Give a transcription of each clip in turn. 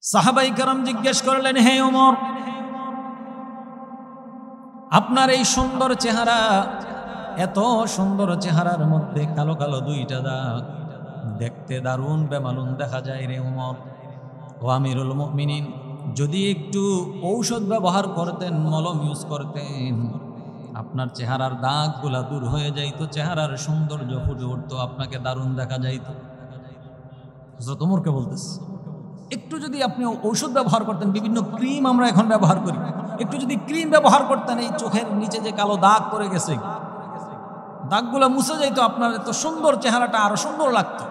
সাহাবাই কেরাম জিজ্ঞেস করলেন, হে ওমর, আপনার এই সুন্দর চেহারা, এত সুন্দর চেহারার মধ্যে কালো কালো দুইটা দাগ, দেখতে দারুণ বেমালুন দেখা যায় রে ওমর। ও আমিরুল মুমিনিন, যদি একটু ঔষধ ব্যবহার করতেন, মলম ইউজ করতেন, আপনার চেহারার দাগগুলা দূর হয়ে যাইতো, চেহারার সৌন্দর্য ফুটে উঠতো, আপনাকে দারুণ দেখা যাইতো। হযরত ওমরকে বলতেছে, একটু যদি আপনি ঔষধ ব্যবহার করতেন, বিভিন্ন ক্রিম আমরা এখন ব্যবহার করি, একটু যদি ক্রিম ব্যবহার করতেন, এই চোখের নিচে যে কালো দাগ পড়ে গেছে, দাগগুলো মুছে যাইতো, আপনার এত সুন্দর চেহারাটা আরো সুন্দর লাগতো।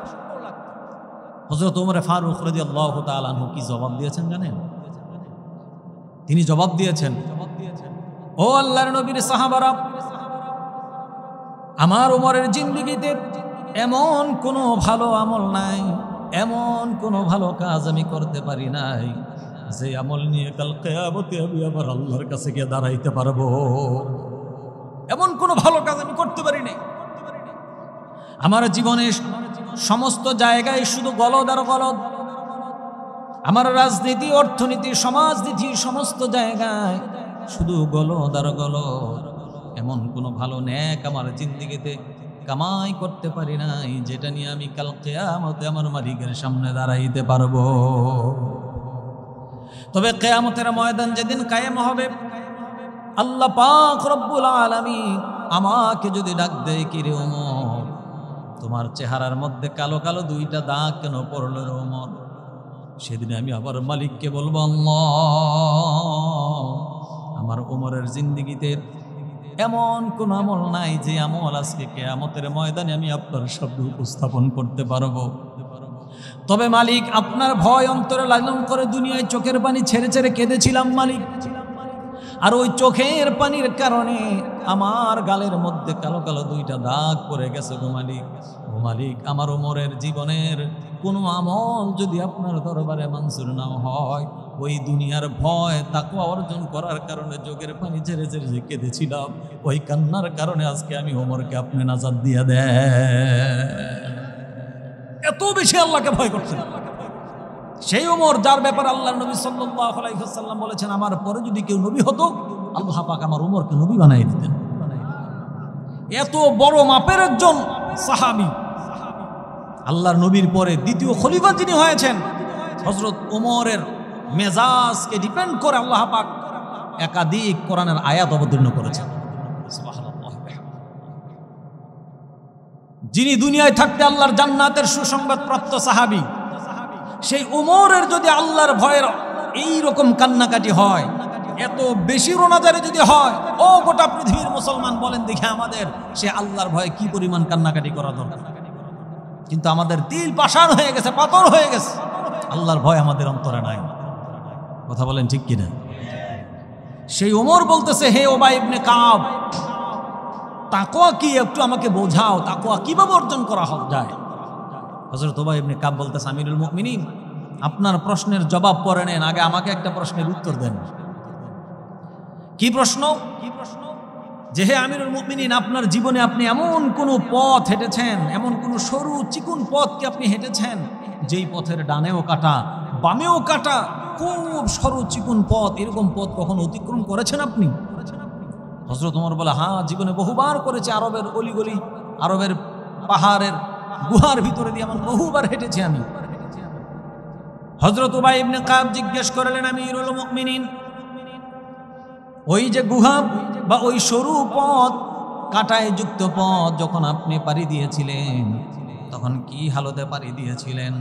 হযরত ওমর ফারুক রাদিয়াল্লাহু তাআলা আনহু কি জবাব দিয়েছেন জানেন? তিনি জবাব দিয়েছেন, ও আল্লাহর নবীর সাহাবারা, আমার ওমরের জিন্দেগিতে এমন কোনো ভালো আমল নাই, এমন কোনো ভালো কাজ আমি করতে পারি নাই যে আমল নিয়ে কাল কিয়ামতে আমি আবার আল্লাহর কাছে গিয়ে দাঁড়াইতে পারবো। এমন কোনো ভালো কাজ আমি করতে পারি নাই। আমার জীবনের সমস্ত জায়গায় শুধু গলদ আর গলদ। আমার রাজনীতি, অর্থনীতি, সমাজনীতি সমস্ত জায়গায় শুধু গলদ আর গলদ। এমন কোনো ভালো নেক আমার জিন্দেগিতে কামাই করতে পারি নাই যেটা নিয়ে আমি কাল কিয়ামতে আমার মালিকের সামনে দাঁড়াইতে পারবো। তবে কিয়ামতের ময়দান যেদিন কায়েম হবে, আল্লাহ পাক রব্বুল আলামিন আমাকে যদি ডাক দেয়, কি রে ওমর, তোমার চেহারার মধ্যে কালো কালো দুইটা দাগ কেন পড়লো রে ওমর? সেদিন আমি আবার মালিককে বলবো, আল্লাহ, আমার ওমরের জিন্দেগিতে এমন কোন আমল নাই যে আমল আজকে কিয়ামতের ময়দানে আমি আপনার সামনে উপস্থাপন করতে পারবো। তবে মালিক, আপনার ভয় অন্তরে লালন করে দুনিয়ায় চোখের পানি ছেড়ে ছেড়ে কেঁদেছিলাম মালিক, আর ওই চোখের পানির কারণে আমার গালের মধ্যে কালো কালো দুইটা দাগ পড়ে গেছে গো মালিক। ও মালিক, আমার ওমরের জীবনের কোনো আমল যদি আপনার দরবারে মঞ্জুর না হয়, ওই দুনিয়ার ভয় তাকওয়া অর্জন করার কারণে চোখের পানি ছেড়ে ছেড়ে যে কেঁদেছিলাম, ওই কান্নার কারণে আজকে আমি ওমরকে আপনি নাজাত দিয়ে দেন। এত বেশি আল্লাহকে ভয় করছেন সেই ওমর, যার ব্যাপারে আল্লাহর নবী সাল্লাল্লাহু আলাইহি ওয়াসাল্লাম বলেছেন, আমার পরে যদি কেউ নবী হতো, আল্লাহ পাক আমার ওমরকে নবী বানাই দিতেন। এত বড় মাপের একজন সাহাবী, আল্লাহর নবীর পরে দ্বিতীয় খলিফা যিনি হয়েছেন, হযরত ওমরের মেজাজকে ডিপেন্ড করে আল্লাহ পাক একাধিক কোরআনের আয়াত অবতীর্ণ করেছেন। সুবহানাল্লাহ। যিনি দুনিয়ায় থাকতে আল্লাহর জান্নাতের সুসংবাদ প্রাপ্ত সাহাবী, সেই ওমরের যদি আল্লাহর ভয়ের এই রকম কান্নাকাটি হয়, এত বেশি রোনাজারি যদি হয়, ও গোটা পৃথিবীর মুসলমান বলেন দেখে আমাদের সে আল্লাহর ভয়ে কি পরিমাণ কান্নাকাটি করা দরকার। কিন্তু আমাদের দিল পাষাণ হয়ে গেছে, পাথর হয়ে গেছে, আল্লাহর ভয় আমাদের অন্তরে নাই। কথা বলেন ঠিক কিনা? সেই ওমর বলতেছে, হে উবাই ইবনে কাব, তাকওয়া কি একটু আমাকে বোঝাও, তাকওয়া কিভাবে অর্জন করা যায়? হযরত উবাই ইবনে কাব বলতেছে, আমিরুল মুমিনিন, আপনার প্রশ্নের জবাব পরে নেন, আগে আমাকে একটা প্রশ্নের উত্তর দেন। কি প্রশ্ন? যে হে আমিরুল মুমিনিন, আপনার জীবনে আপনি এমন কোন পথ হেঁটেছেন, এমন কোন সরু চিকুন পথ কি আপনি হেঁটেছেন যেই পথের ডানেও কাটা বামেও কাটা, খুব সরু চিকুন পথ, এরকম পথ কখনো অতিক্রম করেছেন আপনি? হযরত ওমর বলে, হ্যাঁ, জীবনে বহুবার করেছি। আরবের অলিগলি, আরবের পাহাড়ের গুহার ভিতরে দিয়ে এমন বহুবার হেঁটেছি আমি। হযরত উবাই ইবনে কাব জিজ্ঞেস করলেন, আমিরুল মুমিনিন, ওই যে গুহা বা ওই সরু পথ, কাঁটায় যুক্ত পথ যখন আপনি পাড়ি দিয়েছিলেন, তখন কি হালতে পাড়ি দিয়েছিলেন?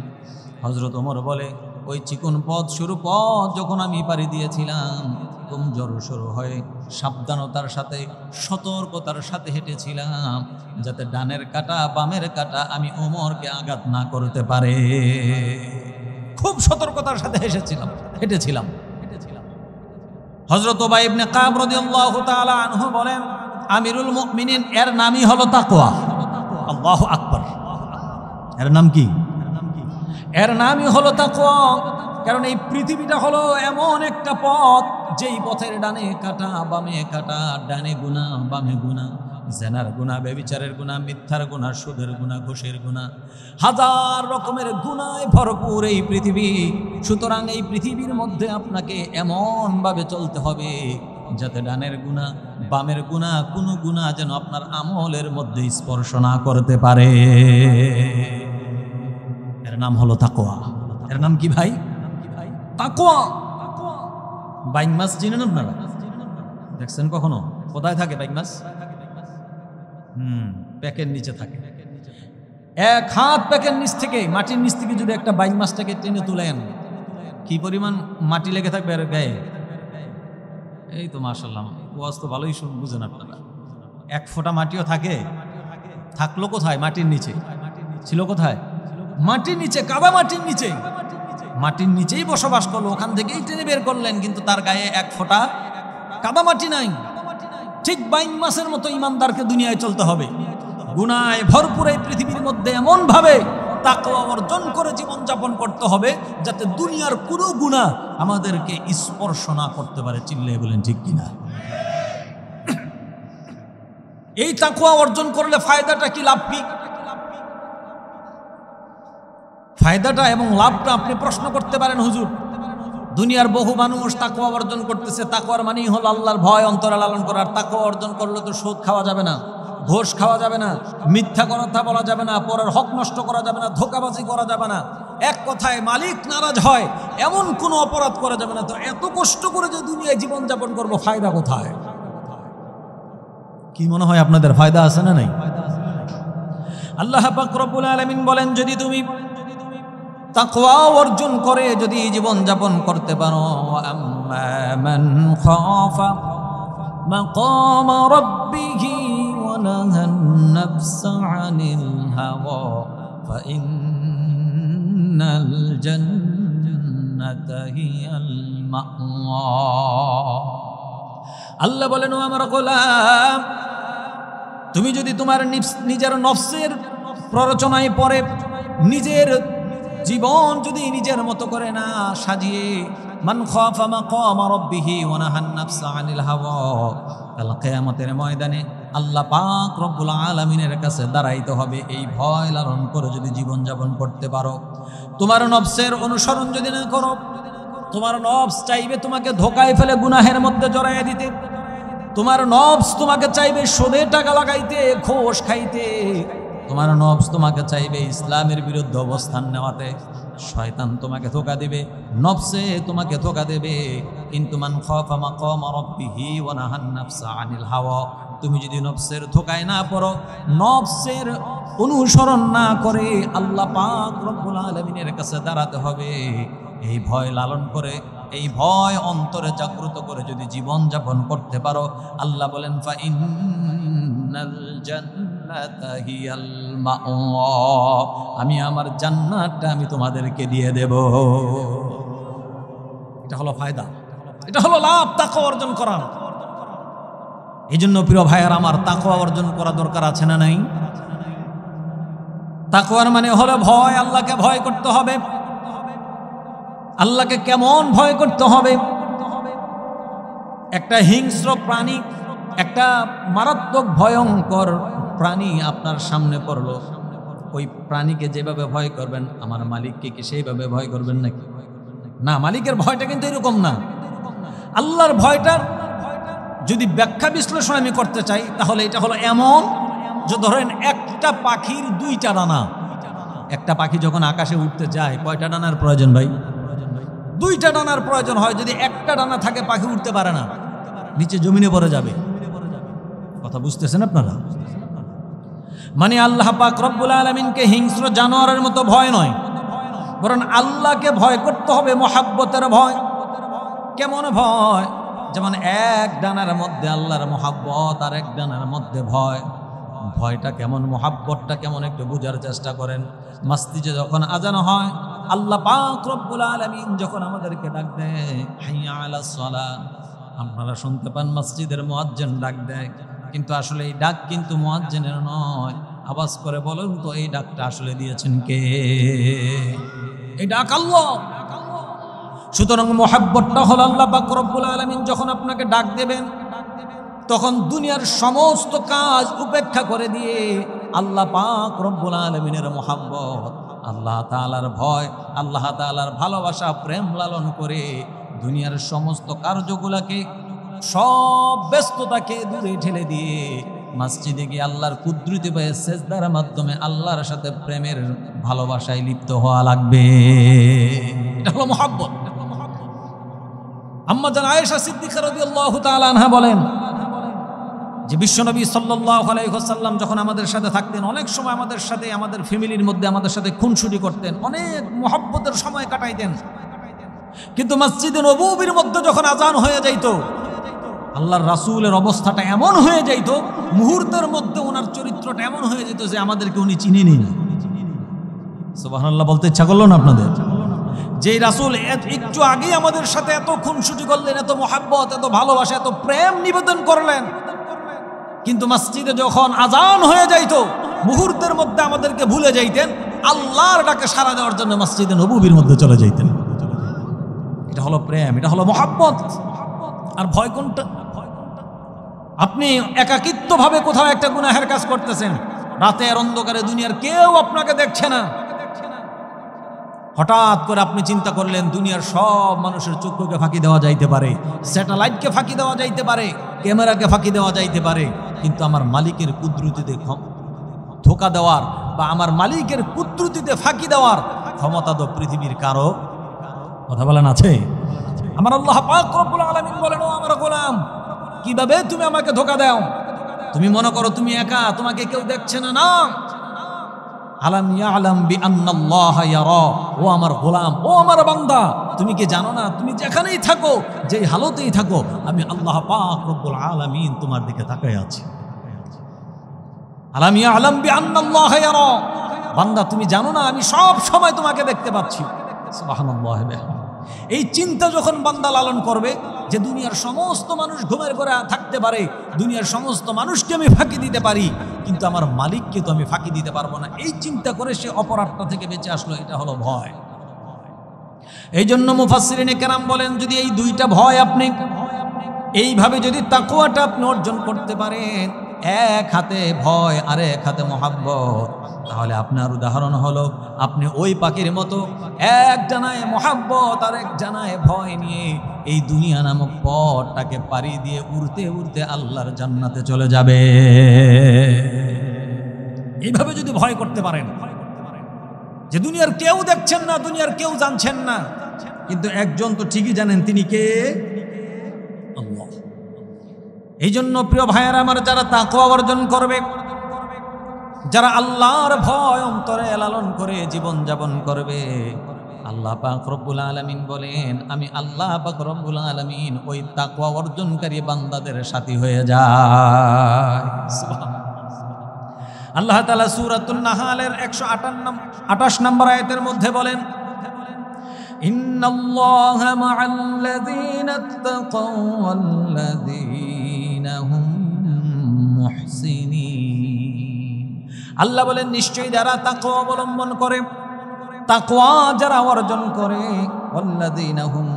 হযরত ওমর বলে, ওই চিকন পথ, সরু পথ যখন আমি পাড়ি দিয়েছিলাম, কমজোর সরু হয়ে সাবধানতার সাথে, সতর্কতার সাথে হেঁটেছিলাম, যাতে ডানের কাঁটা বামের কাঁটা আমি ওমরকে আঘাত না করতে পারে। খুব সতর্কতার সাথে হেঁটেছিলাম। হযরত উবাই ইবনে কাব রাদিয়াল্লাহু তাআলা আনহু বলেন, আমিরুল মুমিনিন, এর নামই হলো তাকওয়া। আল্লাহু আকবার। এর নাম কি? এর নামই হলো তাকওয়া। কারণ এই পৃথিবীটা হলো এমন একটা পথ, যেই পথের ডানে কাটা বামে কাটা, ডানে গুনাহ বামে গুনাহ, জেনার গুনাহ, ব্যভিচারের গুনাহ, মিথ্যার গুনাহ, সুদের গুনাহ, ঘুষের গুনাহ, হাজার রকমের গুনায় ভরপুর এই পৃথিবী। সুতরাং এই পৃথিবীর মধ্যে আপনাকে এমনভাবে চলতে হবে যাতে ডানের গুনাহ, বামের গুনাহ, কোনো গুনাহ যেন আপনার আমলের মধ্যে স্পর্শ না করতে পারে। এর নাম হলো তাকওয়া। এর নাম কি ভাই? তাকওয়া। বাইং মাছ চিনেন আপনারা? দেখছেন কখনো? কোথায় থাকে বাইং মাছ? প্যাকের নিচে থাকে। এক হাত প্যাকের নিচ থেকে, মাটির নিচ থেকে যদি একটা বাইং মাছটাকে টেনে তুলেন, কি পরিমাণ মাটি লেগে থাকবে আর গায়ে। এই তো মাশাআল্লাহ, ওয়াজ তো ভালোই বুঝেন আপনারা। এক ফোঁটা মাটিও থাকে? থাকলো কোথায়? মাটির নিচে। ছিল কোথায়? মাটির নিচে, কাদা মাটির নিচে। মাটির নিচেই বসবাস করলো, ওখান থেকেই টেনে বের করলেন, কিন্তু তার গায়ে এক ফোঁটা কাদা মাটি নাই। ঠিক বাইং মাছের মতো ইমানদারকে দুনিয়ায় চলতে হবে, গুনায় ভরপুর এই পৃথিবীর মধ্যে এমন ভাবে তাকওয়া অর্জন করে জীবন যাপন করতে হবে যাতে দুনিয়ার কোনো গুনাহ আমাদেরকে স্পর্শ না করতে পারে। চিল্লিয়ে বলেন ঠিক কিনা? এই তাকওয়া অর্জন করলে ফায়দাটা কি, লাভ কি? ফায়দাটা এবং লাভটা আপনি প্রশ্ন করতে পারেন, হুজুর দুনিয়ার বহু মানুষ তাকওয়া অর্জন করতেছে। তাকওয়ার মানেই হলো আল্লাহর ভয় অন্তরে লালন করার। তাকওয়া অর্জন করলে তো সুদ খাওয়া যাবে না, ঘোষ খাওয়া যাবে না, মিথ্যা কথা বলা যাবে না, পরের হক নষ্ট করা যাবে না, ধোঁকাবাজি করা যাবে না, এক কথায় মালিক নারাজ হয় এমন কোনো অপরাধ করা যাবে না। তো এত কষ্ট করে যে দুনিয়ায় জীবন যাপন করবো, ফায়দা কোথায়? কি মনে হয় আপনাদের ফায়দা আছে না নাই? আল্লাহ পাক রব্বুল আলামিন বলেন, যদি তুমি তাকওয়া অর্জন করে যদি জীবন যাপন করতে পারো, আম্মা মান খাফা মাকাম রাব্বিহি ওয়া নাহান নাফসা আনিল হাওয়া ফাইন্নাল জান্নাতা হিয়াল মাওয়া। আল্লাহ বলেন, ও আমার গোলাম, তুমি যদি তোমার নিজের নফসের প্ররোচনায় পড়ে নিজের জীবন যদি নিজের মতো করে না সাজিয়ে, মান খাফা মাকাম রাব্বিহি ওয়া নাহান নাফসা আনিল হাওয়া, কাল কিয়ামতের ময়দানে আল্লাহ পাক রব্বুল আলামিনের কাছে দাঁড়াইতে হবে। এই ভয় লালন করে যদি জীবন যাপন করতে পারো, তোমার নফসের অনুসরণ যদি না করো, তোমার নফস চাইবে তোমাকে ধোকায় ফেলে গুনাহের মধ্যে জড়াইয়া দিতে, তোমার নফস তোমাকে চাইবে সুদে টাকা লাগাইতে, ঘোষ খাইতে, তোমার নফস তোমাকে চাইবে ইসলামের বিরুদ্ধে অবস্থান নেওয়াতে, শয়তান তোমাকে ধোঁকা দিবে, নফসে তোমাকে ধোঁকা দেবে। কিন্তু মান খাফা মাকাম রাব্বিহি ওয়া নাহান নাফসা আনিল হাওয়া, তুমি যদি নফসের ধোঁকায় না পড়ো, নফসের অনুসরণ না করে আল্লাহ পাক রব্বুল আলামিনের কাছে দাঁড়াতে হবে। এই ভয় লালন করে, এই ভয় অন্তরে জাগ্রত করে যদি জীবন যাপন করতে পারো, আল্লাহ বলেন ফাইন্নাল জান্নাতা হিয়াল মাওয়া, আমি আমার জান্নাতটা আমি তোমাদেরকে দিয়ে দেব। এটা হলো ফায়দা, এটা হলো লাভ তাকওয়া অর্জন করা। এই জন্য প্রিয় ভাইয়ার আমার, তাকওয়া অর্জন করা দরকার আছে না নাই? তাকওয়ার মানে হলো ভয়, আল্লাহকে ভয় করতে হবে। আল্লাহকে কেমন ভয় করতে হবে? একটা হিংস্র প্রাণী, একটা মারাত্মক ভয়ঙ্কর প্রাণী আপনার সামনে পড়লো, ওই প্রাণীকে যেভাবে ভয় করবেন, আমার মালিককে কি সেইভাবে ভয় করবেন নাকি? না, মালিকের ভয়টা কিন্তু এরকম না। আল্লাহর ভয়টার যদি ব্যাখ্যা বিশ্লেষণ আমি করতে চাই, তাহলে এটা হলো এমন যে ধরেন একটা পাখির দুইটা ডানা। একটা পাখি যখন আকাশে উঠতে যায়, কয়টা ডানার প্রয়োজন ভাই? দুইটা ডানার প্রয়োজন হয়। যদি একটা ডানা থাকে, পাখি উঠতে পারে না, নিচে জমিনে পড়ে যাবে। কথা বুঝতেছেন আপনারা? মানে আল্লাহ পাক রব্বুল আলামিনকে হিংস্র জানোয়ারের মতো ভয় নয়, বরং আল্লাহকে ভয় করতে হবে, মহাব্বতের ভয়। কেমন ভয়? যেমন এক ডানার মধ্যে আল্লাহর মহাব্বত, আর এক ডানার মধ্যে ভয়। ভয়টা কেমন, মহাব্বতটা কেমন একটু বোঝার চেষ্টা করেন। মসজিদে যখন আজান হয়, আল্লাহ পাক রব্বুল আলামিন যখন আমাদেরকে ডাক দেয়, হাইয়া আলাস সালাহ, আপনারা শুনতে পান মসজিদের মুয়াজ্জিন ডাক দেয়, কিন্তু আসলে এই ডাক কিন্তু মুয়াজ্জিনের নয়। আওয়াজ করে বলুন তো, এই ডাকটা আসলে দিয়েছেন কে? এই ডাক আল্লাহ। সুতরাং মহাব্বতটা হলো আল্লাহ পাক রব্বুল আলামিন যখন আপনাকে ডাক দেবেন, তখন দুনিয়ার সমস্ত কাজ উপেক্ষা করে দিয়ে আল্লাহ পাক রব্বুল আলামিনের মুহাব্বত, আল্লাহ তাআলার ভয়, আল্লাহ তাআলার ভালোবাসা, প্রেম লালন করে দুনিয়ার সমস্ত কার্যগুলোকে, সব ব্যস্ততাকে দূরে ঠেলে দিয়ে মসজিদে গিয়ে আল্লাহর কুদরতি পায়ে সেজদার মাধ্যমে আল্লাহর সাথে প্রেমের ভালোবাসায় লিপ্ত হওয়া লাগবে। এটা হলো মুহাব্বত। আম্মা জান আয়েশা সিদ্দিকা রাদিয়াল্লাহু তাআলা আনহা বলেন যে বিশ্বনবী সাল্লাল্লাহু আলাইহি ওয়াসাল্লাম যখন আমাদের সাথে থাকতেন, অনেক সময় আমাদের সাথে, আমাদের ফ্যামিলির মধ্যে আমাদের সাথে খুনসুটি করতেন, অনেক মুহাব্বতের সময় কাটাইতেন। কিন্তু মসজিদে নববীর মধ্যে যখন আজান হয়ে যাইত, আল্লাহর রাসূলের অবস্থাটা এমন হয়ে যাইত, মুহূর্তের মধ্যে ওনার চরিত্রটা এমন হয়ে যেত যে আমাদেরকে উনি চিনেনি না। সুবহানাল্লাহ বলতে ইচ্ছা করলো না আপনাদের? যে রাসূল একটু আগেই আমাদের সাথে এত খুনসুটি করলেন, এত মুহাব্বত, এত ভালোবাসা, এত প্রেম নিবেদন করলেন, কিন্তু মসজিদে যখন আজান হয়ে যাইত, মুহূর্তের মধ্যে আমাদেরকে ভুলে যাইতেন, আল্লাহর ডাকে সাড়া দেওয়ার জন্য মসজিদে নববীর মধ্যে চলে যাইতেন। এটা হলো প্রেম, এটা হলো মুহাব্বত। আর ভয় কোনটা? আপনি একাকিত্বভাবে কোথাও একটা গুনাহের কাজ করতেছেন, রাতের অন্ধকারে, দুনিয়ার কেউ আপনাকে দেখছে না, হঠাৎ করে আপনি চিন্তা করলেন দুনিয়ার সব মানুষের চক্ষুকে ফাঁকি দেওয়া যাইতে পারে, স্যাটেলাইটকে ফাঁকি দেওয়া যাইতে পারে, ক্যামেরাকে ফাঁকি দেওয়া যাইতে পারে, কিন্তু আমার মালিকের কুদরতিতে ধোঁকা দেওয়ার বা আমার মালিকের কুদরতিতে ফাঁকি দেওয়ার ক্ষমতা তো পৃথিবীর কারো, কথা বলেন, আছে? আমার আল্লাহ পাক রব্বুল আলামিন বলেন, ও আমার গোলাম, কিভাবে তুমি আমাকে ধোঁকা দাও? তুমি মনে করো তুমি একা, তোমাকে কেউ দেখছে না। না, আলাম ইয়ালাম বিআন্নাল্লাহা ইয়ারা। ও আমার গোলাম, ও আমার বান্দা, তুমি কি জানো না, তুমি যেখানেই থাকো, যেই হালতেই থাকো, আমি আল্লাহ পাক রব্বুল আলামিন তোমার দিকে তাকায় আছি। আলাম ইয়ালাম বিআন্নাল্লাহা ইয়ারা। বান্দা, তুমি জানো না আমি সব সময় তোমাকে দেখতে পাচ্ছি। সুবহানাল্লাহ। এই চিন্তা যখন বান্দা লালন করবে যে দুনিয়ার সমস্ত মানুষ ঘুমের ঘরে থাকতে পারে, দুনিয়ার সমস্ত মানুষকে আমি ফাঁকি দিতে পারি, কিন্তু আমার মালিককে তো আমি ফাঁকি দিতে পারবো না, এই চিন্তা করে সে অপরাধটা থেকে বেঁচে আসলো। এটা হলো ভয়। এই জন্য মুফাসসিরিনে কেরাম বলেন, যদি এই দুইটা ভয় আপনি এইভাবে যদি তাকওয়াটা আপনি অর্জন করতে পারেন, এক হাতে ভয় আর এক হাতে মুহাব্বত, তাহলে আপনার উদাহরণ হলো আপনি ওই পাখির মতো এক জানায় মুহাব্বত আর এক জানায় ভয় নিয়ে এই দুনিয়া নামক পথটাকে পাড়ি দিয়ে উড়তে উড়তে আল্লাহর জান্নাতে চলে যাবে। এইভাবে যদি ভয় করতে পারেন যে দুনিয়ার কেউ দেখছেন না, দুনিয়ার কেউ জানছেন না, কিন্তু একজন তো ঠিকই জানেন, তিনি কে? আল্লাহ। এই জন্য প্রিয় ভাইয়েরা আমার, যারা তাকওয়া অর্জন করবে, যারা আল্লাহর ভয় অন্তরে লালন করে জীবন যাপন করবে, আল্লাহ পাক রব্বুল আলামিন বলেন, আমি আল্লাহ পাক রব্বুল আলামিন ওই তাকওয়া অর্জনকারী বান্দাদের সাথী হয়ে যায়। আল্লাহ তাআলা সূরাতুন নাহালের 128 নম্বর আয়াতের মধ্যে বলেন, ইন্নাল্লাহা মা'আল্লাযীনা ইত্তাকাও ওয়াল্লাযীনা হুম মুহসিনিন। আল্লাহ বলেন, নিশ্চয়ই যারা তাকওয়া অবলম্বন করে, তাকওয়া যারা অর্জন করে, ওয়াল্লাযীনা হুম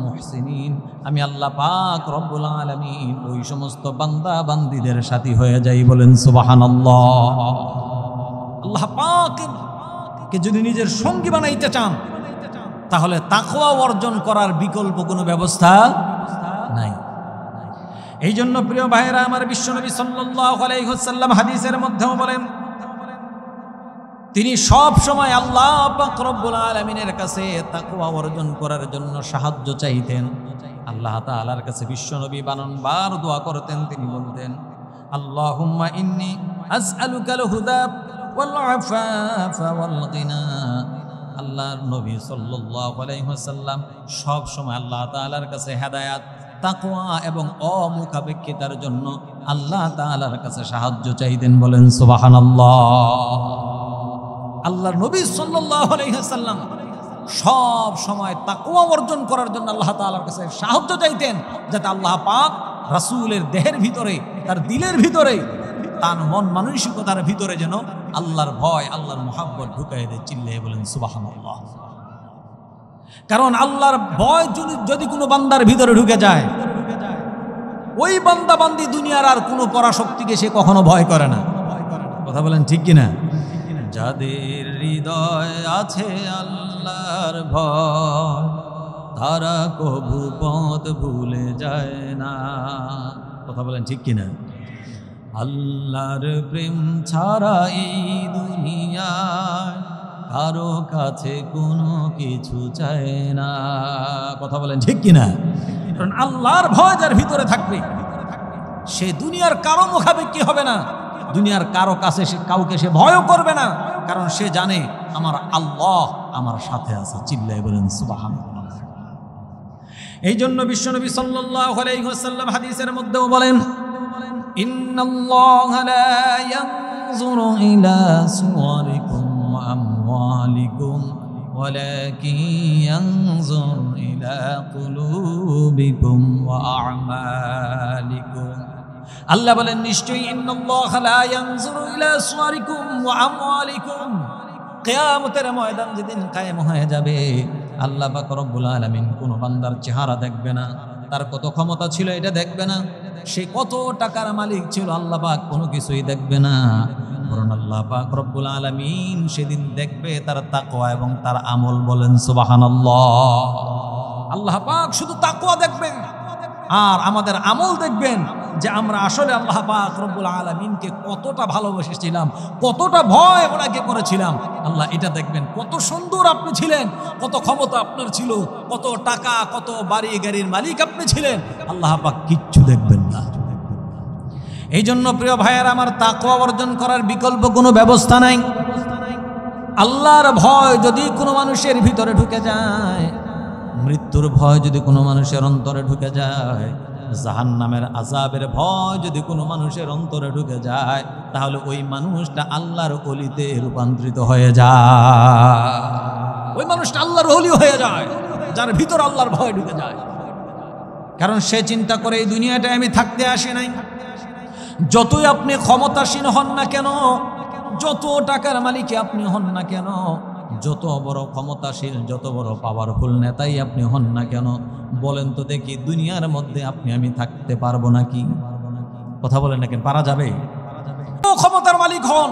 মুহসিনিন, আমি আল্লাহ পাক রব্বুল আলামিন ওই সমস্ত বান্দা বান্দীদের সাথী হয়ে যাই। বলেন সুবহানাল্লাহ। আল্লাহ পাককে যদি নিজের সঙ্গী বানাইতে চান, তাহলে তাকওয়া অর্জন করার বিকল্প কোনো ব্যবস্থা নাই। এই জন্য প্রিয় ভাইয়েরা আমার, বিশ্বনবী সাল্লাল্লাহু আলাইহি ওয়াসাল্লাম হাদিসের মধ্যেও বলেন, তিনি সব সময় আল্লাহ পাক রব্বুল আলামিনের কাছে তাকওয়া অর্জন করার জন্য সাহায্য চাইতেন। আল্লাহ তাআলার কাছে বিশ্বনবী বারংবার দোয়া করতেন। তিনি বলতেন, আল্লাহুম্মা ইন্নী আসআলুকাল হুদা ওয়াল আফাফা ওয়াল গিনা। আল্লাহর নবী সাল্লাল্লাহু আলাইহি ওয়াসাল্লাম সব সময় আল্লাহ তাআলার কাছে হেদায়েত, তাকওয়া এবং অমুখাপেক্ষিতার জন্য আল্লাহ তাআলার কাছে সাহায্য চাইতেন। বলেন সুবহানাল্লাহ। আল্লাহর নবী সাল্লাল্লাহু আলাইহি ওয়াসাল্লাম সব সময় তাকওয়া অর্জন করার জন্য আল্লাহ তাআলার কাছে সাহায্য চাইতেন, যাতে আল্লাহ পাক রাসূলের দেহের ভিতরে, তার দিলের ভিতরে, তার মন মানসিকতার ভিতরে যেন আল্লাহর ভয়, আল্লাহর মুহাব্বত ঢুকায় দেয়। চিল্লিয়ে বলেন সুবহানাল্লাহ। কারণ আল্লাহর ভয় যদি কোনো বান্দার ভিতরে ঢুকে যায়, ওই বান্দা বান্দি দুনিয়ার আর কোনো পরাশক্তিকে সে কখনো ভয় করে না। কথা বলেন ঠিক কিনা? যাদের হৃদয় আছে আল্লাহর ভয়, তারা কবু পথ ভুলে যায় না। কথা বলেন ঠিক কিনা? আল্লাহর প্রেম ছাড়া এই দুনিয়ায় কারো কাছে কোনো কিছু চায় না। কথা বলেন ঠিক কিনা? কারণ আল্লাহর ভয় যার ভিতরে থাকবে সে দুনিয়ার কারো মুখাপেক্ষী হবে না, দুনিয়ার কারো কাছে সে কাউকে সে ভয়ও করবে না, কারণ সে জানে আমার আল্লাহ আমার সাথে আছে। চিল্লায় বলেন সুবহানাল্লাহ। এই জন্য বিশ্বনবী সাল্লাল্লাহু আলাইহি ওয়াসাল্লাম হাদিসের মধ্যেও বলেন, ইন্নাল্লাহা লা ইয়ানজুরু ইলা সুওয়ারিকুম ওয়া আমওয়ালিকুম ওয়ালাকিন ইয়ানজুরু ইলা কুলুবিকুম ওয়া আ'মালিকুম। আল্লাহ বলেন নিশ্চয়ই ইন্নাল্লাহা লা ইয়ানজুরু ইলা সুওয়ারিকুম ওয়া আমওয়ালিকুম। কিয়ামতের ময়দান যেদিন কায়েম হয়ে যাবে, আল্লাহ পাক রব্বুল আলামিন কোন বান্দার চেহারা দেখবে না, তার কত ক্ষমতা ছিল এটা দেখবে না, সে কত টাকার মালিক ছিল আল্লাহ পাক কোনো কিছুই দেখবে না, বরং আল্লাহ পাক রব্বুল আলামিন সেদিন দেখবে তার তাকওয়া এবং তার আমল। বলেন সুবহানাল্লাহ। আল্লাহ পাক শুধু তাকওয়া দেখবেন আর আমাদের আমল দেখবেন, যে আমরা আসলে আল্লাহ পাক রব্বুল আলামিনকে কতটা ভালোবেসেছিলাম, কতটা ভয় ওনাকে করেছিলাম। আল্লাহ এটা দেখবেন, কত সুন্দর আপনি ছিলেন, কত ক্ষমতা আপনার ছিল, কত টাকা কত বাড়ি গাড়ির মালিক আপনি ছিলেন, আল্লাহ পাক কিচ্ছু দেখবেন না। এই জন্য প্রিয় ভাইয়েরা আমার, তাকওয়া অর্জন করার বিকল্প কোনো ব্যবস্থা নাই। আল্লাহর ভয় যদি কোনো মানুষের ভিতরে ঢুকে যায়, মৃত্যুর ভয় যদি কোনো মানুষের অন্তরে ঢুকে যায়, জাহান্নামের আযাবের ভয় যদি কোনো মানুষের অন্তরে ঢুকে যায়, তাহলে ওই মানুষটা আল্লাহর ওলিতে রূপান্তরিত হয়ে যায়। ওই মানুষটা আল্লাহর ওলি হয়ে যায় যার ভিতর আল্লাহর ভয় ঢুকে যায়। কারণ সে চিন্তা করে এই দুনিয়াটায় আমি থাকতে আসি নাই। যতই আপনি ক্ষমতাসীন হন না কেন, যত টাকার মালিক আপনি হন না কেন, যত বড় ক্ষমতাশীল যত বড় পাওয়ারফুল নেতাই আপনি হন না কেন, বলেন তো দেখি দুনিয়ার মধ্যে আপনি আমি থাকতে পারবো নাকি? কথা বলেন না কেন? পারা যাবে? ক্ষমতার মালিক হন,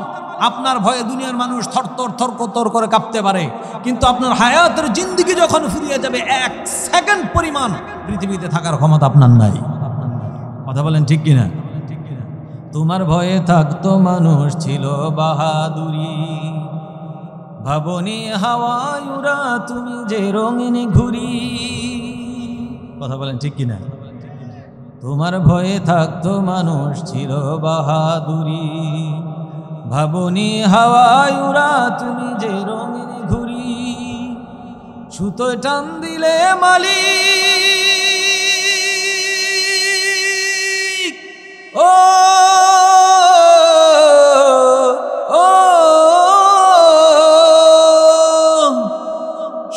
আপনার ভয়ে দুনিয়ার মানুষ থরথর থরকতর করে কাঁপতে পারে, কিন্তু আপনার হায়াতের জিন্দেগি যখন ফুরিয়ে যাবে, 1 সেকেন্ড পরিমাণ পৃথিবীতে থাকার ক্ষমতা আপনার নাই। কথা বলেন ঠিক কিনা? তোমার ভয়ে থাকতো মানুষ ছিল বাহাদুরি, ভাবনি হাওয়ায় উড়া তুমি যে রঙিন ঘুরি। কথা বলেন ঠিক কিনা? তোমার ভয়ে থাকতো মানুষ ছিল বাহাদুরি, ভাবনি হাওয়ায় উড়া তুমি যে রঙিন ঘুরি। সুতো টান দিলে মালিক, ও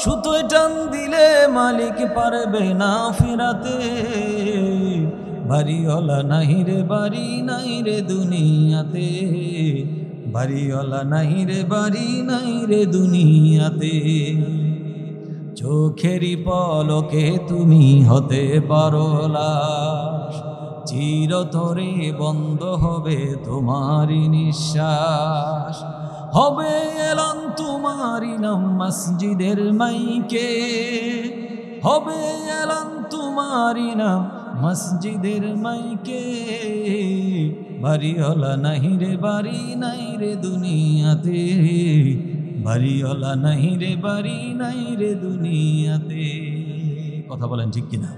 সুতোয় টান দিলে মালিক পারবে না ফিরাতে। বাড়িওয়ালা নাহি রে বাড়ি নাই রে দুনিয়াতে, বাড়িওয়ালা নাহি রে বাড়ি নাই রে দুনিয়াতে। চোখেরই পলকে তুমি হতে পারো লাশ, চিরতরে বন্ধ হবে তোমারই নিঃশ্বাস। হবে এলান তোমারই নাম মসজিদের মাইকে, হবে এলান তোমারই নাম মসজিদের মাইকে। বাড়িওয়ালা নাহি রে বাড়ি নাই রে দুনিয়াতে, বাড়িওয়ালা নাহি রে বাড়ি নাই রে দুনিয়াতে। কথা বলেন ঠিক কিনা?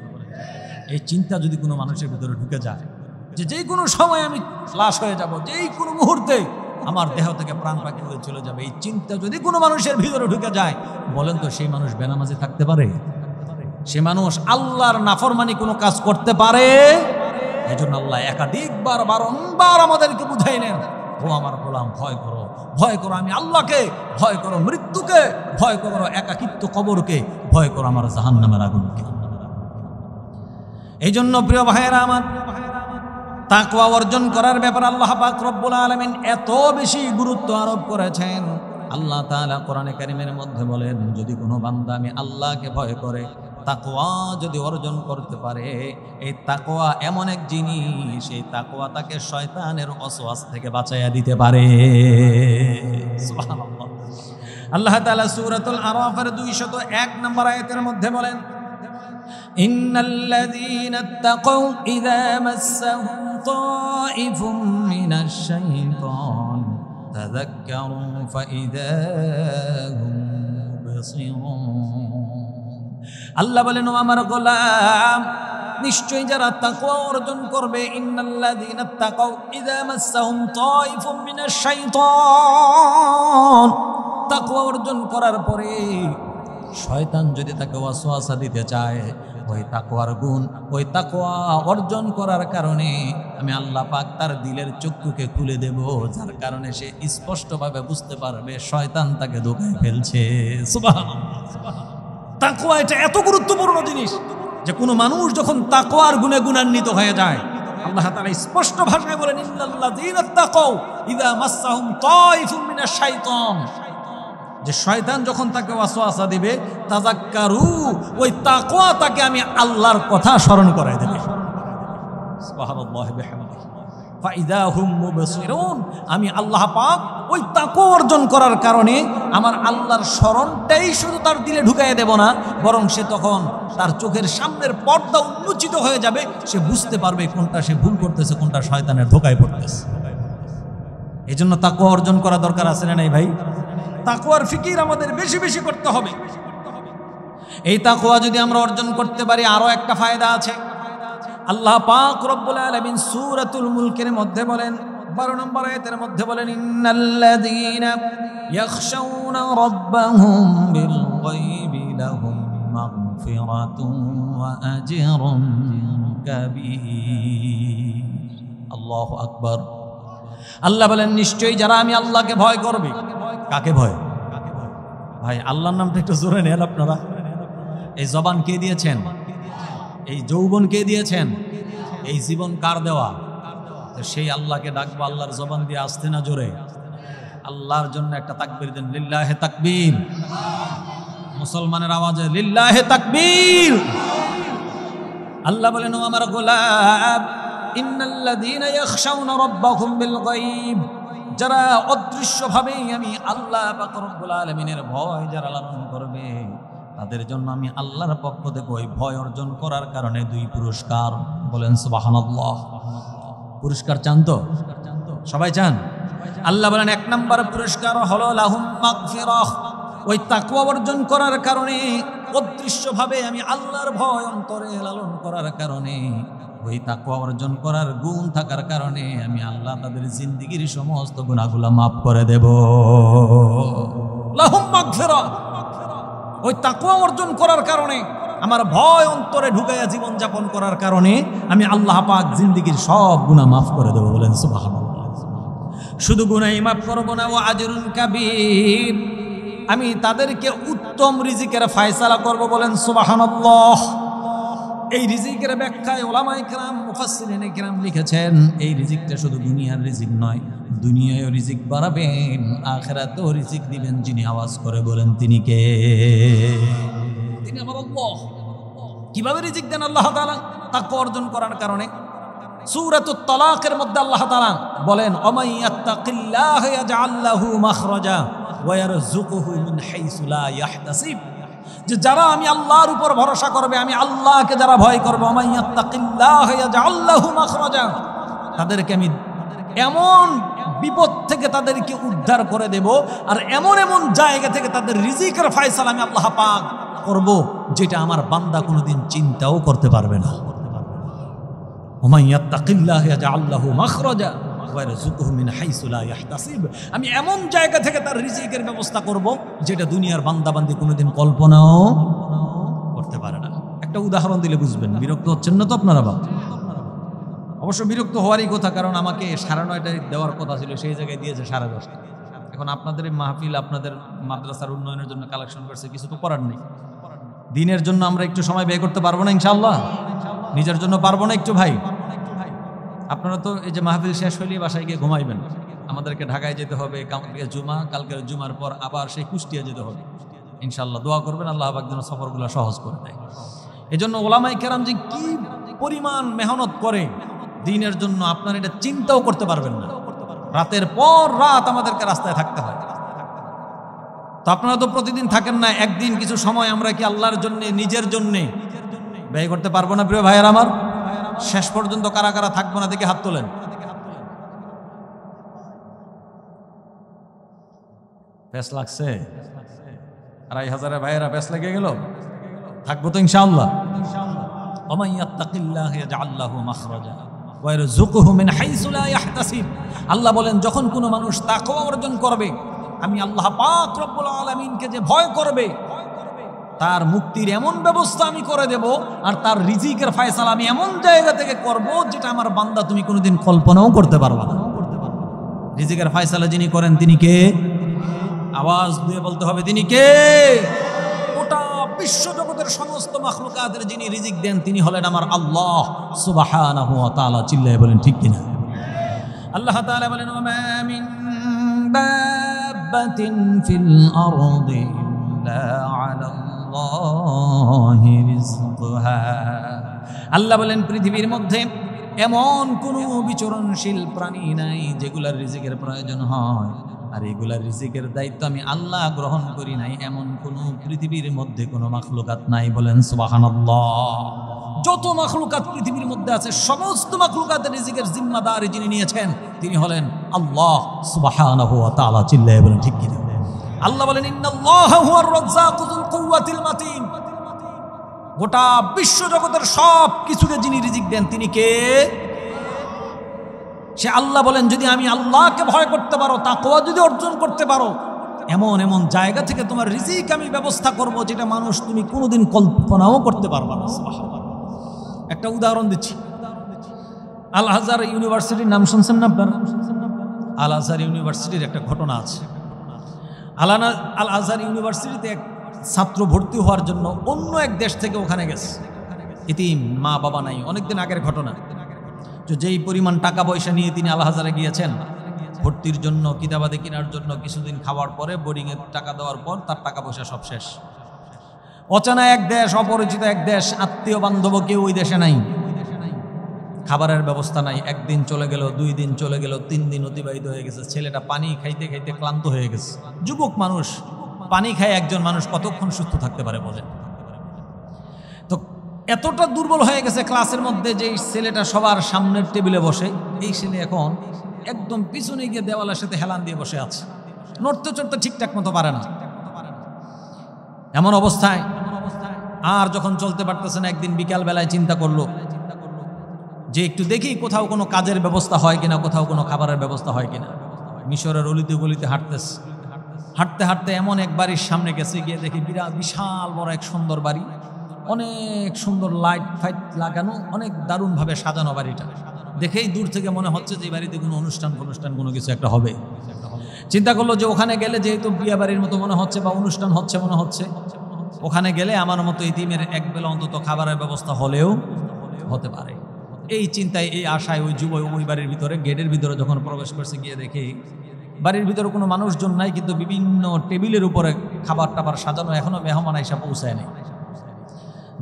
এই চিন্তা যদি কোনো মানুষের ভিতরে ঢুকে যায় যে যেই কোনো সময় আমি লাশ হয়ে যাব, যেই কোনো মুহূর্তে আমার দেহ থেকে প্রাণ পাখি হয়ে চলে যাবে, এই চিন্তা যদি কোনো মানুষের ভিতরে ঢুকে যায়, বলেন তো সেই মানুষ বেনামাজি থাকতে পারে? সে মানুষ আল্লাহর নাফরমানি কোনো কাজ করতে পারে? এই জন্য আল্লাহ একাধিকবার বারংবার আমাদেরকে বুঝাইলেন, ও আমার গোলাম ভয় করো, ভয় করো আমি আল্লাহকে, ভয় করো মৃত্যুকে, ভয় করো একাকিত্ব কবরকে, ভয় করো আমার জাহান্নামের আগুনকে। এই জন্য প্রিয় ভাইয়েরা আমার, তাকওয়া অর্জন করার ব্যাপারে আল্লাহ পাক রব্বুল আলামিন এত বেশি গুরুত্ব আরোপ করেছেন। আল্লাহ তাআলা কোরআনে কারীমের মধ্যে বলেন, যদি কোনো বান্দা আমি আল্লাহকে ভয় করে, তাকওয়া যদি অর্জন করতে পারে, এই তাকওয়া এমন এক জিনিস, এই তাকওয়া তাকে শয়তানের ওয়াসওয়াস থেকে বাঁচাইয়া দিতে পারে। সুবহানাল্লাহ। আল্লাহ তাআলা সূরাতুল আরাফের 201 নম্বর আয়াতের মধ্যে বলেন, ইন্নাল্লাযীনা তাকাউ ইযা মাসসাহুম তাইফুম মিনাশ শাইতান তাযাক্কারু ফাইযা হুম মুবসিরুন। আল্লাহ বলেন, ও আমার গোলাম, নিশ্চয়ই যারা তাকওয়া অর্জন করবে, ইন্নাল্লাযীনা তাকাউ ইযা মাসসাহুম তাইফুম মিনাশ শাইতান, তাকওয়া অর্জন করার পরে শয়তান যদি তাকে ওয়াসওয়াসা দিতে চায়, ওই তাকওয়ার গুণ, ওই তাকওয়া অর্জন করার কারণে আমি আল্লাহ পাক তার দিলের চক্ষুকে খুলে দেব, যার কারণে সে স্পষ্টভাবে বুঝতে পারবে শয়তান তাকে ধোঁকায় ফেলছে। সুবহানাল্লাহ। তাকওয়া এটা এত গুরুত্বপূর্ণ জিনিস যে কোনো মানুষ যখন তাকওয়ার গুণে গুণান্বিত হয়ে যায়, আল্লাহ তাআলা স্পষ্ট ভাষায় বলেন, ইন্নাল্লাযীনা তাকাউ ইযা মাসসাহুম তাইফুম মিনাশ শাইতান, যে শয়তান যখন তাকে ওয়াসওয়াসা দিবে, তাযাক্কারু, ওই তাকওয়া তাকে আমি আল্লাহর কথা স্মরণ করায় দেবে। সুবহানাল্লাহি বিহামদিহি ফাইযা হুম মুবসিরুন। আমি আল্লাহ পাক ওই তাকওয়া অর্জন করার কারণে আমার আল্লাহর স্মরণটাই শুধু তার দিলে ঢুকাইয়া দেব না, বরং সে তখন তার চোখের সামনের পর্দা উন্মোচিত হয়ে যাবে, সে বুঝতে পারবে কোনটা সে ভুল করতেছে, কোনটা শয়তানের ধোঁকায় পড়তেছে। এই জন্য তাকওয়া অর্জন করা দরকার আছে না নাই ভাই? তাকওয়ার ফিকির আমাদের বেশি বেশি করতে হবে। এই তাকওয়া যদি আমরা অর্জন করতে পারি, আরো একটা ফায়দা আছে। আল্লাহ পাক রব্বুল আলামিন সূরাতুল মুলকের মধ্যে বলেন, 12 নম্বর আয়াতের মধ্যে বলেন, ইন্নাল্লাযীনা ইয়াখশাউনা রাব্বাহুম বিল গায়বি লাহুম মাগফিরাতুন ওয়া আজরুন কাবীর। আল্লাহু আকবার। আল্লাহ বলেন, নিশ্চয়ই যারা আমি আল্লাহকে ভয় করবে। কাকে ভয়? ভাই আল্লাহর নামটা একটু জোরে নেন আপনারা। এই জবান কে দিয়েছেন? এই যৌবন কে দিয়েছেন? এই জীবন কার দেওয়া? সেই আল্লাহকে ডাকবো আল্লাহর জবান দিয়ে, আসতে না জোরে। আল্লাহর জন্য একটা তাকবীর দেন, লিল্লাহে তাকবীর। মুসলমানের আওয়াজে লিল্লাহে তাকবীর। আল্লাহ বলেন, ও আমার গোলাম, ইন্নাল্লাযীনা ইয়াখশাউনা রাব্বাহুম বিল গায়ব, যারা অদৃশ্যভাবেই আমি আল্লাহ পাক রব্বুল আলামিনের ভয় যারা লালন করবে, তাদের জন্য আমি আল্লাহর পক্ষ থেকে ওই ভয় অর্জন করার কারণে 2 পুরস্কার। বলেন সুবহানাল্লাহ। পুরস্কার চান তো? সবাই চান? আল্লাহ বলেন, 1 নম্বর পুরস্কার হলো লাহুম মাগফিরাহ, ওই তাকওয়া অর্জন করার কারণে, অদৃশ্যভাবে আমি আল্লাহর ভয় অন্তরে লালন করার কারণে, ওই তাকওয়া অর্জন করার গুণ থাকার কারণে আমি আল্লাহ তাদের জিন্দেগীর সমস্ত গুনাহগুলো মাফ করে দেব। লাহুম মাগফিরাহ, ওই তাকওয়া অর্জন করার কারণে, আমার ভয় অন্তরে ঢুকাইয়া জীবন যাপন করার কারণে আমি আল্লাহ পাক জিন্দেগীর সব গুনাহ মাফ করে দেব। বলেন সুবহানাল্লাহ। শুধু গুনাহই মাফ করব না, ওয়া আজরুন কাবীর, আমি তাদেরকে উত্তম রিজিকের ফয়সালা করব। বলেন সুবহানাল্লাহ। এই রিজিকের ব্যাখ্যায় উলামায়ে কেরাম, মুফাসসিরিনে কেরাম লিখেছেন, এই রিজিকটা শুধু দুনিয়ার রিজিক নয়, দুনিয়ায়ও রিজিক বাড়াবেন, আখিরাতেও রিজিক দিবেন। যিনি আওয়াজ করে বলেন তিনি কে? তিনি আমার আল্লাহ। কিভাবে রিজিক দেন আল্লাহ তাআলা? তাকওয়া অর্জন করার কারণে। সূরাতুত তালাকের মধ্যে আল্লাহ তাআলা বলেন, ওমাই ইয়াত্তাকিল্লাহ ইয়াজআল লাহু মাখরাজা ওয়া ইয়ারযুকুহু মিন হাইসু লা ইয়াহতাসিব, যে যারা আমি আল্লাহর উপর ভরসা করবে, আমি আল্লাহকে যারা ভয় করবে, ওমাই ইয়াত্তাকিল্লাহ ইয়াজআল লাহু মাখরাজা, তাদেরকে আমি এমন বিপদ থেকে তাদেরকে উদ্ধার করে দেব, আর এমন এমন জায়গা থেকে তাদের রিজিকের ফয়সালা আমি আল্লাহ পাক করব, যেটা আমার বান্দা কোনোদিন চিন্তাও করতে পারবে না। ওমাই ইয়াত্তাকিল্লাহ ইয়াজআল লাহু মাখরাজা ওয়া ইয়ারযুকুহু মিন হাইসু লা ইয়াহতাসিব, আমি এমন জায়গা থেকে তার রিজিকের ব্যবস্থা করব যেটা দুনিয়ার বান্দাবান্দি কোনোদিন কল্পনাও করতে পারে না। একটা উদাহরণ দিলে বুঝবেন। বিরক্ত হচ্ছেন না তো আপনারা? বাবা অবশ্য বিরক্ত হওয়ারই কথা, কারণ আমাকে 9:30টায় দেওয়ার কথা ছিল, সেই জায়গায় দিয়েছে 10:30। এখন আপনাদের এই মাহফিল, আপনাদের মাদ্রাসার উন্নয়নের জন্য কালেকশন করছে, কিছু তো করার নেই। দিনের জন্য আমরা একটু সময় ব্যয় করতে পারবো না ইনশাআল্লাহ? নিজের জন্য পারবো না একটু? ভাই আপনারা তো এই যে মাহফিল শেষ হইলেই বাসায় গিয়ে ঘুমাইবেন, আমাদেরকে ঢাকায় যেতে হবে, কালকে জুমা, কালকের জুমার পর আবার সেই কুষ্টিয়া যেতে হবে। ইনশাআল্লাহ দোয়া করবেন আল্লাহ পাক যেন সফরগুলো সহজ করে দেয়। এজন্য ওলামায়ে কেরাম যে কি পরিমাণ মেহনত করে দ্বীনের জন্য, আপনারা এটা চিন্তাও করতে পারবেন না। রাতের পর রাত আমাদেরকে রাস্তায় থাকতে হয়। তো আপনারা তো প্রতিদিন থাকেন না, একদিন কিছু সময় আমরা কি আল্লাহর জন্য, নিজের জন্য ব্যয় করতে পারবো না? প্রিয় ভাইয়ের আমার, শেষ পর্যন্ত কারা কারা থাকবো না দেখে হাত তোলেন। প্যাস লাগছে? ২,৫০০ ভাইয়েরা প্যাস লেগে গেল? থাকবো তো ইনশাআল্লাহ। ওমান ইয়াত্তাকিল্লাহ ইয়াজআল লাহু মাখরাজা ওয়া ইয়ারযুকুহু মিন হাইসু লা ইয়াহতাসিব। আল্লাহ বলেন, যখন কোনো মানুষ তাকওয়া অর্জন করবে, আমি আল্লাহ পাক রব্বুল আলামিনকে যে ভয় করবে, তার মুক্তির এমন ব্যবস্থা আমি করে দেব, আর তার রিজিকের ফয়সালা আমি এমন জায়গা থেকে করব যেটা আমার বান্দা তুমি কোনোদিন কল্পনাও করতে পারবা না। রিজিকের ফয়সালা যিনি করেন তিনি কে? আওয়াজ দিয়ে বলতে হবে, তিনি কে? গোটা বিশ্ব জগতের সমস্ত মাখলুকাতের যিনি রিজিক দেন তিনি হলেন আমার আল্লাহ সুবহানাহু ওয়া তাআলা। চিল্লায়ে বলেন ঠিক কিনা? আল্লাহ তাআলা বলেন, ওয়া মিন দাব্বাতিন ফিল আরদি ইল্লা আলাল্লাহি রিজকুহা। আল্লাহ বলেন, পৃথিবীর মধ্যে এমন কোনো বিচরণশীল প্রাণী নাই যেগুলার রিজিকের প্রয়োজন হয়, আর এগুলার রিজিকের দায়িত্ব আমি আল্লাহ গ্রহণ করি নাই, এমন কোনো পৃথিবীর মধ্যে কোনো মাখলুকাত নাই। বলেন সুবহানাল্লাহ। যত মাখলুকাত পৃথিবীর মধ্যে আছে, সমস্ত মাখলুকাতের রিজিকের জিম্মাদারি যিনি নিয়েছেন তিনি হলেন আল্লাহ সুবহানাহু ওয়া তাআলা। চিল্লায়ে বলেন ঠিক কিনা? আল্লাহ বলেন, ইন্নাল্লাহা হুয়ার রাজ্জাকু যুল কুওয়াতিল মাতিন। গোটা বিশ্ব জগতের সব কিছুকে যিনি রিজিক দেন তিনি কে? সে আল্লাহ বলেন, যদি আমি আল্লাহকে ভয় করতে পারো, তাকওয়া যদি অর্জন করতে পারো, এমন এমন জায়গা থেকে তোমার রিজিক আমি ব্যবস্থা করব যেটা মানুষ তুমি কোনোদিন কল্পনাও করতে পারবা না। একটা উদাহরণ দিচ্ছি। আল আজহার ইউনিভার্সিটির নাম শুনছেন না আপনারা? আল আজহার ইউনিভার্সিটির একটা ঘটনা আছে। আল আজহার ইউনিভার্সিটিতে এক ছাত্র ভর্তি হওয়ার জন্য অন্য এক দেশ থেকে ওখানে গেছে। এতিম, মা বাবা নাই, অনেকদিন আগের ঘটনা। তো যেই পরিমাণ টাকা পয়সা নিয়ে তিনি আল আজহারে গিয়েছেন ভর্তির জন্য, কিতাবাদি কেনার জন্য, কিছুদিন খাওয়ার পরে, বোর্ডিংয়ের টাকা দেওয়ার পর তার টাকা পয়সা সব শেষ। অচেনা এক দেশ, অপরিচিত এক দেশ, আত্মীয় বান্ধব কেউ ওই দেশে নাই, খাবারের ব্যবস্থা নাই। একদিন চলে গেল, 2 দিন চলে গেল, 3 দিন অতিবাহিত হয়ে গেছে। ছেলেটা পানি খাইতে খাইতে ক্লান্ত হয়ে গেছে। যুবক মানুষ, পানি খায় একজন মানুষ কতক্ষণ সুস্থ থাকতে পারে বলেন? তো এতটা দুর্বল হয়ে গেছে ক্লাসের মধ্যে যে ছেলেটা সবার সামনের টেবিলে বসে, এই ছেলে এখন একদম পিছনে গিয়ে দেওয়ালের সাথে হেলান দিয়ে বসে আছে, নড়তে চড়তে ঠিকঠাক মতো পারে না। এমন অবস্থায় আর যখন চলতে পারতেছে না, একদিন বিকাল বেলায় চিন্তা করলো যে একটু দেখি কোথাও কোনো কাজের ব্যবস্থা হয় কিনা, কোথাও কোনো খাবারের ব্যবস্থা হয় কিনা। মিশরের অলিতে গলিতে হাঁটতেছে, হাঁটতে হাঁটতে এমন এক বাড়ির সামনে গেছে, গিয়ে দেখি বিশাল বড় এক সুন্দর বাড়ি, অনেক সুন্দর লাইট ফাইট লাগানো, অনেক দারুণভাবে সাজানো। বাড়িটা দেখেই দূর থেকে মনে হচ্ছে যে এই বাড়িতে কোনো অনুষ্ঠান কোনো কিছু একটা হবে। চিন্তা করলো যে ওখানে গেলে, যেহেতু বিয়ে বাড়ির মতো মনে হচ্ছে বা অনুষ্ঠান হচ্ছে মনে হচ্ছে, ওখানে গেলে আমার মতো ইতিমের এক বেলা অন্তত খাবারের ব্যবস্থা হলেও হতে পারে। এই চিন্তায়, এই আশায় ওই যুবক ওই বাড়ির ভিতরে, গেটের ভিতরে যখন প্রবেশ করছে, গিয়ে দেখি বাড়ির ভিতরে কোনো মানুষজন নাই, কিন্তু বিভিন্ন টেবিলের উপরে খাবার টাবার সাজানো, এখনো মেহমান আইসা পৌঁছায় নাই।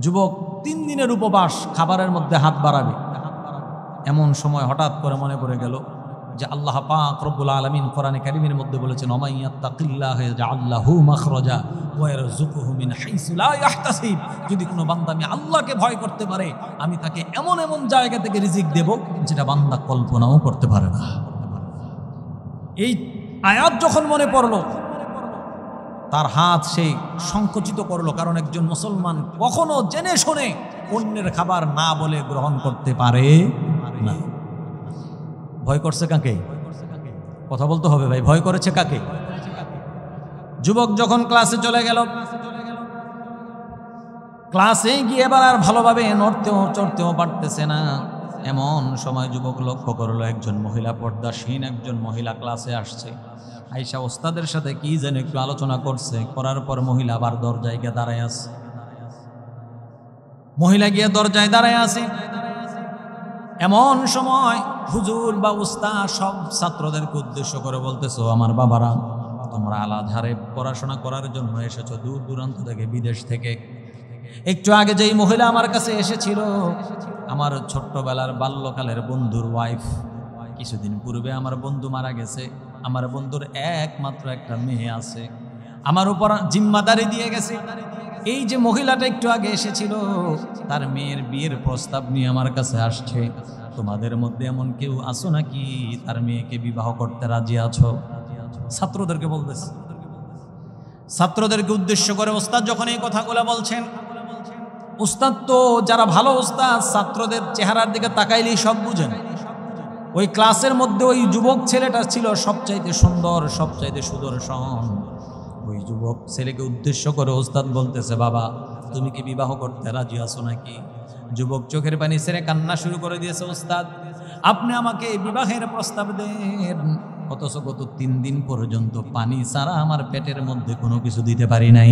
যুবক 3 দিনের উপবাস, খাবারের মধ্যে হাত বাড়াবে। এমন সময় হঠাৎ করে মনে পড়ে গেল যে আল্লাহ পাক রব্বুল আলামিন কোরআনে কারীমের মধ্যে বলেছেন, ওয়া মাইয়াত্তাকিল্লাহ ইয়াজআল লাহু মাখরাজা ওয়া ইয়ারযুকুহু মিন হাইসু লা ইয়াহতাসিব। যদি কোনো বান্দা আমি আল্লাহকে ভয় করতে পারে, আমি তাকে এমন এমন জায়গা থেকে রিজিক দেব যেটা বান্দা কল্পনাও করতে পারে না। এই আয়াত যখন মনে পড়লো, তার হাত সেই সংকুচিত করলো, কারণ একজন মুসলমান কখনো জেনে শুনে অন্যের খাবার না বলে গ্রহণ করতে পারে না। ভয় করছে কাকে? কথা বলতে হবে ভাই, ভয় করেছে কাকে? যুবক যখন ক্লাসে চলে গেল, ক্লাসে গিয়ে এবার আর ভালোভাবে নড়তেও চড়তেও পারতেছে না। এমন সময় যুবক লক্ষ্য করলো একজন মহিলা, পর্দাসীন একজন মহিলা ক্লাসে আসছে। আয়েশা ওস্তাদের সাথে কি যেন একটু আলোচনা করছে, করার পর মহিলা আবার দরজায় গিয়ে দাঁড়ায় আছে। মহিলা গিয়ে দরজায় দাঁড়ায় আছে। এমন সময় হুজুর বা উস্তাদ সব ছাত্রদেরকে উদ্দেশ্য করে বলতেছো, আমার বাবারা, তোমরা আল আজহারে পড়াশোনা করার জন্য এসেছো দূর দূরান্ত থেকে, বিদেশ থেকে। একটু আগে যেই মহিলা আমার কাছে এসেছিল আমার ছোট্টবেলার বাল্যকালের বন্ধুর ওয়াইফ। কিছুদিন পূর্বে আমার বন্ধু মারা গেছে। আমার বন্ধুর একমাত্র একটা মেয়ে আছে, আমার উপর জিম্মাদারি দিয়ে গেছে। এই যে মহিলাটা একটু আগে এসেছিল তার মেয়ের বিয়ের প্রস্তাব নিয়ে আমার কাছে আসছে। তোমাদের মধ্যে এমন কেউ আছো নাকি তার মেয়েকে বিবাহ করতে রাজি আছো? ছাত্রদেরকে বলতেছে। ছাত্রদেরকে উদ্দেশ্য করে ওস্তাদ যখন এই কথাগুলো বলছেন, উস্তাদ তো যারা ভালো উস্তাদ ছাত্রদের চেহারার দিকে তাকাইলেই সব বুঝেন। ওই ক্লাসের মধ্যে ওই যুবক ছেলেটা ছিল সবচাইতে সুন্দর, সবচাইতে সুদর্শন। ওই যুবক ছেলেকে উদ্দেশ্য করে উস্তাদ বলতেছে, বাবা তুমি কি বিবাহ করতে রাজি আছো নাকি? যুবক চোখের পানি ছেড়ে কান্না শুরু করে দিয়েছে, উস্তাদ আপনি আমাকে বিবাহের প্রস্তাব দেন, অথচ গত 3 দিন পর্যন্ত পানি ছাড়া আমার পেটের মধ্যে কোনো কিছু দিতে পারি নাই।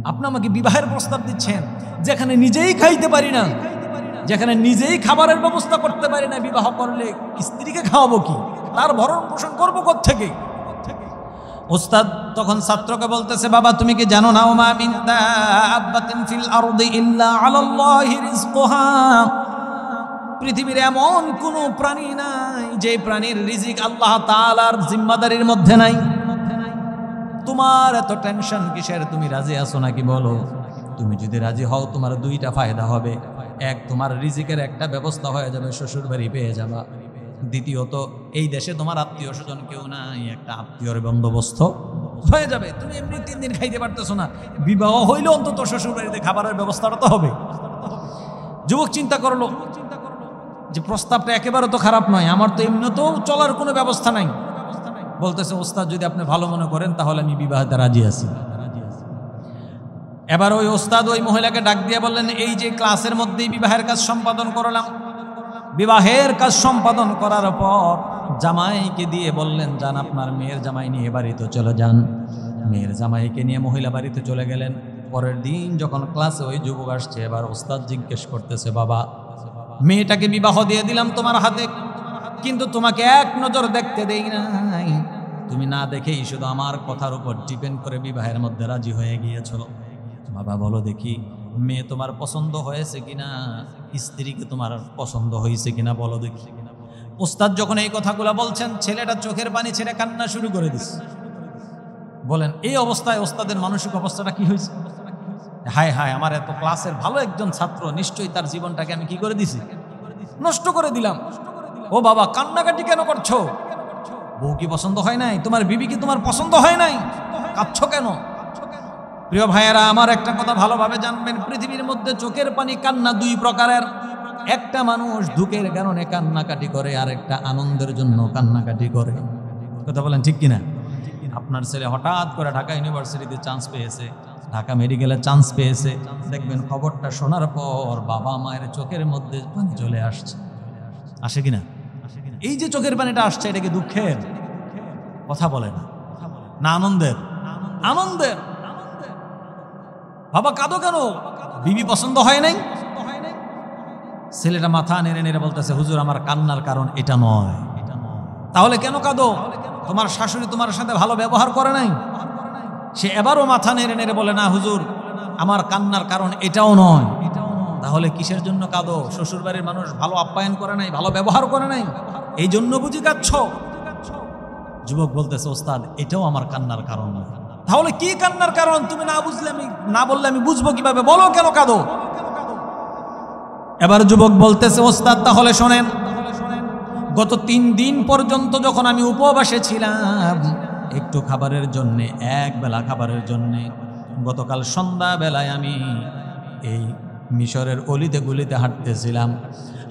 আপনি আমাকে বিবাহের প্রস্তাব দিচ্ছেন যেখানে নিজেই খাইতে পারি না, যেখানে নিজেই খাবারের ব্যবস্থা করতে পারি না। বিবাহ করলে স্ত্রীকে খাওয়াবো কি? তার ভরণ পোষণ করবো কোত্থেকে? উস্তাদ তখন ছাত্রকে বলতেছে, বাবা তুমি কি জানো না, ওমা মিন দাব্বাতিন ফিল আরদি ইল্লা আলাল্লাহি রিজকুহা, পৃথিবীর এমন কোন প্রাণী নাই যে প্রাণীর রিজিক আল্লাহ তাআলার জিম্মাদারির মধ্যে নাই। তোমার এত টেনশন কিসের? তুমি রাজি আছো নাকি বলো? তুমি যদি রাজি হও তোমার 2টা ফায়দা হবে। এক, তোমার রিজিকের একটা ব্যবস্থা হয়ে যাবে, শ্বশুর বাড়ি পেয়ে যাবা। দ্বিতীয়ত এই দেশে তোমার আত্মীয় স্বজন কেউ নাই, একটা আত্মীয়র বন্দোবস্ত হয়ে যাবে। তুমি এমনি 3 দিন খাইতে পারতেছো না, বিবাহ হইলে অন্তত শ্বশুর বাড়িতে খাবারের ব্যবস্থাটা তো হবে। যুবক চিন্তা করলো যে প্রস্তাবটা একেবারে তো খারাপ নয়, আমার তো এমনিতেও চলার কোনো ব্যবস্থা নাই। বলতেছে, ওস্তাদ যদি আপনি ভালো মনে করেন তাহলে আমি বিবাহতে রাজি আছি। এবার ওই ওস্তাদ ওই মহিলাকে ডাক দিয়ে বললেন, এই যে ক্লাসের মধ্যেই বিবাহের কাজ সম্পাদন করলাম, বিবাহের কাজ সম্পাদন করার পর জামাইকে দিয়ে বললেন, যান আপনার মেয়ের জামাই নিয়ে বাড়িতে চলে যান। মেয়ের জামাইকে নিয়ে মহিলা বাড়িতে চলে গেলেন। পরের দিন যখন ক্লাসে ওই যুবক আসছে, এবার ওস্তাদ জিজ্ঞেস করতেছে, বাবা মেয়েটাকে বিবাহ দিয়ে দিলাম তোমার হাতে, কিন্তু তোমাকে এক নজর দেখতে দেই নাই। তুমি না দেখেই শুধু আমার কথার উপর ডিপেন্ড করে বিবাহের মধ্যে রাজি হয়ে গিয়েছো। বাবা বলো দেখি, মেয়ে তোমার পছন্দ হয়েছে কিনা, স্ত্রীকে তোমার পছন্দ হয়েছে কিনা বলো দেখি। ওস্তাদ যখন এই কথাগুলো বলছেন, ছেলেটা চোখের পানি ছেড়ে কান্না শুরু করে দিচ্ছে। বলেন এই অবস্থায় ওস্তাদের মানসিক অবস্থাটা কি হয়েছে? হায় হায়, আমার এত ক্লাসের ভালো একজন ছাত্র, নিশ্চয়ই তার জীবনটাকে আমি কি করে দিছি, নষ্ট করে দিলাম। ও বাবা কান্নাকাটি কেন করছো? বউ কি পছন্দ হয় নাই? তোমার বিবি কি তোমার পছন্দ হয় নাই? কাঁদছো কেন? প্রিয় ভাইয়েরা, আমার একটা কথা ভালোভাবে জানবেন, পৃথিবীর মধ্যে চোখের পানি কান্না 2 প্রকারের। একটা মানুষ দুঃখের কারণে কান্নাকাটি করে, আর একটা আনন্দের জন্য কান্নাকাটি করে। কথা বলেন ঠিক কিনা? আপনার ছেলে হঠাৎ করে ঢাকা ইউনিভার্সিটিতে চান্স পেয়েছে, ঢাকা মেডিকেলে চান্স পেয়েছে, দেখবেন খবরটা শোনার পর বাবা মায়ের চোখের মধ্যে পানি চলে আসছে। আসে কিনা? এই যে চোখের পানিটা আসছে, এটা কি দুঃখের? কথা বলে না, না আনন্দের? আনন্দের। বাবা কাঁদো কেন? বিবি পছন্দ হয় নাই? ছেলেটা মাথা নেড়ে নেড়ে বলতেছে, হুজুর আমার কান্নার কারণ এটা নয়। তাহলে কেন কাঁদো? তোমার শাশুড়ি তোমার সাথে ভালো ব্যবহার করে নাই? সে এবারও মাথা নেড়ে নেড়ে বলে, না হুজুর আমার কান্নার কারণ এটাও নয়। তাহলে কিসের জন্য কাঁদো? শ্বশুর বাড়ির মানুষ ভালো আপ্যায়ন করে নাই, ভালো ব্যবহার করে নাই, এই জন্য বুঝি কাঁদছো? যুবক বলতেছে, ওস্তাদ এটাও আমার কান্নার কারণ নয়। তাহলে কি কান্নার কারণ? তুমি না বুঝলে, আমি না বললে আমি বুঝবো কিভাবে? বলো কেন কাঁদো? এবার যুবক বলতেছে, ওস্তাদ তাহলে শোনেন, গত 3 দিন পর্যন্ত যখন আমি উপবাসে ছিলাম, একটু খাবারের জন্যে, এক বেলা খাবারের জন্যে, গতকাল সন্ধ্যা বেলায় আমি এই মিশরের অলিতে গলিতে হাঁটতেছিলাম।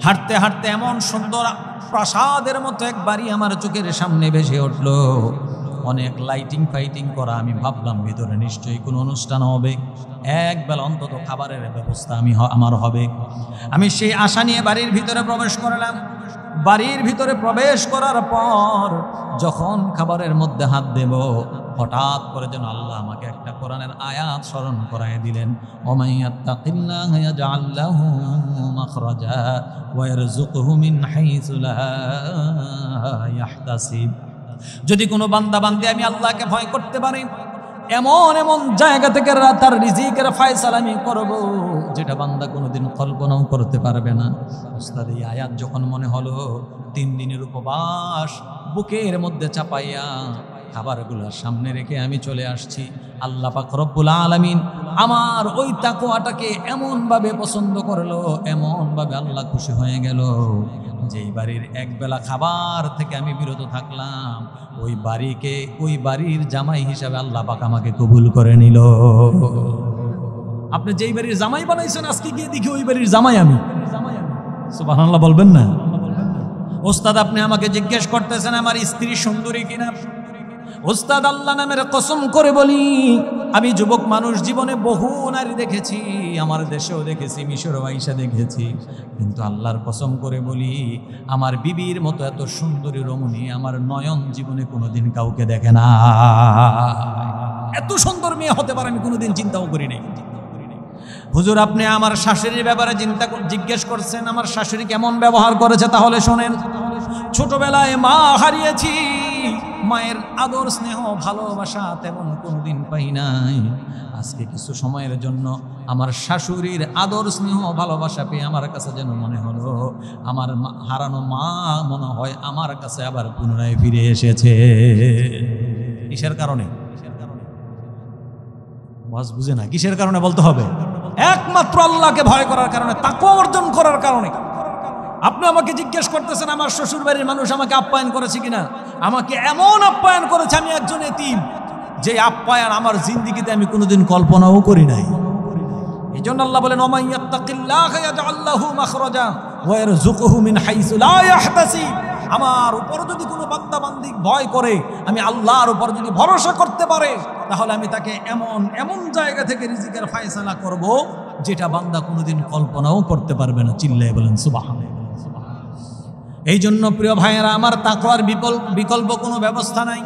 হাঁটতে হাঁটতে এমন সুন্দর প্রাসাদের মতো এক বাড়ি আমার চোখের সামনে ভেসে উঠল, অনেক লাইটিং ফাইটিং করা। আমি ভাবলাম ভিতরে নিশ্চয়ই কোনো অনুষ্ঠান হবে, এক বেলা অন্তত খাবারের ব্যবস্থা আমার হবে। আমি সেই আশা নিয়ে বাড়ির ভিতরে প্রবেশ করলাম। বাড়ির ভিতরে প্রবেশ করার পর যখন খাবারের মধ্যে হাত দেব, হঠাৎ করে যেন আল্লাহ আমাকে একটা কোরআনের আয়াত স্মরণ করায় দিলেন, ওমাইয়াত্তাকিল্লাহা ইয়াজআল লাহু মাখরাজা ওয়া ইয়ারযুকহু মিন হাইসু লা ইয়াহতাসিব। যদি কোনো বান্দা বান্দি আমি আল্লাহকে ভয় করতে পারি, এমন এমন জায়গা থেকে তার রিজিকের ফয়সালা আমি করব যেটা বান্দা কোনোদিন কল্পনাও করতে পারবে না। উস্তাদ এই আয়াত যখন মনে হলো, 3 দিনের উপবাস বুকের মধ্যে চাপাইয়া খাবারগুলো সামনে রেখে আমি চলে আসছি। আল্লাহ পাক রব্বুল আলামিন আমার ওই তাকওয়াটাকে এমনভাবে পছন্দ করলো, এমনভাবে আল্লাহ খুশি হয়ে গেল, যেই বাড়ির একবেলা খাবার থেকে আমি বিরত থাকলাম, ওই বাড়ির জামাই হিসাবে আল্লাহ পাক আমাকে কবুল করে নিল। আপনি যেই বাড়ির জামাই বানাইছেন, আজকে গিয়ে দেখি ওই বাড়ির জামাই আমি। সুবহানাল্লাহ বলবেন না? ওস্তাদ আপনি আমাকে জিজ্ঞেস করতেছেন আমার স্ত্রী সুন্দরী কিনা। ওস্তাদ আল্লাহ নামের কসম করে বলি, আমি যুবক মানুষ, জীবনে বহু নারী দেখেছি, আমার দেশেও দেখেছি, মিশরও আইসা দেখেছি, কিন্তু আল্লাহর কসম করে বলি আমার বিবির মতো এত সুন্দরী রমণী আমার নয়ন জীবনে কোনোদিন কাউকে দেখে না। এত সুন্দর মেয়ে হতে পারে আমি কোনোদিন চিন্তাও করি নাই। হুজুর আপনি আমার শাশুড়ির ব্যাপারে জিজ্ঞেস করছেন, আমার শাশুড়ি কেমন ব্যবহার করেছে, তাহলে শোনেন। ছোটবেলায় মা হারিয়েছি, মায়ের আদর স্নেহ ভালোবাসা তেমন কোনোদিন পাই নাই। আজকে কিছু সময়ের জন্য আমার শাশুড়ির আদর স্নেহ ভালোবাসা পেয়ে আমার কাছে যেন মনে হলো আমার হারানো মা মনে হয় আমার কাছে আবার পুনরায় ফিরে এসেছে। কিসের কারণে? ওয়াজ বুঝে না, কিসের কারণে বলতে হবে? একমাত্র আল্লাহকে ভয় করার কারণে, তাকওয়া অর্জন করার কারণে। আপনি আমাকে জিজ্ঞেস করতেছেন আমার শ্বশুর বাড়ির মানুষ আমাকে আপ্যায়ন করেছে কিনা। আমাকে এমন আপ্যায়ন করেছে, আমি একজন এতিম, যে আপ্যায়ন আমার জিন্দেগিতে আমি কোনোদিন কল্পনাও করি নাই। এই জন্য আল্লাহ বলেন, ওয়া মান ইয়াত্তাকিল্লাহা ইয়াজআল লাহু মাখরাজা ওয়া ইয়ারযুকুহু মিন হাইসু লা ইয়াহতাসিব। আমার উপর যদি কোনো বান্দা বান্দি ভয় করে, আমি আল্লাহর উপর যদি ভরসা করতে পারে, তাহলে আমি তাকে এমন এমন জায়গা থেকে রিজিকের ফয়সালা করব যেটা বান্দা কোনোদিন কল্পনাও করতে পারবে না। চিল্লায়ে বলেন সুবহানাল্লাহ। এই জন্য প্রিয় ভাইয়েরা আমার, তাকওয়ার বিকল্প কোনো ব্যবস্থা নাই।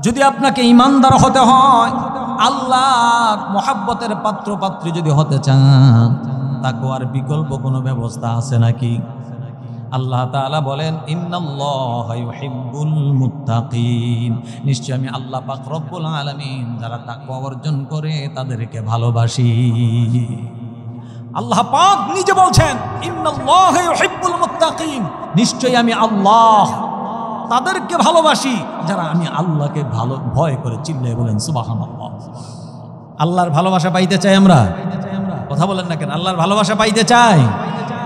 যদি আপনাকে ইমানদার হতে হয়, আল্লাহর মহব্বতের পাত্র পাত্রী যদি হতে চান, তাকওয়ার বিকল্প কোনো ব্যবস্থা আছে নাকি? আল্লাহ তাআলা বলেন, ইন্নাল্লাহা ইউহিব্বুল মুত্তাকিন, নিশ্চয় আমি আল্লাহ পাক রব্বুল আলামিন যারা তাকওয়া অর্জন করে তাদেরকে ভালোবাসি। আল্লাহ পাক নিজে বলছেন, ইন্নাল্লাহা ইউহিব্বুল মুত্তাকিন, নিশ্চয়ই আমি আল্লাহ তাদেরকে ভালোবাসি যারা আমি আল্লাহকে ভয় করে। চিল্লায়ে বলেন সুবহানাল্লাহ। আল্লাহর ভালোবাসা পাইতে চাই আমরা? কথা বলেন না কেন? আল্লাহর ভালোবাসা পাইতে চাই?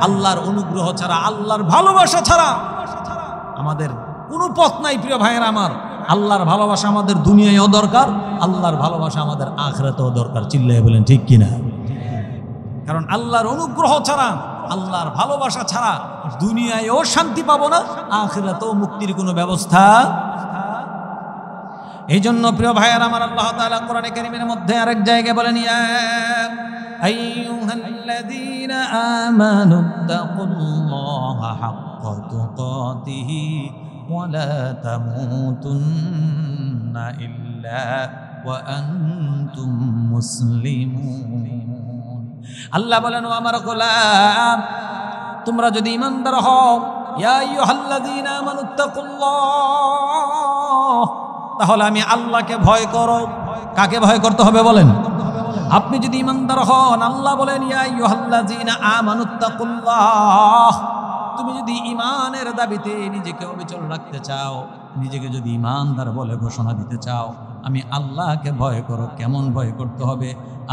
আল্লাহর অনুগ্রহ ছাড়া, আল্লাহর ভালোবাসা ছাড়া আমাদের কোনো পথ নাই। প্রিয় ভাইয়েরা আমার, আল্লাহর ভালোবাসা আমাদের দুনিয়ায়ও দরকার, আল্লাহর ভালোবাসা আমাদের আখিরাতেও দরকার। চিল্লায়ে বলেন ঠিক কিনা? কারণ আল্লাহর অনুগ্রহ ছাড়া, আল্লাহর ভালোবাসা ছাড়া দুনিয়ায়ও শান্তি পাবো না, আখিরাতেও মুক্তির কোনো ব্যবস্থা। এই জন্য প্রিয় ভাইয়েরা আমার, আল্লাহ তাআলা কোরআনে কারীমের মধ্যে আরেক জায়গায় বলেন, ইয়া আইয়ুহাল্লাযীনা আমানুত্তাকুল্লাহা হাক্কা তুকাতিহি ওয়া লা তামুতুন্না ইল্লা ওয়া আনতুম মুসলিমুন। আল্লাহ বলেন, ও আমার গোলাম, তোমরা যদি ঈমানদার হও, ইয়া আইয়ুহাল্লাযীনা আমানুত্তাকুল্লাহ, তাহলে আমি আল্লাহকে ভয় করো। কাকে ভয় করতে হবে বলেন? আপনি যদি ঈমানদার হন, আল্লাহ বলেন, ইয়া আইয়ুহাল্লাযীনা আমানুত্তাকুল্লাহ, তুমি যদি ঈমানের দাবিতে নিজেকে অবিচল রাখতে চাও, নিজেকে যদি ঈমানদার বলে ঘোষণা দিতে চাও, আমি আল্লাহকে ভয় করো। কেমন ভয় করতে হবে?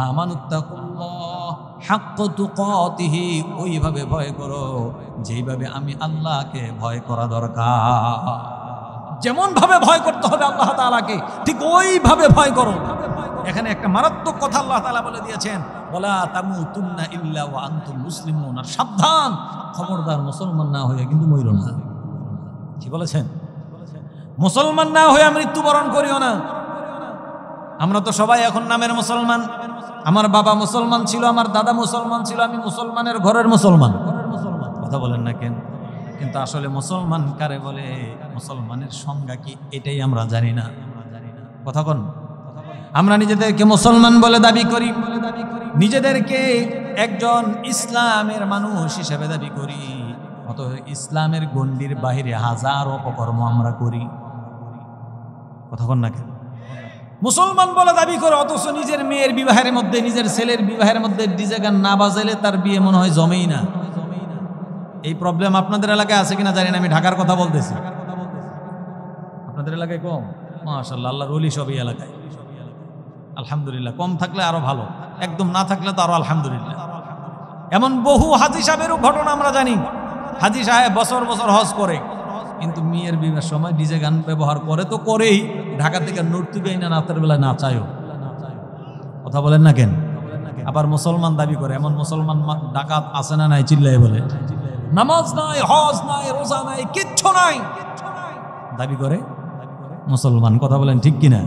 আমানুত্তাকুল্লাহ হাক্কা তুকাতিহি, ওইভাবে ভয় করো যেইভাবে আমি আল্লাহকে ভয় করা দরকার। যেমন ভাবে ভয় করতে হবে আল্লাহ তাআলাকে, ঠিক ওইভাবে ভয় করো। এখানে একটা মারাত্মক কথা আল্লাহ তাআলা বলে দিয়েছেন, ওয়ালা তামুতুন্না ইল্লা ওয়া আনতুম মুসলিমুন। সাবধান, খবরদার মুসলমান না হয়ে কিন্তু মইরো না। কি বলেছেন? মুসলমান না হয়ে মৃত্যুবরণ করিও না। আমরা তো সবাই এখন নামের মুসলমান। আমার বাবা মুসলমান ছিল, আমার দাদা মুসলমান ছিল, আমি মুসলমানের ঘরের মুসলমান। কথা বলেন না কেন? কিন্তু আসলে মুসলমান কারে বলে, মুসলমানের সংজ্ঞা কি, এটাই আমরা জানি না। কথা কোন? আমরা নিজেদেরকে মুসলমান বলে দাবি করি, নিজেদেরকে একজন ইসলামের মানুষ হিসেবে দাবি করি, অথচ ইসলামের গণ্ডির বাহিরে হাজার অপকর্ম আমরা করি। কথা কোন না কেন? মুসলমান বলে দাবি করে, অথচ নিজের মেয়ের বিবাহের মধ্যে, নিজের ছেলের বিবাহের মধ্যে ডিজে গান না বাজাইলে তার বিয়ে মনে হয় জমেই না। এই প্রবলেম আপনাদের এলাকায় আছে কিনা জানি না, আমি ঢাকার কথা বলতেছি। আপনাদের এলাকায় কম? মাশাআল্লাহ, আল্লাহর ওলি সব এই এলাকায়, আলহামদুলিল্লাহ। কম থাকলে আরো ভালো, একদম না থাকলে তো আরো আলহামদুলিল্লাহ। এমন বহু হাজী সাহেবেরও ঘটনা আমরা জানি। হাজী সাহেব বছর বছর হজ করে, কিন্তু মেয়ের বিবাহের সময় ডিজে গান ব্যবহার করে তো করেই, ঢাকা থেকে নর্তকী না রাতের বেলায় নাচায়ও। কথা বলেন না কেন? আবার মুসলমান দাবি করে, এমন মুসলমান ডাকাত আছে না নাই? চিল্লাই বলে নামাজ নাই, হজ নাই, রোজা নাই, কিচ্ছু নাই, দাবি করে মুসলমান। কথা বলেন ঠিক কিনা?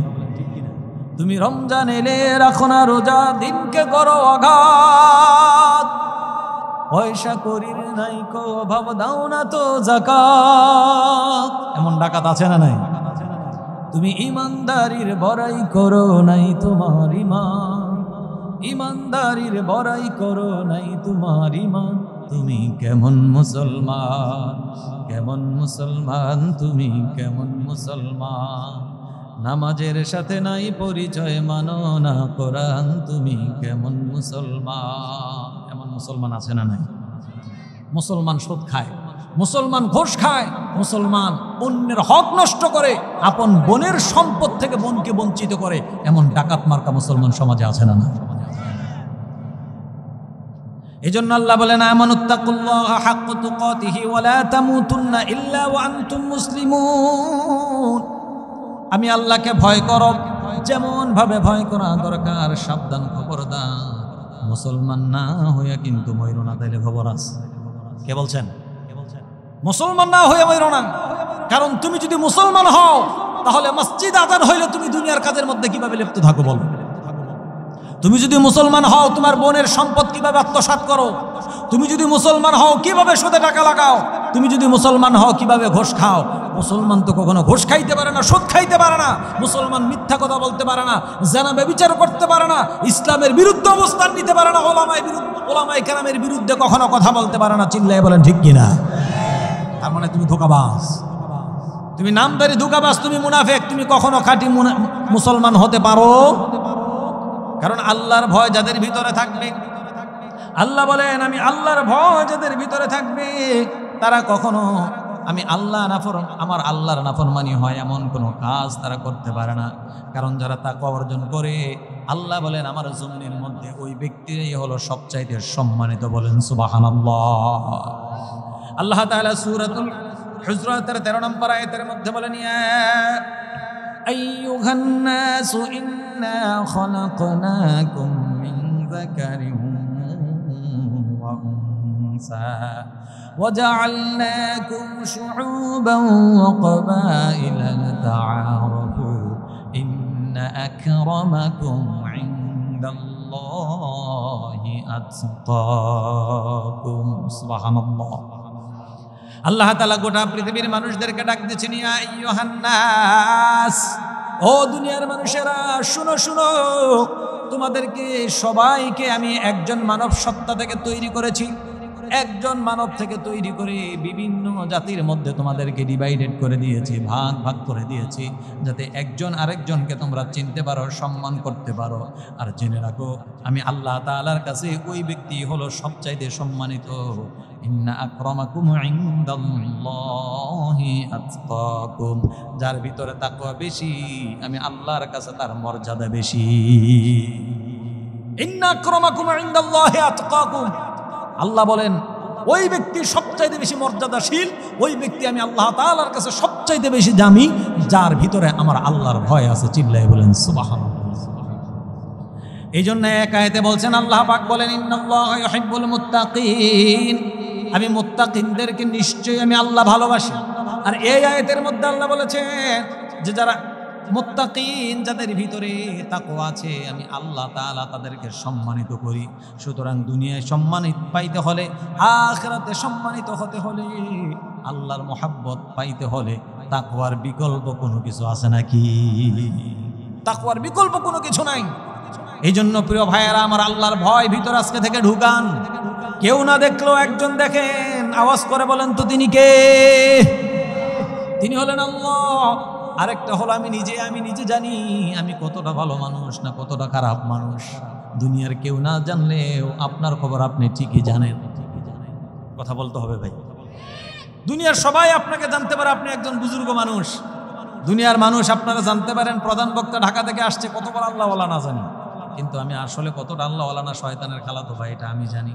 তুমি রমজান এলে রাখো না রোজা, দিনকে করো আঘাত, পয়সা করির নাই কো অভাব, দাও না তো যাকাত। এমন ডাকাত আছে না নাই? তুমি ইমানদারির বড়াই করো নাই তোমার ইমান, ইমানদারির বড়াই করো নাই তোমার ইমান। তুমি কেমন মুসলমান, কেমন মুসলমান, তুমি কেমন মুসলমান? নামাজের সাথে নাই পরিচয়, মানো না কোরআন, তুমি কেমন মুসলমান? এমন মুসলমান আছে না নাই? মুসলমান সুদ খায়, মুসলমান ঘুষ খায়, মুসলমান অন্যের হক নষ্ট করে, আপন বোনের সম্পদ থেকে বোনকে বঞ্চিত করে, এমন ডাকাত মার্কা মুসলমান সমাজে আছে না না? এজন্য আল্লাহ বলেন, আমানুত্তাকুল্লাহা হাক্কা তুকাতিহি ওয়া লা তামুতুন্না ইল্লা ওয়া আনতুম মুসলিমুন। আমি আল্লাহকে ভয় করো যেমন ভাবে ভয় করা দরকার, সাবধান, খবরদার মুসলমান না হইয়া কিন্তু মইরো না। তাইলে খবর আছে। কে বলছেন? মুসলমান না হইয়া মইরো না। কারণ তুমি যদি মুসলমান হও, তাহলে মসজিদ আযান হইলে তুমি দুনিয়ার কাজের মধ্যে কিভাবে লিপ্ত থাকো বলো? তুমি যদি মুসলমান হও, তোমার বোনের সম্পদ কিভাবে আত্মসাৎ করো? তুমি যদি মুসলমান হও, কিভাবে সুদে টাকা লাগাও? তুমি যদি মুসলমান হও, কিভাবে ঘুষ খাও? মুসলমান তো কখনো ঘুষ খাইতে পারে না, সুদ খাইতে পারে না। মুসলমান মিথ্যা কথা বলতে পারে না, জানা ব্যভিচার করতে পারে না, ইসলামের বিরুদ্ধে অবস্থান নিতে পারে না, ওলামায়ে কেরামের বিরুদ্ধে কখনো কথা বলতে পারে না। চিল্লায় বলেন ঠিক কিনা? তার মানে তুমি ধোঁকাবাজ, তুমি নামদারি ধোঁকাবাজ, তুমি মুনাফিক। তুমি কখনো খাঁটি মুসলমান হতে পারো? কারণ আল্লাহর ভয় যাদের ভিতরে থাকবে, আল্লাহ বলেন আমি আল্লাহর ভয় যাদের ভিতরে থাকবে, তারা কখনো আমার আল্লাহর নাফরমানি হয় এমন কোনো কাজ তারা করতে পারে না। কারণ যারা তাকওয়া অর্জন করে, আল্লাহ বলেন আমার জমিনের মধ্যে ওই ব্যক্তিই হলো সবচাইতে সম্মানিত। বলেন সুবহানাল্লাহ। আল্লাহ তাআলা সূরাতুল হুজরাতের 13 নম্বর আয়াতের মধ্যে বলেন, ইয়া আইয়ুহান নাসু ইন্না খলাকনাকুম মিন যাকারিন ওয়া উনসা وجعلناكم شعوبا وقبائل لتعارفوا إن أكرمكم عند الله أتقاكم سبحان الله। আল্লাহ তাআলা গোটা পৃথিবীর মানুষদেরকে ডাক দিয়েছেন, ইয়া আইয়ুহান নাস, ও দুনিয়ার মানুষেরা শুনো শুনো, তোমাদেরকে সবাইকে আমি একজন মানব সত্তা থেকে তৈরি করেছি। একজন মানব থেকে তৈরি করে বিভিন্ন জাতির মধ্যে তোমাদেরকে ডিভাইডেড করে দিয়েছি, ভাগ ভাগ করে দিয়েছি, যাতে একজন আরেকজনকে তোমরা চিনতে পারো, সম্মান করতে পারো। আর জেনে রাখো আমি আল্লাহ তাআলার কাছে ওই ব্যক্তি হলো সবচাইতে সম্মানিত। ইন্না আকরামাকুম ইনদাল্লাহি আতকাকুম, যার ভিতরে তাকওয়া বেশি আমি আল্লাহর কাছে তার মর্যাদা বেশি। ইন্না আকরামাকুম ইনদাল্লাহি আতকাকুম, আল্লাহ বলেন ওই ব্যক্তি সবচাইতে বেশি মর্যাদাশীল, ওই ব্যক্তি আমি আল্লাহ তাআলার কাছে সবচাইতে বেশি দামি, যার ভিতরে আমার আল্লাহর ভয় আছে। চিল্লায় বলেন সুবহানাল্লাহ। এই জন্য এক আয়াতে বলছেন, আল্লাহ পাক বলেন ইন্নাল্লাহা ইউহিব্বুল মুত্তাকিন, আমি মুত্তাকিনদেরকে নিশ্চয়ই আমি আল্লাহ ভালোবাসি। আর এই আয়াতের মধ্যে আল্লাহ বলেছেন যে যারা মুত্তাকিন, যাদের ভিতরে তাকওয়া আছে, আমি আল্লাহ তাআলা তাদেরকে সম্মানিত করি। সুতরাং দুনিয়ায় সম্মানিত পাইতে হলে, আখিরাতে সম্মানিত হতে হলে, আল্লাহর মহব্বত পাইতে হলে তাকওয়ার বিকল্প কোনো কিছু আছে নাকি? তাকওয়ার বিকল্প কোনো কিছু নাই। এই জন্য প্রিয় ভাইয়েরা আমার, আল্লাহর ভয় ভিতর আজকে থেকে ঢুকান। কেউ না দেখলেও একজন দেখেন, আওয়াজ করে বলেন তো তিনি কে? তিনি হলেন আল্লাহ। আরেকটা হলো আমি নিজে জানি আমি কতটা ভালো মানুষ না কতটা খারাপ মানুষ। দুনিয়ার কেউ না জানলেও আপনার খবর আপনি ঠিকই জানেন। কথা বলতে হবে ভাই। দুনিয়ার সবাই আপনাকে জানতে পারে আপনি একজন বুজুর্গ মানুষ। দুনিয়ার মানুষ আপনারা জানতে পারেন প্রধান বক্তা ঢাকা থেকে আসছে, কত বড় আল্লাহওয়ালা না জানি, কিন্তু আমি আসলে কতটা আল্লাহওয়ালা না শয়তানের খালাতো ভাই এটা আমি জানি।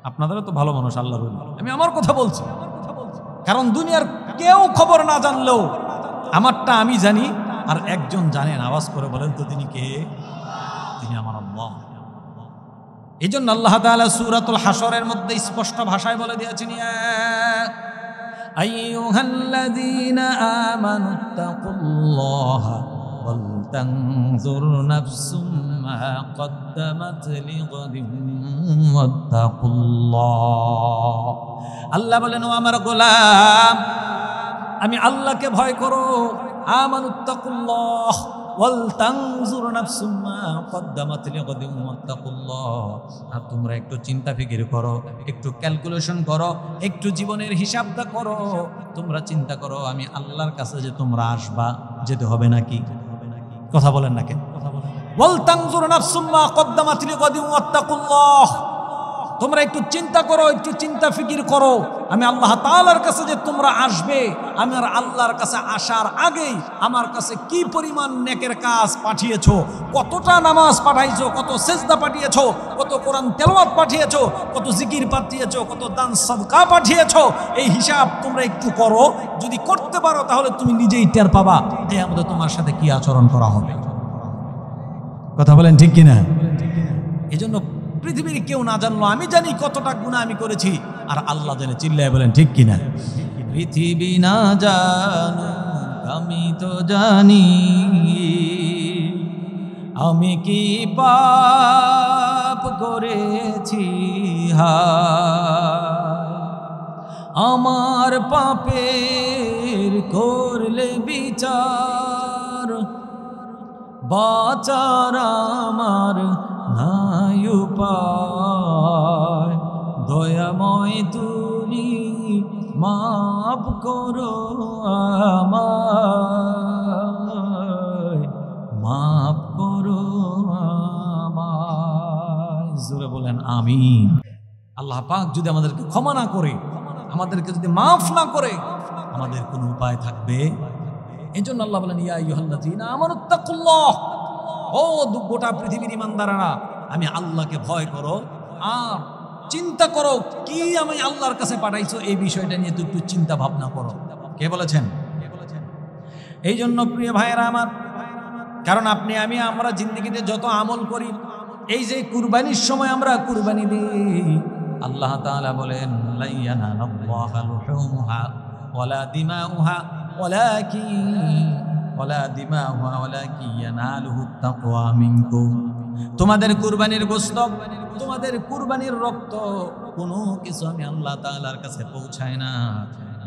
আপনাদেরও তো ভালো মানুষ আল্লাহর ওলি, আমি আমার কথা বলছি। কারণ দুনিয়ার কেউ খবর না জানলেও আমারটা আমি জানি, আর একজন জানেন, আওয়াজ করে বলেন তো তিনি কে? তিনি আমার আল্লাহ। এই জন্য আল্লাহ তাআলা সূরাতুল হাশরের মধ্যে স্পষ্ট ভাষায় বলে দিয়েছেন, ইয়া আইয়ুহাল্লাযীনা আমানুত্তাকুল্লাহা ওয়াল তানজুর নাফসুম মা কদ্দামাত লিগাদিন ওয়াত্তাকুল্লাহ। আল্লাহ বলেন, ও আমার গোলাম, আমি আল্লাহকে ভয় করো। আমানুত্তাকুল্লাহ ওয়াল তানজুর নাফসুম মা কদ্দামাত লিগাদিন ওয়াত্তাকুল্লাহ। আর তোমরা একটু চিন্তা ফিকির করো, একটু ক্যালকুলেশন করো, একটু জীবনের হিসাবটা করো। তোমরা চিন্তা করো আমি আল্লাহর কাছে যে তোমরা আসবা, যেতে হবে নাকি? কথা বলেন না কেন? ওয়াল তানজুর নাফসুম মা কদ্দামাত লিগাদিন ওয়াত্তাকুল্লাহ। তোমরা একটু চিন্তা করো, একটু চিন্তা ফিকির করো, আমি আল্লাহ তাআলার কাছে যে তোমরা আসবে, আমি আর আল্লাহর কাছে আসার আগেই আমার কাছে কি পরিমাণ নেকের কাজ পাঠিয়েছো, কতটা নামাজ পাঠাইছো, কত সেজদা পাঠিয়েছো, কত কোরআন তেলাওয়াত পাঠিয়েছো, কত জিকির পাঠিয়েছো, কত দান সাদকা পাঠিয়েছো, এই হিসাব তোমরা একটু করো। যদি করতে পারো তাহলে তুমি নিজেই টের পাবা যে আমাদের তোমার সাথে কি আচরণ করা হবে। কথা বলেন ঠিক কিনা? এই জন্য পৃথিবীর কেউ না জানলো আমি জানি কতটা গুনাহ আমি করেছি, আর আল্লাহ জানে। চিল্লায় বলেন ঠিক কিনা? পৃথিবী না জানুক আমি তো জানি, আমি কি পাপ করেছি, আমার পাপের করলে বিচার, বাঁচার আমার নাই উপায়, দয়াময় তুমি মাফ করো আমায়, মাফ করো আমায়। জোরে বলেন আমিন। আল্লাহ পাক যদি আমাদেরকে ক্ষমা না করে, আমাদেরকে যদি মাফ না করে, আমাদের কোনো উপায় থাকবে? এই জন্য আল্লাহ বলেন, ইয়া আইয়ুহাল্লাযীনা আমানুত্তাকুল্লাহ, ও গোটা পৃথিবীর ইমানদারেরা, আমি আল্লাহকে ভয় করো আর চিন্তা করো কি আমি আল্লাহর কাছে পাঠাইছো, এই বিষয়টা নিয়ে একটু চিন্তা ভাবনা করো। কে বলেছেন? এই জন্য প্রিয় ভাইয়েরা আমার, কারণ আপনি আমি আমরা জিন্দেগিতে যত আমল করি, এই যে কুরবানির সময় আমরা কুরবানি দিই, আল্লাহ তাআলা বলেন, লা ইয়ানালাল্লাহু লুহুমুহা ওয়ালা দিমাউহা ওয়ালাকিন ইয়ানালুহুত তাকওয়া মিনকুম। তোমাদের কুরবানির গোশত, তোমাদের কুরবানির রক্ত, কোনো কিছু আমি আল্লাহ তাআলার কাছে পৌঁছায় না,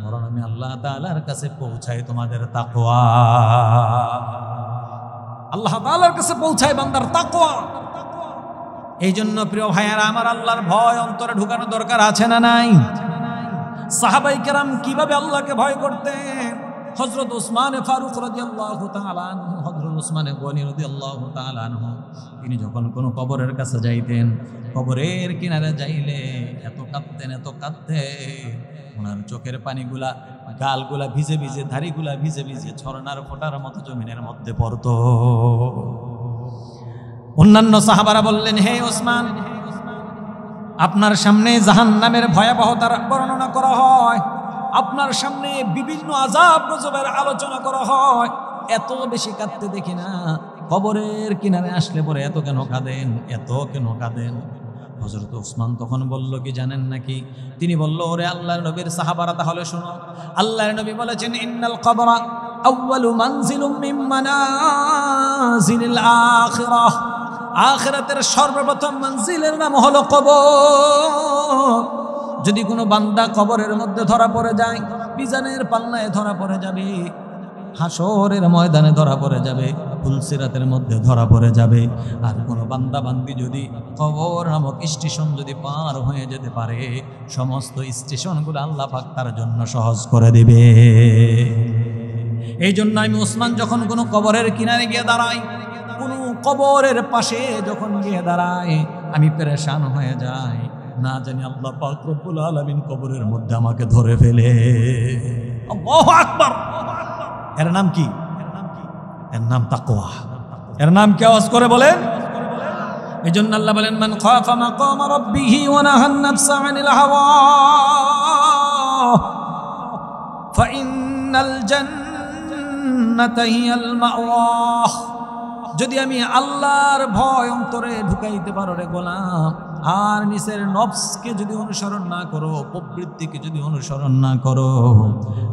বরং আমি আল্লাহ তাআলার কাছে পৌঁছাই তোমাদের তাকওয়া। আল্লাহ তাআলার কাছে পৌঁছায় বান্দার তাকওয়া। এই জন্য প্রিয় ভাইয়ারা আমার, আল্লাহর ভয় অন্তরে ঢুকানো দরকার আছে না নাই? সাহাবায়ে কেরাম কিভাবে আল্লাহকে ভয় করতেন? হযরত ওসমান ফারুক রাদিয়াল্লাহু তাআলা আনহু, হযরত ওসমান গনি রাদিয়াল্লাহু তাআলা আনহু, তিনি যখন কোনো কবরের কাছে যাইতেন, কবরের কিনারে যাইলে এত কাঁদতেন, এত কাঁদতেন, ওনার চোখের পানিগুলা, গালগুলা ভিজে ভিজে, ধাড়িগুলা ভিজে ভিজে ঝরনার ফোঁটার মতো জমিনের মধ্যে পড়তো। অন্যান্য সাহাবারা বললেন, হে ওসমান, আপনার সামনে জাহান্নামের ভয়াবহতার বর্ণনা করা হয়, আপনার সামনে বিভিন্ন আযাব গজবের আলোচনা করা হয়, এত বেশি কাঁদতে দেখি না, কবরের কিনারে আসলে পরে এত কেন কাঁদেন, এত কেন কাঁদেন? হযরত ওসমান তখন বলল কি জানেন নাকি? তিনি বলল, ওরে আল্লাহর নবীর সাহাবারা, তাহলে শোনো, আল্লাহর নবী বলেছেন, ইন্নাল কবরা আউয়ালু মানজিলুম মিন মানাজিলিল আখিরাহ, আখিরাতের সর্বপ্রথম মঞ্জিলের নাম হলো কবর। যদি কোনো বান্দা কবরের মধ্যে ধরা পড়ে যায়, মিজানের পাল্লায় ধরা পড়ে যাবে, হাসরের ময়দানে ধরা পড়ে যাবে, ফুলসিরাতের মধ্যে ধরা পড়ে যাবে। আর কোনো বান্দা বান্দি যদি কবর নামক স্টেশন যদি পার হয়ে যেতে পারে, সমস্ত স্টেশনগুলো আল্লাহ পাক তার জন্য সহজ করে দিবে। এই জন্য আমি ওসমান যখন কোনো কবরের কিনারে গিয়ে দাঁড়াই, কোনো কবরের পাশে যখন গিয়ে দাঁড়াই, আমি পেরেশান হয়ে যাই, না জানি আল্লাহ পাক রব্বুল আলামিন কবরের মধ্যে আমাকে ধরে ফেলে। আল্লাহু আকবার। এর নাম কি? এর নাম তাকওয়া। এর নাম কি? আওয়াজ করে বলেন। এই জন্য আল্লাহ বলেন, মান খাফা মাকাম রাব্বিহি ওয়া নাহান নাফসা আনিল হাওয়া ফাইন্নাল জান্নাতা হিয়াল মাওয়া। যদি আমি আল্লাহর ভয় অন্তরে ঢুকাইতে পারো রে গোলাম, আর নিচের নফসকে যদি অনুসরণ না করো, প্রবৃত্তিকে যদি অনুসরণ না করো,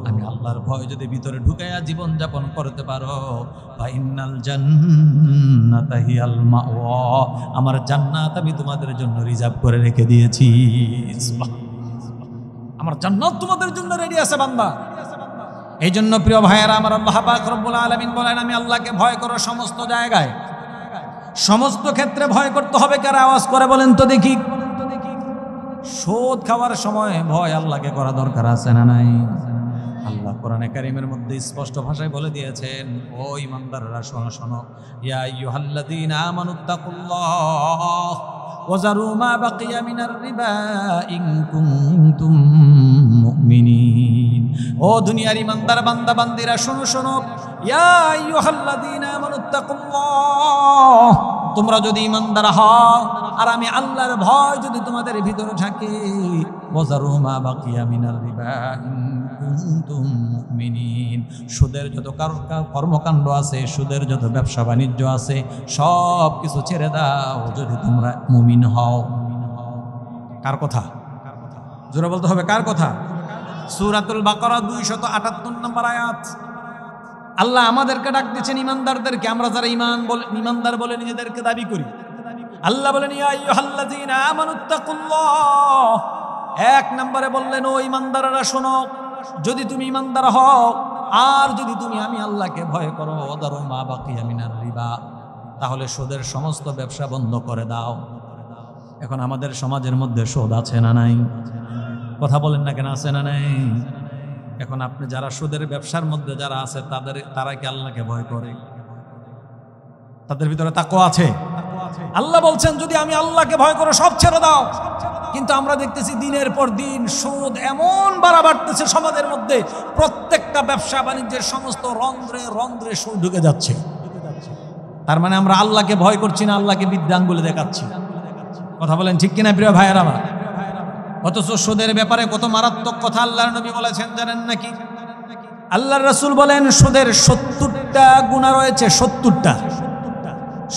আমি আল্লাহর ভয় যদি ভিতরে ঢুকাইয়া জীবন যাপন করতে পারো, ফাইন্নাল জান্নাতা হিয়াল মাওয়া, আমার জান্নাত আমি তোমাদের জন্য রিজার্ভ করে রেখে দিয়েছি। আমার জান্নাত তোমাদের জন্য রেডি আছে বান্দা। এই জন্য প্রিয় ভাইয়েরা আমার, আল্লাহ পাক রব্বুল আলামিন বলেন, আমি আল্লাহকে ভয় করো সমস্ত জায়গায়, সমস্ত ক্ষেত্রে ভয় করতে হবে। কারা? আওয়াজ করে বলেন তো দেখি। সুদ খাওয়ার সময় ভয় আল্লাহকে করা দরকার আছে না নাই? আল্লাহ কোরআনে কারীমের মধ্যে স্পষ্ট ভাষায় বলে দিয়েছেন, ও ঈমানদাররা শোনো শোনো, ইয়া আইয়ুহাল্লাযীনা আমানুত্তাকুল্লাহ ওয়া যারু মা বাকিয়া মিনার রিবা ইন কুনতুম মুমিনিন। ও দুনিয়ার ঈমানদার বান্দা বান্দিরা শোনো শোনো, ইয়া আইয়ুহাল্লাযীনা আমানুত্তাকুল্লাহ, তোমরা যদি ঈমানদার হও আর আমি আল্লাহর ভয় যদি তোমাদের ভিতরে থাকে, ওয়া যারু মা বাকিয়া মিনার রিবা ইন কুনতুম মুমিনিন, সুদের যত কর্মকাণ্ড আছে, সুদের যত ব্যবসা বাণিজ্য আছে, সব কিছু ছেড়ে দাও যদি তোমরা মুমিন হও। কার কথা? জোরে বলতে হবে, কার কথা? সূরাতুল বাকারা 278 নম্বর আয়াত। আল্লাহ আমাদেরকে ডাক দিচ্ছেন, ঈমানদারদেরকে। আমরা যারা ঈমানদার বলে নিজেদেরকে দাবি করি, আল্লাহ বলেন, ইয়া আইয়ুহাল্লাযীনা আমানুত্তাকুল্লাহ। এক নম্বরে বললেন, ও ঈমানদাররা শোনো, যদি তুমি ঈমানদার হও আর যদি তুমি আমি আল্লাহকে ভয় করো, ওয়াদারু মা বাকিয়া মিনার রিবা, তাহলে সুদের সমস্ত ব্যবসা বন্ধ করে দাও। এখন আমাদের সমাজের মধ্যে সুদ আছে না নাই? কথা বলেন না কেন, আছে না নাই? এখন আপনি যারা সুদের ব্যবসার মধ্যে যারা আছে, তারা কি আল্লাহকে ভয় করে? তাদের ভিতরে তাকওয়া আছে? আল্লাহ বলছেন, যদি আমি আল্লাহকে ভয় করো সব ছেড়ে দাও। কিন্তু আমরা দেখতেছি দিনের পর দিন সুদ এমন বাড়তেছে সমাজের মধ্যে, প্রত্যেকটা ব্যবসা বাণিজ্যের সমস্ত রন্ধ্রে রন্ধ্রে সুদ ঢুকে যাচ্ছে। তার মানে আমরা আল্লাহকে ভয় করছি না, আল্লাহকে বিদ্যা আঙ্গুলে দেখাচ্ছি। কথা বলেন ঠিক কিনা প্রিয় ভাইয়েরা আমার? অথচ সুদের ব্যাপারে কত মারাত্মক কথা আল্লাহর নবী বলেছেন জানেন নাকি? আল্লাহর রাসূল বলেন, সুদের 70টা গুনাহ রয়েছে।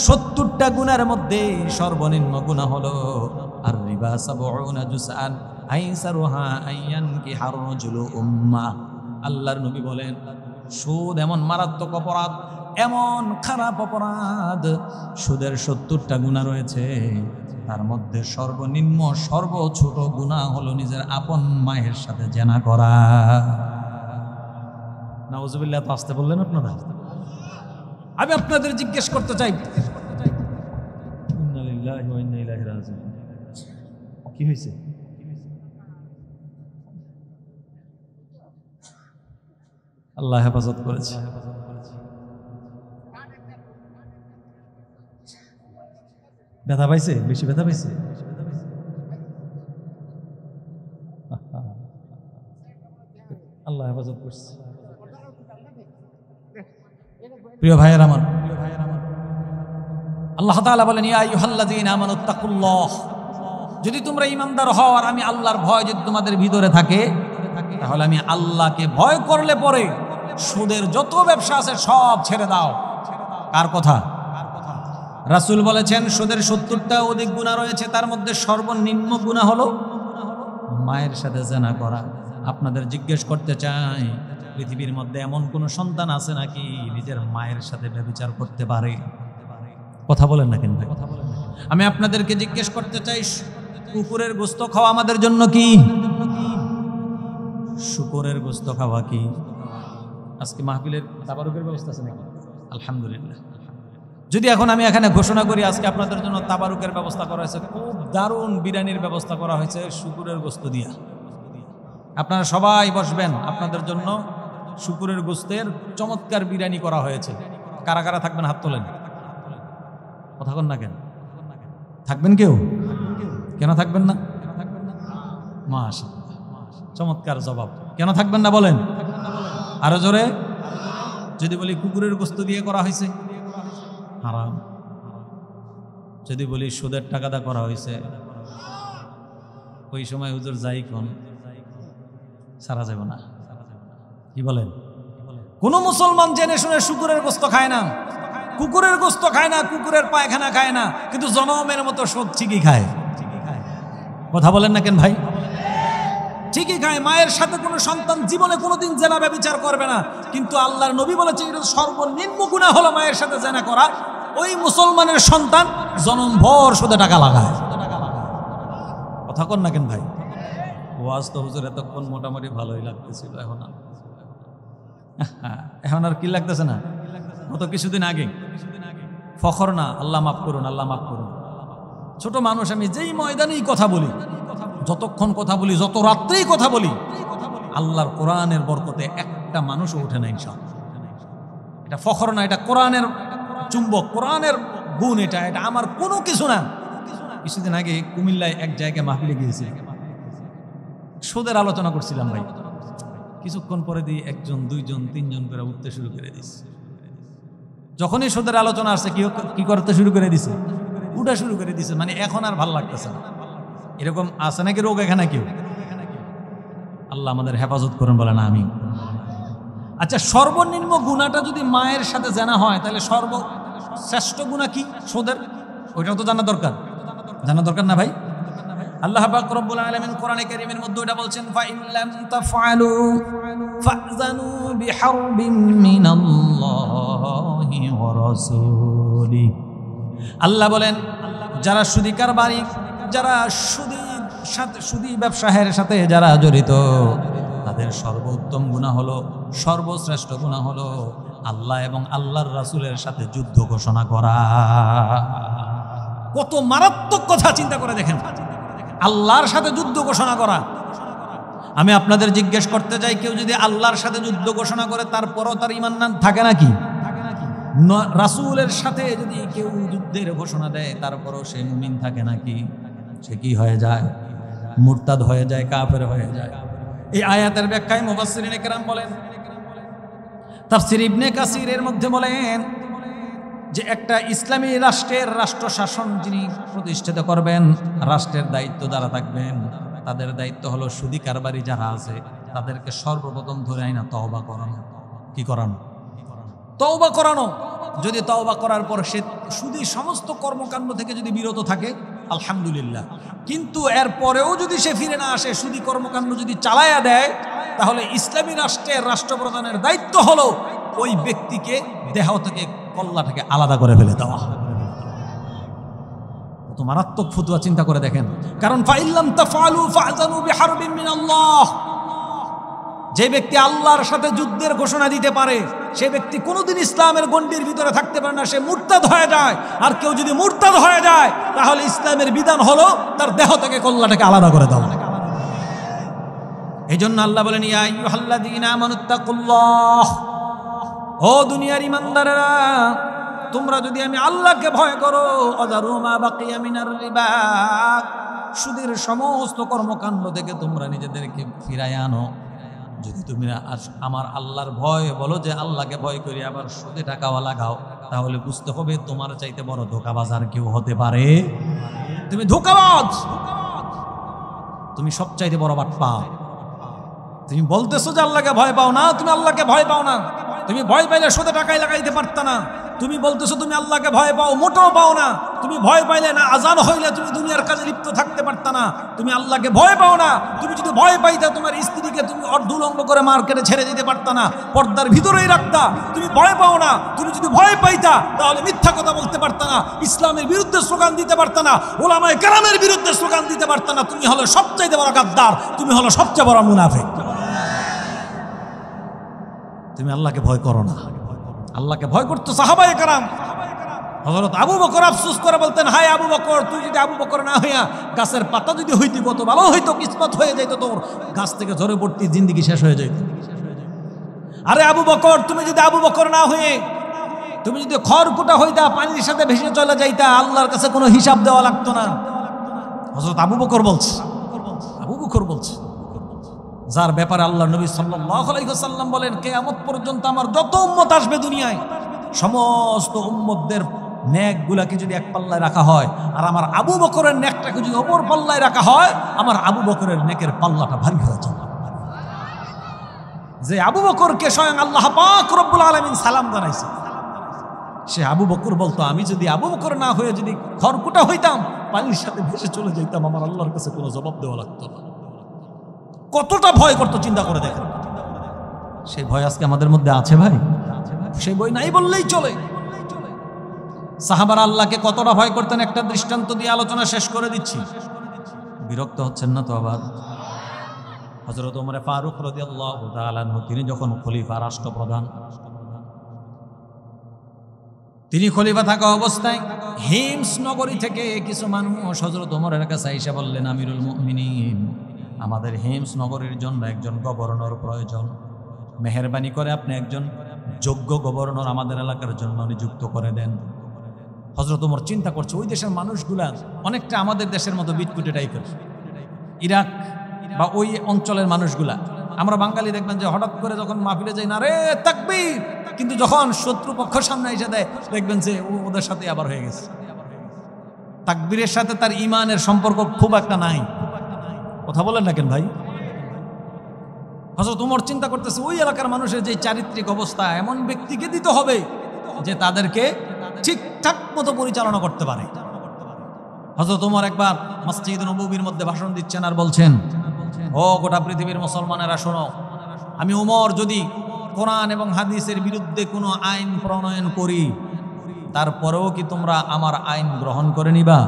70টা গুনার মধ্যে সর্বনিম্ন গুনাহ হলো আর রিবা 70 জুসআন আইসারুহা আইয়ানকিহার রাজুলু উম্মা। আল্লাহর নবী বলেন, সুদ এমন মারাত্মক অপরাধ, এমন খারাপ অপরাধ, সুদের 70টা গুনাহ রয়েছে। তার মধ্যে সর্বনিম্ন সর্বছোট গুনাহ হলো নিজের আপন মায়ের সাথে জেনা করা। নাউজুবিল্লাহ। তো আসতে বললেন আপনারা। আমি আপনাদের জিজ্ঞেস করতে চাই, ইন্না লিল্লাহি ওয়া ইন্না ইলাইহি রাজিউন, কি হয়েছে? আল্লাহ হেফাজত করেছে। ব্যথা পাইছে? বেশি ব্যথা পাইছে? আল্লাহ হেফাজত করছে। প্রিয় ভাইয়ের আমার, আল্লাহ তাআলা বলেন, ইয়া আইয়ুহাল্লাযীনা আমানুত্তাকুল্লাহ, যদি তোমরা ঈমানদার হও আর আমি আল্লাহর ভয় যদি তোমাদের ভিতরে থাকে, তাহলে আমি আল্লাহকে ভয় করলে পরে সুদের যত ব্যবসা আছে সব ছেড়ে দাও। কার কথা? রাসূল বলেছেন, সুদের 70টা অধিক গুনাহ রয়েছে, তার মধ্যে সর্বনিম্ন গুনাহ হলো মায়ের সাথে জিনা করা। আপনাদের জিজ্ঞেস করতে চাই, পৃথিবীর মধ্যে এমন কোন সন্তান আছে নাকি নিজের মায়ের সাথে ব্যভিচার করতে পারে? কথা বলেন না কেন? আমি আপনাদেরকে জিজ্ঞেস করতে চাই, কুকুরের গোশত খাওয়া আমাদের জন্য কি? শুকরের গোশত খাওয়া কি? আজকে মাহফিলের তাবারুকের ব্যবস্থা আছে নাকি? আলহামদুলিল্লাহ। যদি এখন আমি এখানে ঘোষণা করি আজকে আপনাদের জন্য তাবারুকের ব্যবস্থা করা হয়েছে, খুব দারুণ বিরিয়ানির ব্যবস্থা করা হয়েছে শুকরের গোশত দিয়া, আপনারা সবাই বসবেন, আপনাদের জন্য শুকুরের গোস্তের চমৎকার বিরিয়ানি করা হয়েছে। কারা কারা থাকবেন হাত তোলেন। কথা কন না কেন? থাকবেন কেউ? কেন থাকবেন না? মাশাআল্লাহ, চমৎকার জবাব। কেন থাকবেন না বলেন আরো জোরে। যদি বলি কুকুরের গোস্ত দিয়ে করা হয়েছে, হারাম। যদি বলি সুদের টাকা দা করা হয়েছে, ওই সময় হুজুর যাই কোন সারা যাব না। কি বলেন? কোন মুসলমান জেনে শুনে শুকুরের গোস্ত খায় না, কুকুরের গোস্ত খায় না, কুকুরের পায়খানা খায় না, কিন্তু জনমের মতো শোক ঠিকই খায়। কথা বলেন না কেন ভাই? ঠিকই খায়। মায়ের সাথে কোনো সন্তান জীবনে কোনোদিন জেনা ব্যভিচার করবে না, কিন্তু আল্লাহর নবী বলেছে এটা সর্বনিম্ন গুনাহ হলো মায়ের সাথে জেনা করা। ওই মুসলমানের সন্তান জনমভর সুদে টাকা লাগায়। কথা কন না কেন ভাই? ওয়াজ তো হুজুর এতক্ষণ মোটামুটি ভালোই লাগতেছিল, এখন আর কি লাগতেছে না? গত কিছুদিন আগে ফখর না, আল্লাহ মাফ করুন, আল্লাহ মাফ করুন। ছোট মানুষ আমি, যেই ময়দানেই কথা বলি, যতক্ষণ কথা বলি, যত রাত্রেই কথা বলি, আল্লাহর কোরআনের বরকতে একটা মানুষও ওঠে না ইনশাআল্লাহ। এটা ফখর না, এটা কোরআনের চুম্বক, কোরআনের গুণ। এটা আমার কোনো কিছু না। কিছুদিন আগে কুমিল্লায় এক জায়গায় মাহফিলে গিয়েছি, সুদের আলোচনা করছিলাম ভাই। কিছুক্ষণ পরে দিয়ে একজন, দুইজন, তিনজন করে উঠতে শুরু করে দিচ্ছে। যখনই সুদের আলোচনা আসছে কি করতে শুরু করে দিছে? উঠা শুরু করে দিছে। মানে এখন আর ভাল লাগতেছে না। এরকম আছে নাকি রোগ এখানে কেউ? আল্লাহ আমাদের হেফাজত করেন, বলেন আমিন। আচ্ছা, সর্বনিম্ন গুনাহটা যদি মায়ের সাথে জানা হয়, তাহলে সর্বশ্রেষ্ঠ গুনাহ কি সুদের? ওইটাও তো জানা দরকার। জানা দরকার না ভাই? আল্লাহ পাক রব্বুল আলামিন কোরআনে কারীমের মধ্যে এটা বলছেন, ফা ইন লাম তাফআলু ফাযানু বিহারবিন মিনাল্লাহি ওয়া রাসূলি। আল্লাহ বলেন, যারা সুদী কারবারি, যারা সুদী ব্যবসায়ের সাথে যারা জড়িত, তাদের সর্বোত্তম গুনাহ হলো, সর্বশ্রেষ্ঠ গুনাহ হলো আল্লাহ এবং আল্লাহর রাসূলের সাথে যুদ্ধ ঘোষণা করা। কত মারাত্মক কথা চিন্তা করে দেখেন, আল্লাহর সাথে যুদ্ধ ঘোষণা করা। আমি আপনাদের জিজ্ঞেস করতে চাই, কেউ যদি আল্লাহর সাথে যুদ্ধ ঘোষণা করে তারপরও তার ঈমান না থাকে নাকি? রাসূলের সাথে যদি কেউ যুদ্ধের ঘোষণা দেয় তারপরও সে মুমিন থাকে নাকি? সে কি হয়ে যায়? মুরতাদ হয়ে যায়, কাফের হয়ে যায়। এই আয়াতের ব্যাখ্যায় মুফাসসিরিনে কেরাম বলেন, তাফসীর ইবনে কাসিরের মধ্যে বলেন যে একটা ইসলামী রাষ্ট্রের রাষ্ট্র শাসন যিনি প্রতিষ্ঠিত করবেন, রাষ্ট্রের দায়িত্ব যারা থাকবেন, তাদের দায়িত্ব হলো সুদী কারবারি যারা আছে তাদেরকে সর্বপ্রথম ধরে আইনা তওবা করানো। কি করানো? তওবা করানো। যদি তওবা করার পর সে সুদী সমস্ত কর্মকাণ্ড থেকে যদি বিরত থাকে, আলহামদুলিল্লাহ। কিন্তু এর পরেও যদি সে ফিরে না আসে, সুদী কর্মকাণ্ড যদি চালায়া দেয়, তাহলে ইসলামী রাষ্ট্রের রাষ্ট্রপ্রধানের দায়িত্ব হলো ওই ব্যক্তিকে দেহ থেকে, কল্লা থেকে আলাদা করে ফেলে দেওয়া। কত মারাত্মক ফতোয়া চিন্তা করে দেখেন। কারণ ফাইল্লাম তাফআলু ফাযানু বিহারবিন মিনাল্লাহ, যে ব্যক্তি আল্লাহর সাথে যুদ্ধের ঘোষণা দিতে পারে সে ব্যক্তি কোনোদিন ইসলামের গণ্ডির ভিতরে থাকতে পারে না, সে মুরতাদ হয়ে যায়। আর কেউ যদি মুরতাদ হয়ে যায়, তাহলে ইসলামের বিধান হলো তার দেহ থেকে কল্লাটাকে আলাদা করে দেওয়া। এই জন্য আল্লাহ বলেন, ইয়া আইয়ুহাল্লাযীনা আমানুত্তাকুল্লাহ, ও দুনিয়ার ইমানদারেরা, তোমরা যদি আমি আল্লাহকে ভয় করো, ওয়াযারু মা বাকিয়া মিনার রিবা, সুদের সমস্ত কর্মকাণ্ড থেকে তোমরা নিজেদেরকে ফিরায় আনো। যদি তুমি আমার আল্লাহর ভয় বলো যে আল্লাহকে ভয় করি, আবার সুদে টাকাও লাগাও, তাহলে বুঝতে হবে তোমার চাইতে বড় ধোঁকাবাজ আর কেউ হতে পারে? তুমি ধোঁকাবাজ, তুমি সবচাইতে বড় বাটপার। তুমি বলতেছো যে আল্লাহকে ভয় পাও না, তুমি আল্লাহকে ভয় পাও না। তুমি ভয় পাইলে সুদে টাকায় লাগাইতে পারতা না। তুমি বলতেছো তুমি আল্লাহকে ভয় পাও, মোটেও পাও না। তুমি ভয় পাইলে না আজান হইলে তুমি দুনিয়ার কাজে লিপ্ত থাকতে পারতা না। তুমি আল্লাহকে ভয় পাও না। তুমি যদি ভয় পাইতা, তোমার স্ত্রীকে তুমি অর্ধুলঙ্গ করে মার্কেটে ছেড়ে দিতে পারতা না, পর্দার ভিতরেই রাখতা। তুমি ভয় পাও না। তুমি যদি ভয় পাইতা, তাহলে মিথ্যা কথা বলতে পারতা না, ইসলামের বিরুদ্ধে স্লোগান দিতে পারতা না, ওলামায়ে কেরামের বিরুদ্ধে স্লোগান দিতে পারতা না। তুমি হলো সবচাইতে বড় গাদ্দার, তুমি হলো সবচেয়ে বড় মুনাফিক। তুমি আল্লাহকে ভয় করো না। আল্লাহকে ভয় করতো সাহাবায়ে কেরাম। হযরত আবু বকর আফসোস করে বলতেন, হায় আবু বকর, তুই যদি আবু বকর না হইয়া গাছের পাতা যদি হইতি কত ভালো হইতো, কিসমত হয়ে যাইতো তোর, গাছ থেকে ঝরে পড়তি, জিন্দেগি শেষ হয়ে যাইত। আরে আবু বকর, তুমি যদি আবু বকর না হয়ে তুমি যদি খড়কুটা হইতা, পানির সাথে ভেসে চলে যাইতা, আল্লাহর কাছে কোনো হিসাব দেওয়া লাগতো না। হযরত আবু বকর বলছে, আবু বকর বলছে, যার ব্যাপারে আল্লাহ নবী সাল্লাল্লাহু আলাইহি ওয়াসাল্লাম বলেন, কিয়ামত পর্যন্ত আমার যত উম্মত আসবে দুনিয়ায়, সমস্ত উম্মতদের নেকগুলাকে যদি এক পাল্লায় রাখা হয়, আর আমার আবু বকরের নেকটাকে যদি অপর পাল্লায় রাখা হয়, আমার আবু বকরের নেকের পাল্লাটা ভারী হয়ে যাবে। যে আবু বকরকে স্বয়ং আল্লাহ পাক রব্বুল আলামিন সালাম জানাইছে, সে আবু বকর বলতো, আমি যদি আবু বকর না হয়ে যদি খড়কুটা হইতাম, পানির সাথে ভেসে চলে যাইতাম, আমার আল্লাহর কাছে কোনো জবাব দেওয়া লাগতো না। কতটা ভয় করতো চিন্তা করে দেখেন। সেই ভয় আজকে আমাদের মধ্যে আছে ভাই? সেই ভয় নাই বললেই চলে। সাহাবারা আল্লাহকে কতটা ভয় করতেন একটা দৃষ্টান্ত দিয়ে আলোচনা শেষ করে দিচ্ছি। বিরক্ত হচ্ছেন না তো আবার? হযরত ওমর ফারুক রাদিয়াল্লাহু তাআলা আনহু, তিনি যখন খলিফা, রাষ্ট্রপ্রধান, তিনি খলিফা থাকা অবস্থায় হিমস নগরী থেকে কিছু মানুষ হযরত ওমরের কাছে এসে বললেন, আমিরুল মুমিনিন, আমাদের হিমস নগরীর জন্য একজন গভর্নর প্রয়োজন, মেহেরবানি করে আপনি একজন যোগ্য গভর্নর আমাদের এলাকার জন্য নিযুক্ত করে দেন। হযরত ওমর চিন্তা করছে, ওই দেশের মানুষগুলা অনেকটা আমাদের দেশের মতো বিটকুটে টাইপের, ইরাক বা ওই অঞ্চলের মানুষগুলা। আমরা বাঙালি দেখবেন যে হঠাৎ করে যখন মাহফিলে যাই না, রে তাকবীর, কিন্তু যখন শত্রুপক্ষ সামনে এসে দেয় দেখবেন যে ওদের সাথে আবার হয়ে গেছে। তাকবীরের সাথে তার ইমানের সম্পর্ক খুব একটা নাই। কথা বলেন না কেন ভাই? হযরত ওমর চিন্তা করতেছে, ওই এলাকার মানুষের যে চারিত্রিক অবস্থা, এমন ব্যক্তিকে দিতে হবে যে তাদেরকে ঠিকঠাক মতো পরিচালনা করতে পারে। হযরত ওমর একবার মসজিদ নববীর মধ্যে ভাষণ দিচ্ছেন আর বলছেন, ও গোটা পৃথিবীর মুসলমানেরা শোনো, আমি ওমর যদি কোরআন এবং হাদিসের বিরুদ্ধে কোনো আইন প্রণয়ন করি, তারপরেও কি তোমরা আমার আইন গ্রহণ করে নিবা?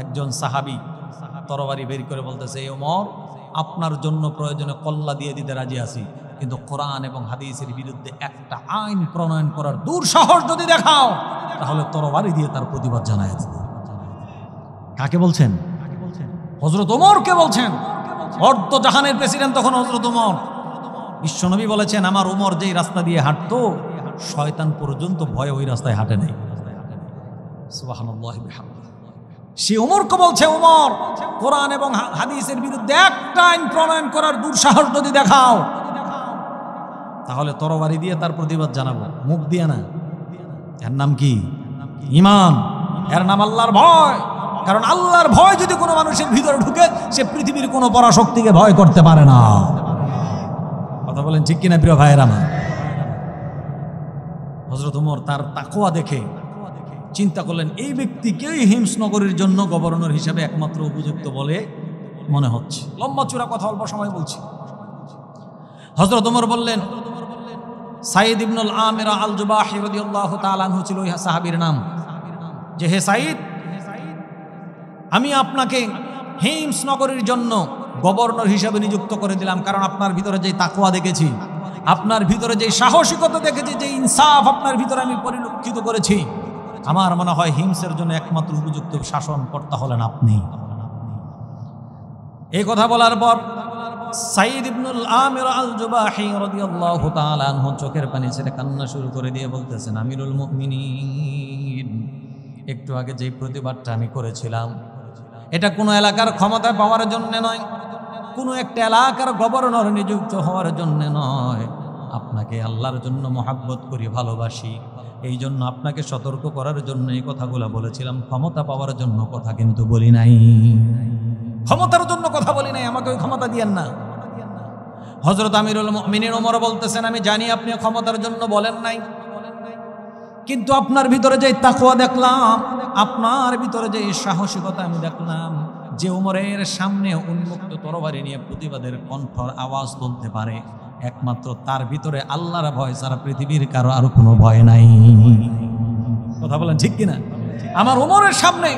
একজন সাহাবী তরবারি বের করে বলতেছে, এই ওমর, আপনার জন্য প্রয়োজনে কল্লা দিয়ে দিতে রাজি আছি, কিন্তু কোরআন এবং হাদিসের বিরুদ্ধে একটা আইন প্রণয়ন করার দুঃসাহস যদি দেখাও, তাহলে তরবারি দিয়ে তার প্রতিবাদ জানায় দেব। কাকে বলছেন? হযরত ওমরকে বলছেন। অর্ধ জাহানের প্রেসিডেন্ট তখন হযরত ওমর। বিশ্বনবী বলেছেন, আমার ওমর যেই রাস্তা দিয়ে হাঁটতো, শয়তান পর্যন্ত ভয়ে ওই রাস্তায় হাঁটে নাই। সুবহানাল্লাহি বিহামদিহি। সে ওমরকে বলছে, ওমর, কোরআন এবং হাদিসের বিরুদ্ধে একটা আইন প্রণয়ন করার দুঃসাহস যদি দেখাও, তাহলে তরবারি দিয়ে তার প্রতিবাদ জানাবো, মুখ দিয়ে না। এর নাম কি? ঈমান। এর নাম আল্লাহর ভয়। কারণ আল্লাহর ভয় যদি কোনো মানুষের ভিতরে ঢুকে, সে পৃথিবীর কোনো পরাশক্তিকে ভয় করতে পারে না। কথা বলেন ঠিক কিনা প্রিয় ভাইয়েরা আমার? হযরত ওমর তার তাকওয়া দেখে চিন্তা করলেন, এই ব্যক্তিকেই হিমস নগরীর জন্য গভর্নর হিসেবে একমাত্র উপযুক্ত বলে মনে হচ্ছে। লম্বা চূড়া কথা অল্প সময় বলছি। হযরত ওমর বললেন, সাইদ ইবনুল আমির আল জুবাহি রাদিয়াল্লাহু তাআলা আনহু ছিল ওই সাহাবীর নাম, যে হে সাইদ, আমি আপনাকে হিমস নগরীর জন্য গভর্নর হিসেবে নিযুক্ত করে দিলাম, কারণ আপনার ভিতরে যে তাকওয়া দেখেছি, আপনার ভিতরে যে সাহসিকতা দেখেছি, যে ইনসাফ আপনার ভিতরে আমি পরিলক্ষিত করেছি, আমার মনে হয় হিমসের জন্য একমাত্র উপযুক্ত শাসনকর্তা হলেন আপনি। এই কথা বলার পর সাইদ ইবনুল আমির আল জুবাহি রাদিয়াল্লাহু তাআলা আনহু চোখের পানি ছেড়ে কান্না শুরু করে দিয়ে বলতেছেন, আমিরুল মুমিনিন, একটু আগে যে প্রতিবাদটা আমি করেছিলাম, এটা কোনো এলাকার ক্ষমতা পাওয়ার জন্য নয়, কোনো একটা এলাকার গভর্নর নিযুক্ত হওয়ার জন্য নয়, আপনাকে আল্লাহর জন্য মহাব্বত করি, ভালোবাসি, এই জন্য আপনাকে সতর্ক করার জন্য এই কথাগুলো বলেছিলাম। ক্ষমতা পাওয়ার জন্য কথা কিন্তু বলি নাই, ক্ষমতার জন্য কথা বলি নাই, আমাকে ওই ক্ষমতা দিয়েন না। হযরত আমিরুল মুমিনিন ওমর বলতেছেন, আমি জানি আপনি ক্ষমতার জন্য বলেন নাই, কিন্তু আপনার ভিতরে যে তাকওয়া দেখলাম, আপনার ভিতরে যে সাহসিকতা আমি দেখলাম, যে ওমরের সামনে উন্মুক্ত তরবারি নিয়ে প্রতিবাদের কণ্ঠর আওয়াজ তুলতে পারে, একমাত্র তার ভিতরে আল্লাহর ভয় ছাড়া পৃথিবীর কারো আর কোনো ভয় নাই। কথা বলেন ঠিক কিনা? আমার ওমরের সামনে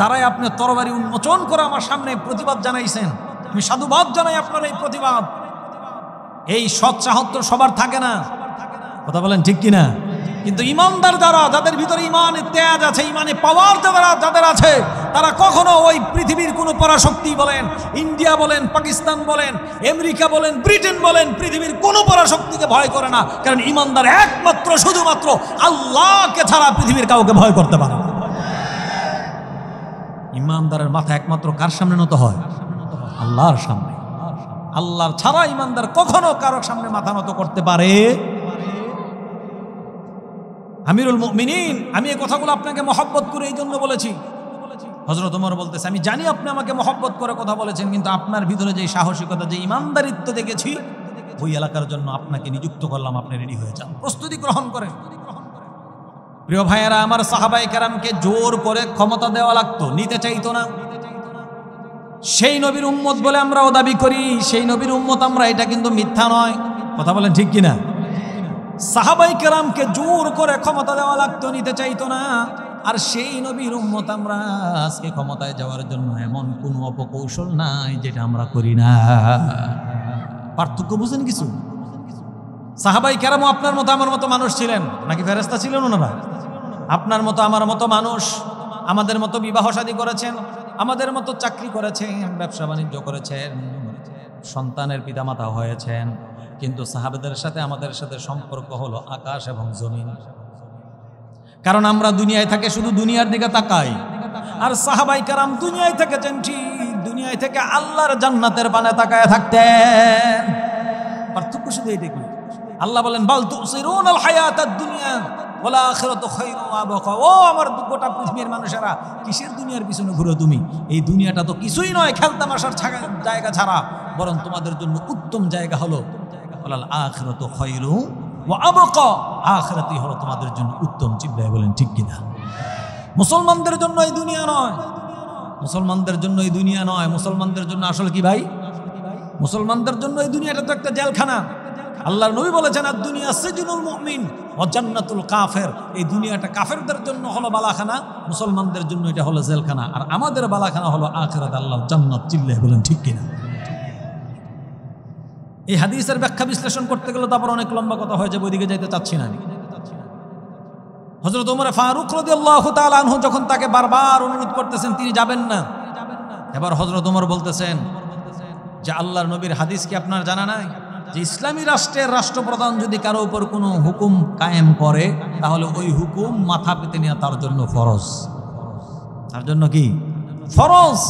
দাঁড়ায় আপনি তরবারি উন্মোচন করে আমার সামনে প্রতিবাদ জানাইছেন, আমি সাধুবাদ জানাই আপনার এই প্রতিবাদ। এই সৎ সাহস সবার থাকে না। কথা বলেন ঠিক কিনা? কিন্তু ইমানদার যারা, যাদের ভিতরে ইমানের তেজ আছে, ইমানে পাওয়ার যাদের আছে, তারা কখনো ওই পৃথিবীর কোনো পরাশক্তি বলেন, ইন্ডিয়া বলেন, পাকিস্তান বলেন, আমেরিকা বলেন, ব্রিটেন বলেন, পৃথিবীর কোনো পরাশক্তিকে ভয় করে না। কারণ ইমানদার একমাত্র শুধুমাত্র আল্লাহকে ছাড়া পৃথিবীর কাউকে ভয় করতে পারে না। ইমানদারের মাথা একমাত্র কার সামনে নত হয়? আল্লাহর সামনে। আল্লাহর ছাড়া ইমানদার কখনো কারো সামনে মাথা নত করতে পারে? আমিরুল মুমিনিন, আমি এই কথাগুলো আপনাকে মহব্বত করে এই জন্য বলেছি। হযরত ওমর বলতেছে, আমি জানি আপনি আমাকে মহব্বত করে কথা বলেছেন, কিন্তু আপনার ভিতরে যে সাহসিকতা, যে ইমানদারিত্ব দেখেছি, ওই এলাকার জন্য আপনাকে নিযুক্ত করলাম। আপনি রেডি হয়ে যান, প্রস্তুতি গ্রহণ করেন। প্রিয় ভাইয়েরা আমার, সাহাবায়ে কেরামকে জোর করে ক্ষমতা দেওয়া লাগতো, নিতে চাইতো না। সেই নবীর উম্মত বলে আমরাও দাবি করি, সেই নবীর উম্মত আমরা, এটা কিন্তু মিথ্যা নয়। কথা বলেন ঠিক কিনা? সাহাবায়ে কেরামকে জোর করে ক্ষমতা দেওয়া লাগতো, নিতে চাইতো না। আর সেই নবীর উম্মত আমরা, আজকে ক্ষমতায় যাওয়ার জন্য এমন কোনো অপকৌশল নাই যেটা আমরা করি না। পার্থক্য বুঝেন কিছু? সাহাবায়ে কেরামও আপনার মতো আমার মতো মানুষ ছিলেন, নাকি ফেরেশতা ছিলেন ওনারা? আপনার মতো আমার মতো মানুষ, আমাদের মতো বিবাহ শাদী করেছেন, আমাদের মতো চাকরি করেছেন, ব্যবসা বাণিজ্য করেছেন, সন্তানের পিতামাতা হয়েছেন। কিন্তু সাহাবাদের সাথে আমাদের সাথে সম্পর্ক হলো আকাশ এবং জমিন। কারণ আমরা দুনিয়ায় থেকে শুধু দুনিয়ার দিকে তাকাই, আর সাহাবায়ে কেরাম দুনিয়ায় থেকেছেন ঠিক, দুনিয়ায় থেকে আল্লাহর জান্নাতের পানে তাকায় থাকতেন। পার্থক্য শুধু এইটুকু। আল্লাহ বলেন, বাল তুসিরুনাল হায়াতাদ দুনিয়া ওয়াল আখিরাতু খায়রুন ওয়া আবকা। ও আমার গোটা পৃথিবীর মানুষেরা, কিসের দুনিয়ার পিছনে ঘুরো তুমি? এই দুনিয়াটা তো কিছুই নয়, খেলতামাশার জায়গা ছাড়া। বরং তোমাদের জন্য উত্তম জায়গা হলো ওয়াল আখিরাতু খায়রুন ওয়া আবকা। আখিরাতই হলো তোমাদের জন্য উত্তম। চিল্লায়ে বলেন ঠিক কিনা? মুসলমানদের জন্য এই দুনিয়া নয়, মুসলমানদের জন্য এই দুনিয়া নয়। মুসলমানদের জন্য আসলে কি ভাই? মুসলমানদের জন্য এই দুনিয়াটা তো একটা জেলখানা। আল্লাহর নবী বলেছেন, আর দুনিয়া সিজনুল মুমিন ওয়া জান্নাতুল কাফের। এই দুনিয়াটা কাফেরদের জন্য হলো বালাখানা, মুসলমানদের জন্য এটা হলো জেলখানা। আর আমাদের বালাখানা হলো আখিরাত, আল্লাহর জান্নাত। চিল্লায়ে বলেন ঠিক কিনা? এই হাদিসের ব্যাখ্যা বিশ্লেষণ করতে গেলে তারপর অনেক লম্বা কথা হয়ে যাবে, ওইদিকে যাইতে চাচ্ছি না। হযরত ওমর ফারুক রাদিয়াল্লাহু তাআলা আনহু যখন তাকে বারবার অনুরোধ করতেছেন তিনি যাবেন না, এবার হযরত ওমর বলতেছেন যে আল্লাহর নবীর হাদিস কি আপনার জানা নাই যে ইসলামী রাষ্ট্রের রাষ্ট্রপ্রধান যদি কারো উপর কোনো হুকুম কায়েম করে, তাহলে ওই হুকুম মাথা পেতে নেওয়া তার জন্য ফরজ। তার জন্য কি ফরজ?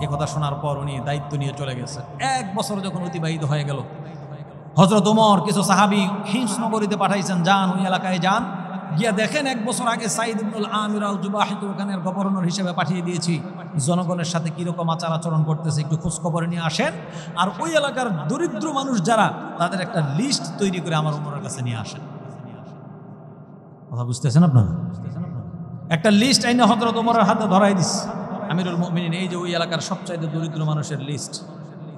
এ কথা শোনার পর উনি দায়িত্ব নিয়ে চলে গেছে। 1 বছর যখন অতিবাহিত হয়ে গেল, হযরত ওমর কিছু সাহাবী হিমস নগরীতে পাঠাইছেন, যান ওই এলাকায় যান, গিয়া দেখেন 1 বছর আগে সাঈদ ইবনুল আমির আল জুবাহিকে ওখানের গভর্নর হিসেবে পাঠিয়ে দিয়েছি, জনগণের সাথে কিরকম আচার আচরণ করতেছে একটু খোঁজখবর নিয়ে আসেন। আর ওই এলাকার দরিদ্র মানুষ যারা, তাদের একটা লিস্ট তৈরি করে আমার ওমরের কাছে নিয়ে আসেন। কথা বুঝতেছেন আপনারা? একটা লিস্ট আইনে হযরত ওমরের হাতে ধরাই দিস, আমিরুল মুমিনিন, এই যে ওই এলাকার সবচাইতে দরিদ্র মানুষের লিস্ট।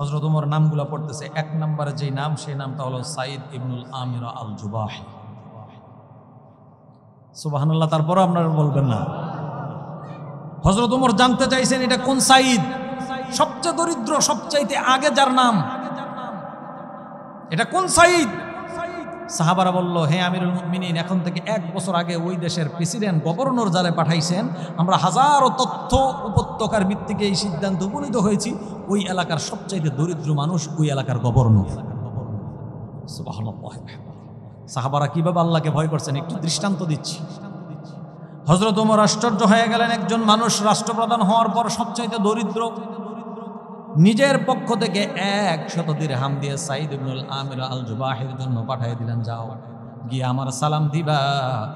হযরত ওমর নামগুলো পড়তেছে। 1 নম্বরে যেই নাম, সেই নামটা হলো সাঈদ ইবনুল আমির আল জুবাহি। সুবহানাল্লাহ। তারপরও আপনারা বলবেন না। হযরত ওমর জানতে চাইছেন এটা কোন সাঈদ, সবচেয়ে দরিদ্র, সবচাইতে আগে যার নাম, এটা কোন সাঈদ? সাহাবারা বলল, হে আমিরুল মুমিনিন, এখন থেকে 1 বছর আগে ওই দেশের প্রেসিডেন্ট, গভর্নর যারা পাঠাইছেন, আমরা হাজারো তথ্য উপত্যকার ভিত্তিকে এই সিদ্ধান্ত উপনীত হয়েছি, ওই এলাকার সবচাইতে দরিদ্র মানুষ ওই এলাকার গভর্নর। সুবহানাল্লাহ। সাহাবারা কিভাবে আল্লাহকে ভয় করছেন একটু দৃষ্টান্ত দিচ্ছি। হযরত ওমর আশ্চর্য হয়ে গেলেন, একজন মানুষ রাষ্ট্রপ্রধান হওয়ার পর সবচাইতে দরিদ্র, নিজের পক্ষ থেকে 100 দিরহাম দিয়ে সাঈদ ইবনুল আমির আল জুবাহির জন্য পাঠিয়ে দিলেন, যাও গিয়ে আমার সালাম দিবা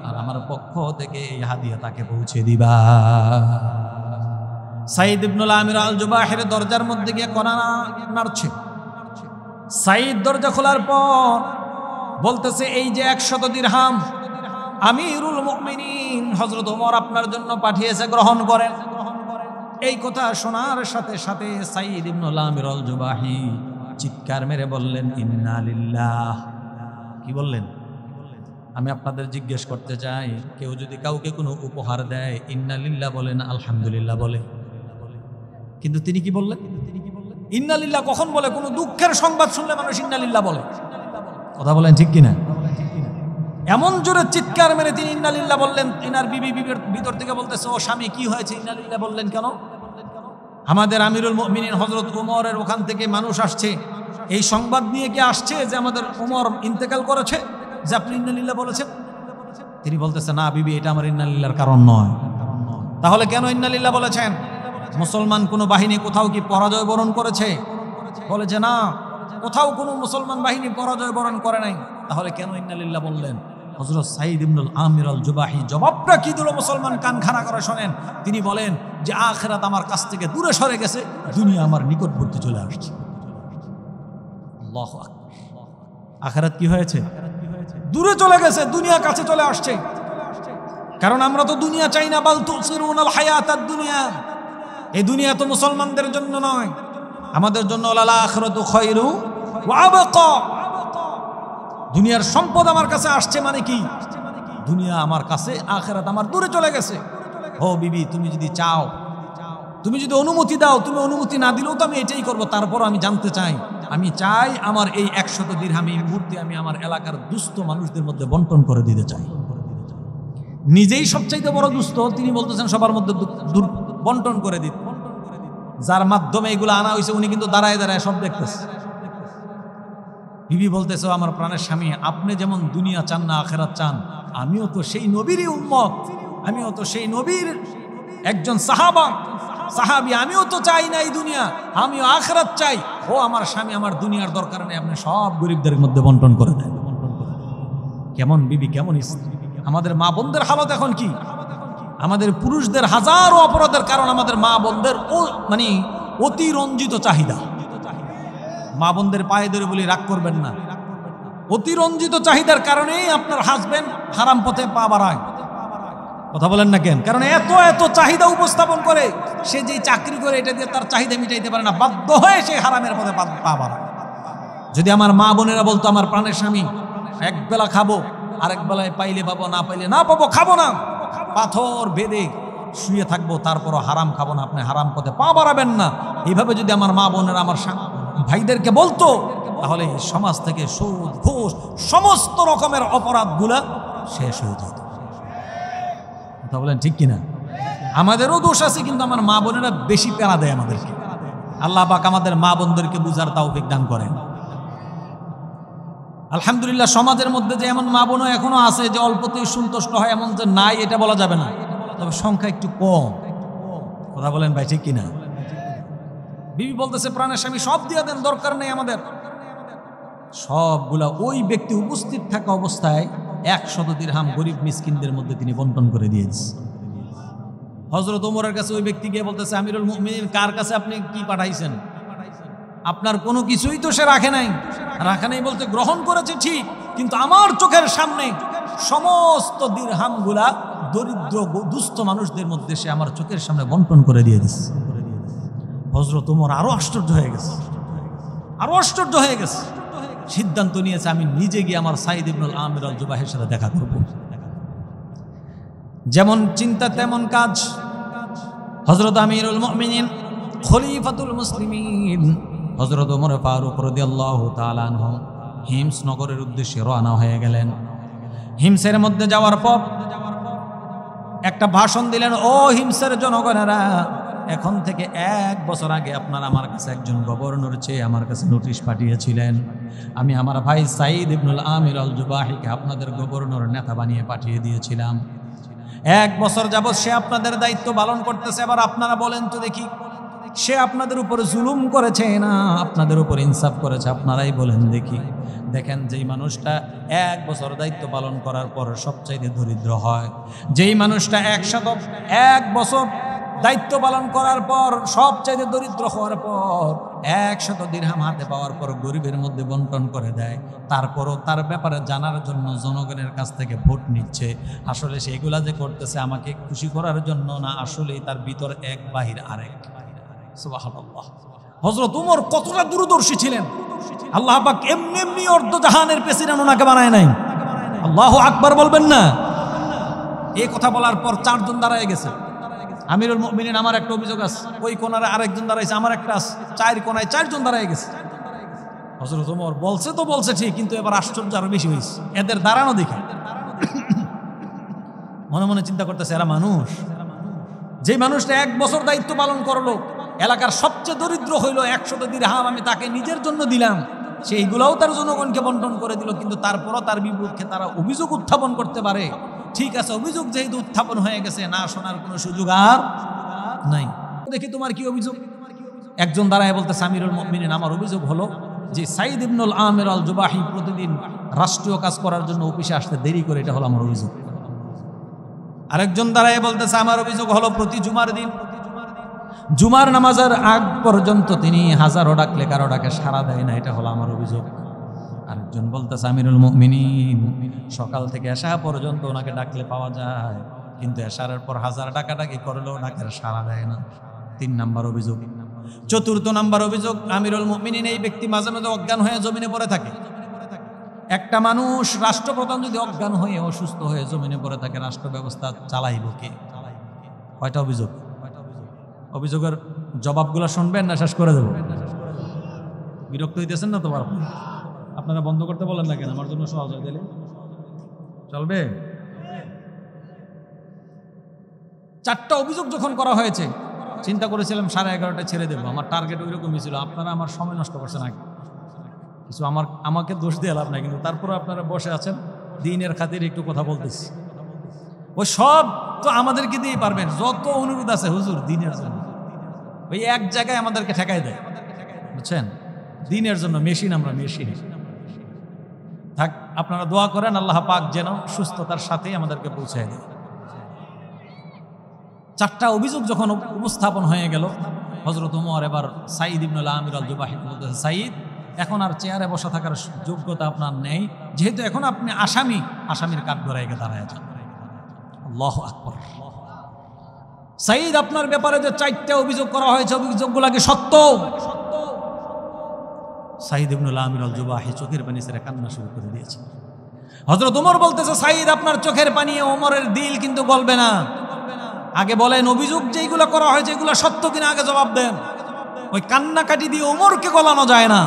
আর আমার পক্ষ থেকে এই হাদিয়া তাকে পৌঁছে দিবা। সাঈদ ইবনুল আমির আল জুবাহির দরজার মধ্যে গিয়ে কণা নাড়ছে। সাঈদ দরজা খোলার পর বলতেছে, এই যে 100 দিরহাম আমিরুল মুমিনিন হযরত ওমর আপনার জন্য পাঠিয়েছে, গ্রহণ করেন। এই কথা শোনার সাথে সাথে সাঈদ ইবনুল আমির আল জুবাহি চিৎকার মেরে বললেন, ইন্না লিল্লাহ। কি বললেন? আমি আপনাদের জিজ্ঞেস করতে চাই, কেউ যদি কাউকে কোনো উপহার দেয় ইন্না লিল্লাহ বলেন, আলহামদুলিল্লাহ বলে? কিন্তু তিনি কি বললেন? ইন্না লিল্লাহ কখন বলে? কোনো দুঃখের সংবাদ শুনলে মানুষ ইন্না লিল্লাহ বলে। কথা বলেন ঠিক কিনা? এমন জোরে চিৎকার মেরে তিনি ইন্নালিল্লাহ বললেন। ইনার বিবি ভিতর থেকে বলতেছে, ও স্বামী কি হয়েছে, ইন্নালিল্লাহ বললেন কেন? আমাদের আমিরুল মুমিনিন হযরত উমরের ওখান থেকে মানুষ আসছে, এই সংবাদ নিয়ে কি আসছে যে আমাদের উমর ইন্তেকাল করেছে, যে আপনি ইন্নালিল্লাহ বলেছেন? তিনি বলতেছে, না বিবি, এটা আমার ইন্নালিল্লাহর কারণ নয়। তাহলে কেন ইন্নালিল্লাহ বলেছেন? মুসলমান কোনো বাহিনী কোথাও কি পরাজয় বরণ করেছে? বলে যে না, কোথাও কোনো মুসলমান বাহিনী পরাজয় বরণ করে নাই। তাহলে কেন ইন্নালিল্লাহ বললেন? হযরত সাঈদ ইবনুল আমির আল জুবাহি জবাবটা কি দিল? মুসলমান কান খাড়া করে শোনেন। তিনি বলেন যে আখিরাত আমার কাছ থেকে দূরে সরে গেছে, দুনিয়া আমার নিকটবর্তী চলে আসছে। আল্লাহু আকবার। আখিরাত কি হয়েছে? দূরে চলে গেছে, দুনিয়া কাছে চলে আসছে। কারণ আমরা তো দুনিয়া চাই না। বাল তুসিরুনাল হায়াতাদ দুনিয়া, এই দুনিয়া তো মুসলমানদের জন্য নয়, আমাদের জন্য লাল আখিরাতু খায়রু ওয়া আবকা। দুনিয়ার সম্পদ আমার কাছে আসছে মানে কি? দুনিয়া আমার কাছে, আখিরাত আমার দূরে চলে গেছে। ও বিবি, তুমি যদি চাও, তুমি যদি অনুমতি দাও, তুমি অনুমতি না দিলেও তো আমি এটাই করব। তারপর আমি জানতে চাই, আমি চাই আমার এই 100 দিরহাম এই মুহূর্তে আমি আমার এলাকার দুস্থ মানুষদের মধ্যে বন্টন করে দিতে চাই। নিজেই সবচাইতে বড় দুস্থ, তিনি বলতেছেন সবার মধ্যে বন্টন করে দিতে। যার মাধ্যমে এগুলো আনা হয়েছে উনি কিন্তু দাঁড়ায় দাঁড়ায় সব দেখতেছে। বিবি বলতেছে, আমার প্রাণের স্বামী, আপনি যেমন দুনিয়া চান না আখিরাত চান, আমিও তো সেই নবীরই উম্মত, আমিও তো সেই নবীর একজন সাহাবী, আমিও তো চাই না এই দুনিয়া, আমিও আখিরাত চাই। ও আমার স্বামী, আমার দুনিয়ার দরকার নেই, আপনি সব গরিবদের মধ্যে বন্টন করে দেন। কেমন বিবি, কেমন স্ত্রী! আমাদের মা বোনদের হালত এখন কি? আমাদের পুরুষদের হাজারো অপরাধের কারণ আমাদের মা বোনদের মানে অতিরঞ্জিত চাহিদা। মা বোনদের পায়ে ধরে বলি, রাগ করবেন না, অতিরঞ্জিত চাহিদার কারণেই আপনার হাজবেন্ড হারাম পথে পা বাড়ায়। কথা বলেন না কেন? কারণ এত এত চাহিদা উপস্থাপন করে, সে যে চাকরি করে এটা দিয়ে তার চাহিদা মিটাইতে পারে না, বাধ্য হয়ে সে হারামের পথে পা বাড়ায়। যদি আমার মা বোনেরা বলতো, আমার প্রাণের স্বামী, এক বেলা খাবো, আরেক বেলায় পাইলে পাবো, না পাইলে না পাবো, খাবো না, পাথর বেঁধে শুয়ে থাকবো, তারপরও হারাম খাবো না, আপনি হারাম পথে পা বাড়াবেন না, এইভাবে যদি আমার মা বোনেরা আমার ভাইদেরকে বলতো, তাহলে সমাজ থেকে সুদ, ঘুষ, সমস্ত রকমের অপরাধগুলা শেষ হয়ে যেত। কথা বলেন ঠিক কিনা? আমাদেরও দোষ আছে, কিন্তু আমার মা বোনেরা বেশি প্যারা দেয় আমাদেরকে। আল্লাহ পাক আমাদের মা বোনদেরকে বুঝার তৌফিক দান করেন। আলহামদুলিল্লাহ, সমাজের মধ্যে যে এমন মা বোনও এখনো আছে যে অল্পতেই সন্তুষ্ট হয়, এমন যে নাই এটা বলা যাবে না, তবে সংখ্যা একটু কম। কথা বলেন ভাই, ঠিক কিনা? বিবি বলতেছে, প্রাণের স্বামী সব দিয়ে দেন, দরকার নেই আমাদের। সবগুলা ওই ব্যক্তি উপস্থিত থাকা অবস্থায় 100 দিরহাম গরিব মিসকিনদের মধ্যে তিনি বন্টন করে দিয়েছে। হযরত ওমরের কাছে ওই ব্যক্তি গিয়ে বলতেছে, আমিরুল মুমিনিন, কার কাছে আপনি কি পাঠাইছেন? আপনার কোনো কিছুই তো সে রাখে নাই। রাখে নাই বলতে গ্রহণ করেছে ঠিক, কিন্তু আমার চোখের সামনে সমস্ত দিরহামগুলা দরিদ্র দুস্থ মানুষদের মধ্যে সে আমার চোখের সামনে বন্টন করে দিয়ে দিচ্ছে। হযরত ওমর আরো আশ্চর্য হয়ে গেছে, আরো আশ্চর্য হয়ে গেছে। সিদ্ধান্ত নিয়েছে, আমি নিজে গিয়ে আমার সাঈদ ইবনুল আমির আল জুবাহির সাথে দেখা করব। যেমন চিন্তা তেমন কাজ। হযরত আমিরুল মুমিনিন খলিফাতুল মুসলিমিন হযরত ওমর ফারুক রাদিয়াল্লাহু তাআলা আনহু হিমস নগরের উদ্দেশ্যে রওনা হয়ে গেলেন। হিমসের মধ্যে যাওয়ার পর একটা ভাষণ দিলেন, ও হিমসের জনগণেরা, এখন থেকে 1 বছর আগে আপনারা আমার কাছে একজন গভর্নর চেয়ে আমার কাছে নোটিশ পাঠিয়েছিলেন। আমি আমার ভাই সাঈদ ইবনুল আমির আল জুবাহিকে আপনাদের গভর্নর নেতা বানিয়ে পাঠিয়ে দিয়েছিলাম। 1 বছর যাবৎ সে আপনাদের দায়িত্ব পালন করতেছে। এবার আপনারা বলেন তো দেখি, সে আপনাদের উপর জুলুম করেছে না আপনাদের উপর ইনসাফ করেছে? আপনারাই বলেন দেখি। দেখেন, যেই মানুষটা 1 বছর দায়িত্ব পালন করার পর সবচাইতে দরিদ্র হয়, যেই মানুষটা 1 বছর দায়িত্ব পালন করার পর সবচাইতে দরিদ্র হওয়ার পর 100 দিরহাম হাতে পাওয়ার পর গরিবের মধ্যে বন্টন করে দেয়, তারপরও তার ব্যাপারে জানার জন্য জনগণের কাছ থেকে ভোট নিচ্ছে, আসলে সেগুলা যে করতেছে আমাকে খুশি করার জন্য না, আসলেই তার ভিতর এক বাহির আরেক। সুবহানাল্লাহ। হযরত ওমর কতটা দূরদর্শী ছিলেন! আল্লাহ পাক এমনি এমনি অর্ধ জাহানের প্রেসিডেন্ট ওনাকে বানায় নাই। আল্লাহু আকবার বলবেন না? এই কথা বলার পর 4 জন দাঁড়ায় গেছে। আমিরুল মুমিনিন, আমার একটা অভিযোগ আছে। ওই কোনারে আরেকজন দাঁড়াইছে, আমার একটা আছে। 4 কোনায় 4 জন দাঁড়ায় গেছে। হযরত ওমর বলছে তো বলছে ঠিক, কিন্তু এবার আশ্চর্য আরো বেশি হয়েছে এদের দাঁড়ানো দেখে। মনে মনে চিন্তা করতেছে এরা মানুষ। যে মানুষটা 1 বছর দায়িত্ব পালন করলো, এলাকার সবচেয়ে দরিদ্র হইলো 100 দিরহাম আমি তাকে নিজের জন্য দিলাম, সেইগুলোও তার জনগণকে বন্টন করে দিল, কিন্তু তারপরও তার বিপক্ষে তারা অভিযোগ উত্থাপন করতে পারে। ঠিক আছে, অভিযোগ যেহেতু উত্থাপন হয়ে গেছে, না শোনার কোনো সুযোগ আর নাই। দেখি তোমার কি অভিযোগ। একজন দাঁড়ায় বলতে আমিরুল মুমিনিন, আমার অভিযোগ হলো যে সাইদ ইবনুল আমির আল জুবাহি প্রতিদিন রাষ্ট্রীয় কাজ করার জন্য অফিসে আসতে দেরি করে, এটা হলো আমার অভিযোগ। আরেকজন দাঁড়ায় বলতেছে আমার অভিযোগ হলো প্রতি জুমার দিন জুমার নামাজের আগ পর্যন্ত তিনি হাজারো ডাকলে কারো ডাকে সাড়া দেয় না, এটা হলো আমার অভিযোগ। আরেকজন বলতেছে আমিরুল মুমিনিন সকাল থেকে এশা পর্যন্ত ওনাকে ডাকলে পাওয়া যায়, কিন্তু এশারের পর হাজার ডাকাডাকি করলেও ডাকের সাড়া দেয় না। 3 নাম্বার অভিযোগ। 4র্থ নাম্বার অভিযোগ, আমিরুল মুমিনিন এই ব্যক্তি মাঝে মাঝে অজ্ঞান হয়ে জমিনে পড়ে থাকে। একটা মানুষ রাষ্ট্রপ্রধান যদি অজ্ঞান হয়ে অসুস্থ হয়ে জমিনে পড়ে থাকে, রাষ্ট্র ব্যবস্থা চালাইব কে? কয়টা অভিযোগ? অভিযোগের জবাবগুলো শুনবেন না শেষ করে দেব? বিরক্ত হইতেছেন না তো? আপনারা বন্ধ করতে বলেন না কেন? আমার জন্য সহজ হয়ে দিলে চলবে। 4টা অভিযোগ যখন করা হয়েছে, চিন্তা করেছিলাম 11:30টায় ছেড়ে দেবো, আমার টার্গেট ওই রকমই ছিল। আপনারা আমার সময় নষ্ট করছেন আগে কিছু, আমাকে দোষ দিয়ে লাভ নাই, কিন্তু তারপরে আপনারা বসে আছেন, দিনের খাতির একটু কথা বলতেছি। ওই সব তো আমাদেরকে দিয়ে পারবেন, যত অনুরোধ আছে হুজুর দিনের জন্য, ওই এক জায়গায় আমাদেরকে ঠেকাই দেয়, বুঝছেন? দিনের জন্য মেশিন, আমরা মেশিন। থাক, আপনারা দোয়া করেন আল্লাহ পাক যেন সুস্থতার সাথেই আমাদেরকে পৌঁছায় দেয়। 4টা অভিযোগ যখন উপস্থাপন হয়ে গেল, হযরত ওমর এবার সাইদ ইবনুল আমির আল জুবাহি বলতেছে, সাইদ এখন আর চেয়ারে বসা থাকার যোগ্যতা আপনার নেই, যেহেতু এখন আপনি আসামির কাঠগড়ায় দাঁড়ায় যান। আল্লাহু আকবার। সাইদ আপনার ব্যাপারে যে 4টা অভিযোগ করা হয়েছে, অভিযোগগুলো কি সত্য? সাইদ ইবনুল আমির আল জুবাহি চোখের পানি ছেড়ে কান্না শুরু করে দিয়েছে। হযরত ওমর বলতেছে, সাইদ আপনার চোখের পানি ওমরের দিল কিন্তু গলবে না। আগে বলেন অভিযোগ যেগুলো করা হয়েছে এগুলো সত্য কিনা আগে জবাব দেন। ওই কান্নাকাটি দিয়ে ওমরকে গলানো যায় না।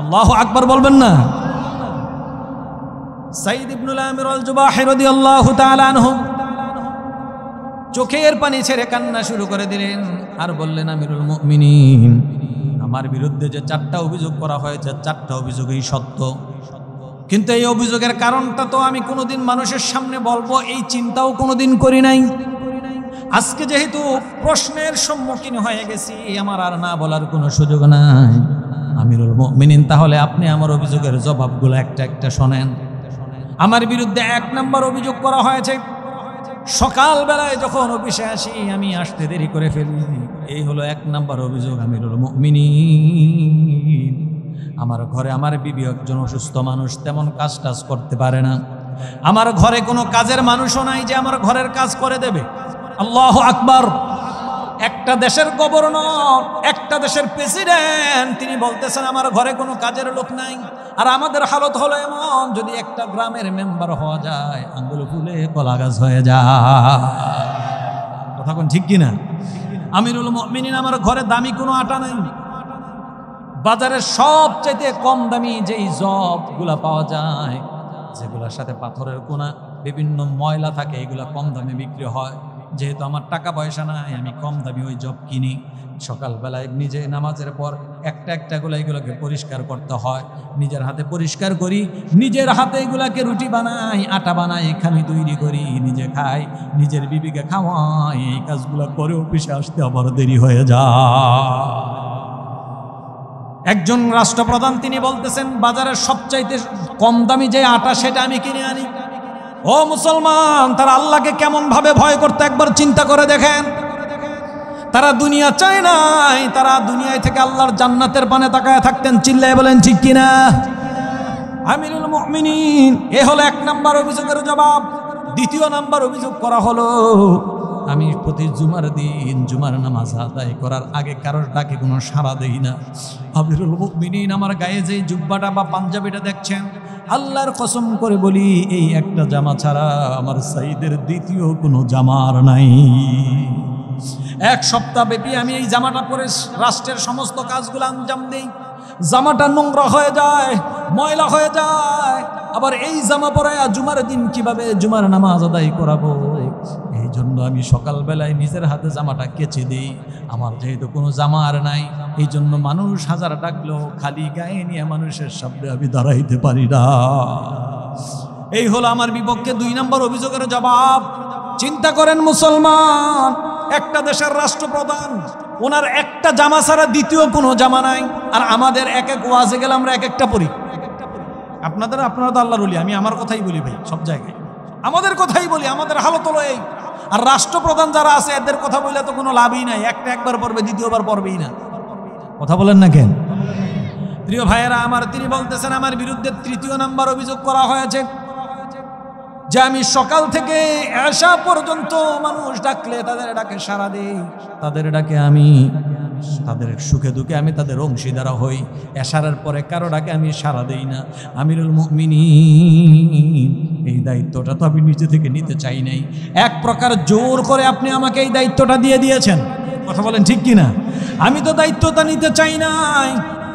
আল্লাহু আকবার বলবেন না? সাইদ ইবনুল আমির আল জুবাহি রাদিয়াল্লাহু তাআলা আনহু চোখের পানি ছেড়ে কান্না শুরু করে দিলেন আর বললেন, আমিরুল মুমিনিন আমার বিরুদ্ধে যে 4টা অভিযোগ করা হয়েছে, 4টা অভিযোগই সত্য, কিন্তু এই অভিযোগের কারণটা তো আমি কোনোদিন মানুষের সামনে বলবো এই চিন্তাও কোনোদিন করি নাই। আজকে যেহেতু প্রশ্নের সম্মুখীন হয়ে গেছি, আমার আর না বলার কোনো সুযোগ নাই। আমিরুল মুমিনিন তাহলে আপনি আমার অভিযোগের জবাবগুলো একটা একটা শোনেন। আমার বিরুদ্ধে 1 নাম্বার অভিযোগ করা হয়েছে, সকালবেলায় যখন অফিসে আসি আমি আসতে দেরি করে ফেলি, এই হলো 1 নাম্বার অভিযোগ। আমিরুল মুমিনিন আমার ঘরে আমার বিবি একজন অসুস্থ মানুষ, তেমন কাজ টাজ করতে পারে না। আমার ঘরে কোনো কাজের মানুষও নাই যে আমার ঘরের কাজ করে দেবে। আল্লাহু আকবার। একটা দেশের গভর্নর, একটা দেশের প্রেসিডেন্ট, তিনি বলতেছেন আমার ঘরে কোনো কাজের লোক নাই। আর আমাদের হালত হলো এমন, যদি একটা গ্রামের মেম্বার হওয়া যায় আঙ্গুল ফুলে কলা গাছ হয়ে যায়। কথা কোন ঠিক কিনা? আমিরুল মুমিনিন আমার ঘরে দামি কোনো আটা নাই, বাজারের সবচাইতে কম দামি যেই জবগুলা পাওয়া যায়, যেগুলোর সাথে পাথরের কোনা বিভিন্ন ময়লা থাকে, এগুলা কম দামে বিক্রি হয়। যেহেতু আমার টাকা পয়সা নাই, আমি কম দামি ওই জব কিনি। সকালবেলায় নিজে নামাজের পর একটা একটা গুলা এগুলোকে পরিষ্কার করতে হয়, নিজের হাতে পরিষ্কার করি, নিজের হাতে এগুলাকে রুটি বানাই, আটা বানাই, এখানে তৈরি করি, নিজে খাই, নিজের বিবিকে খাওয়াই। এই কাজগুলো করে অফিসে আসতে আবার দেরি হয়ে যায়। একজন রাষ্ট্রপ্রধান তিনি বলতেছেন বাজারের সবচাইতে কম দামি যে আটা সেটা আমি কিনে আনি। ও মুসলমান, তারা আল্লাহকে কেমন ভাবে ভয় করতে একবার চিন্তা করে দেখেন। তারা দুনিয়া চায় নাই, তারা দুনিয়ায় থেকে আল্লাহর জান্নাতের পানে তাকায় থাকতেন। চিল্লায় বলেন ঠিক কিনা? আমিরুল মুমিনিন এ হলো 1 নাম্বার অভিযোগের জবাব। 2য় নাম্বার অভিযোগ করা হলো, আমি প্রতি জুমার দিন জুমার নামাজ আদায় করার আগে কারোর ডাকে কোনো সাড়া দেই না। আমিরুল মুমিনিন আমার গায়ে যে জুব্বাটা বা পাঞ্জাবিটা দেখছেন, আল্লাহর কসম করে বলি এই একটা জামা ছাড়া আমার সাইদের দ্বিতীয় কোনো জামার নাই। 1 সপ্তাহ ব্যাপী আমি এই জামাটা পরে রাষ্ট্রের সমস্ত কাজগুলো আঞ্জাম দিই। জামাটা নোংরা হয়ে যায়, ময়লা হয়ে যায়, আবার এই জামা পরায়া জুমার দিন কিভাবে জুমার নামাজ আদায় করাবো। এই জন্য আমি সকালবেলায় নিজের হাতে জামাটা কেচে দিই। আমার যেহেতু কোনো জামা আর নাই, এই জন্য মানুষ হাজার ডাকলেও খালি গায়ে নিয়ে মানুষের সামনে আমি দাঁড়াইতে পারি না। এই হলো আমার বিপক্ষে 2 নম্বর অভিযোগের জবাব। চিন্তা করেন মুসলমান, একটা দেশের রাষ্ট্রপ্রধান, ওনার একটা জামা ছাড়া দ্বিতীয় কোনো জামা নাই, আর আমাদের এক এক ওয়াজে গেলে আমরা এক একটা পরি। আপনারা তো আল্লাহর ওলি, আমি আমার কথাই বলি ভাই, সব জায়গায় আমাদের কথাই বলি, আমাদের হালত হলো এই। আর রাষ্ট্রপ্রধান যারা আছে এদের কথা বললে তো কোনো লাভই নাই, একবার পড়বে, দ্বিতীয়বার পড়বেই না। কথা বলেন না কেন? প্রিয় ভাইয়েরা আমার, তিনি বলতেছেন আমার বিরুদ্ধে 3 নম্বর অভিযোগ করা হয়েছে যে আমি সকাল থেকে এশা পর্যন্ত মানুষ ডাকলে তাদের ডাকে সাড়া দেই, তাদের ডাকে আমি, তাদের সুখে দুঃখে আমি তাদের অংশীদার হই। এশারের পরে কারো ডাকে আমি সাড়া দেই না। আমিরুল মুমিনিন, এই দায়িত্বটা তো আমি নিজে থেকে নিতে চাই নাই, এক প্রকার জোর করে আপনি আমাকে এই দায়িত্বটা দিয়ে দিয়েছেন। কথা বলেন ঠিক কিনা? আমি তো দায়িত্বটা নিতে চাই নাই,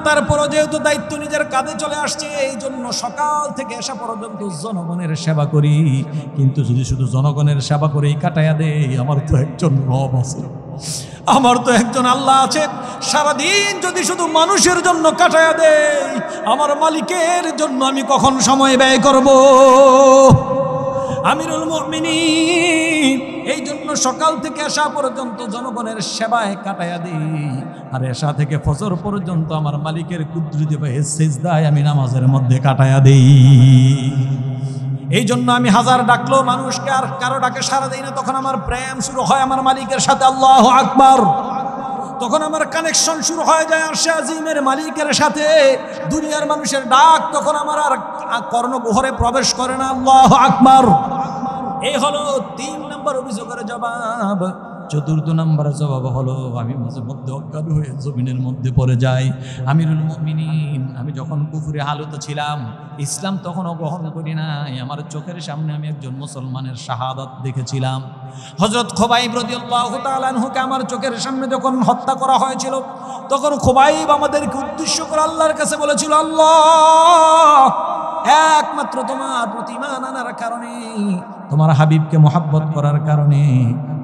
তারপরও যেহেতু দায়িত্ব নিজের কাঁধে চলে আসছে, এই জন্য সকাল থেকে এসা পর্যন্ত জনগণের সেবা করি। কিন্তু যদি শুধু জনগণের সেবা করেই কাটাইয়া দেই, আমার তো একজন রব আছে, আমার তো একজন আল্লাহ আছে। সারাদিন যদি শুধু মানুষের জন্য কাটাইয়া দেই, আমার মালিকের জন্য আমি কখন সময় ব্যয় করব? আমিরুল মুমিনিন, এই জন্য সকাল থেকে এশা পর্যন্ত জনগণের সেবায় কাটাইয়া দিই, আর এশা থেকে ফজর পর্যন্ত আমার মালিকের কুদরতি বা সিজদায় আমি নামাজের মধ্যে কাটাইয়া দিই। এই জন্য আমি হাজার ডাকলেও মানুষকে আর কারো ডাকে সাড়া দেই না। তখন আমার প্রেম শুরু হয় আমার মালিকের সাথে, আল্লাহু আকবার। তখন আমার কানেকশন শুরু হয়ে যায় আরশে আজিমের মালিকের সাথে। দুনিয়ার মানুষের ডাক তখন আমার আর কর্ণগহরে প্রবেশ করে না। আল্লাহু আকবার। এই হলো 3 নম্বর অভিযোগের জবাব। 4 নম্বর জবাব হলো আমি মাঝে মধ্যে অজ্ঞান হয়ে জমিনের মধ্যে পড়ে যাই। আমিরুল মুমিনিন, আমি যখন কুফরি হালতে ছিলাম, ইসলাম তখনও গ্রহণ করি নাই, আমার চোখের সামনে আমি একজন মুসলমানের শাহাদাত দেখেছিলাম। হযরত খুবাইব রাদিয়াল্লাহু তাআলা আনহুকে আমার চোখের সামনে যখন হত্যা করা হয়েছিল, তখন খুবাইব আমাদেরকে উদ্দেশ্য করে আল্লাহর কাছে বলেছিল, আল্লাহ, একমাত্র তোমার প্রতি ঈমান আনার কারণে, তোমার হাবিবকে মহব্বত করার কারণে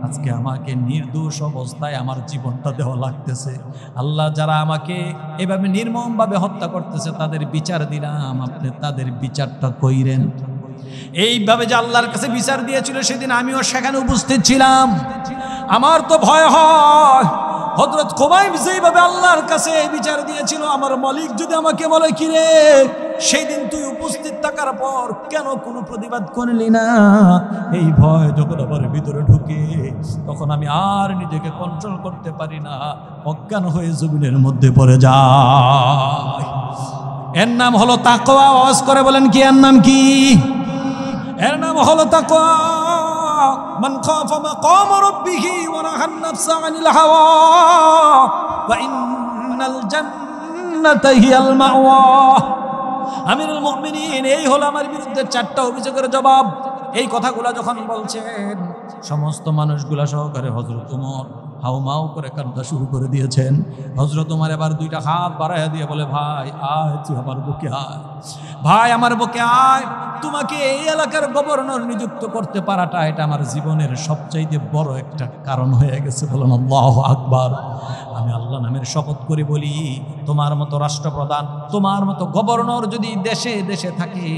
আজকে আমাকে নির্দোষ অবস্থায় আমার জীবনটা দেওয়া লাগতেছে। আল্লাহ, যারা আমাকে এভাবে নির্মমভাবে হত্যা করতেছে তাদের বিচার দিলাম, আপনি তাদের বিচারটা কইরেন। এইভাবে যে আল্লাহর কাছে বিচার দিয়েছিল, সেদিন আমিও সেখানে উপস্থিত ছিলাম। আমার তো ভয় হয়, হযরত খুবাইব যেইভাবে আল্লাহর কাছে বিচার দিয়েছিল, আমার মালিক যদি আমাকে বলে, কিরে সেই দিন তুই উপস্থিত থাকার পর কেন কোনো প্রতিবাদ করলি না? এই ভয় যখন আমার ভিতরে ঢুকে, তখন আমি আর নিজেকে কন্ট্রোল করতে পারি না, অজ্ঞান হয়ে জমিনের মধ্যে পড়ে যায়। এর নাম হলো তাকওয়া। আওয়াজ করে বলেন কি এর নাম কি? এর নাম হলো তাকওয়া। মান খাফা মাকাম রাব্বিহি ওয়া নাহান নাফসা আনিল হাওয়া ফা ইন্নাল জান্নাতা হিয়াল মাওয়া। আমিরুল মুমিনিন, এই হলো আমার বিরুদ্ধে 4টা অভিযোগের জবাব। এই কথাগুলো যখন বলছেন, সমস্ত মানুষগুলা সহকারে হযরত ওমর হাউমাউ করে কান্না শুরু করে দিয়েছেন। হযরত ওমর এবার 2টা হাত বাড়াইয়া দিয়ে বলে, ভাই আয়, তুই আমার বুকে আয়, ভাই আমার বুকে আয়। তোমাকে এই এলাকার গভর্নর নিযুক্ত করতে পারাটা, এটা আমার জীবনের সবচাইতে বড় একটা কারণ হয়ে গেছে। বলুন আল্লাহু আকবার। আমি আল্লাহ নামের শপথ করে বলি, তোমার মতো রাষ্ট্রপ্রধান, তোমার মতো গভর্নর যদি দেশে দেশে থাকে,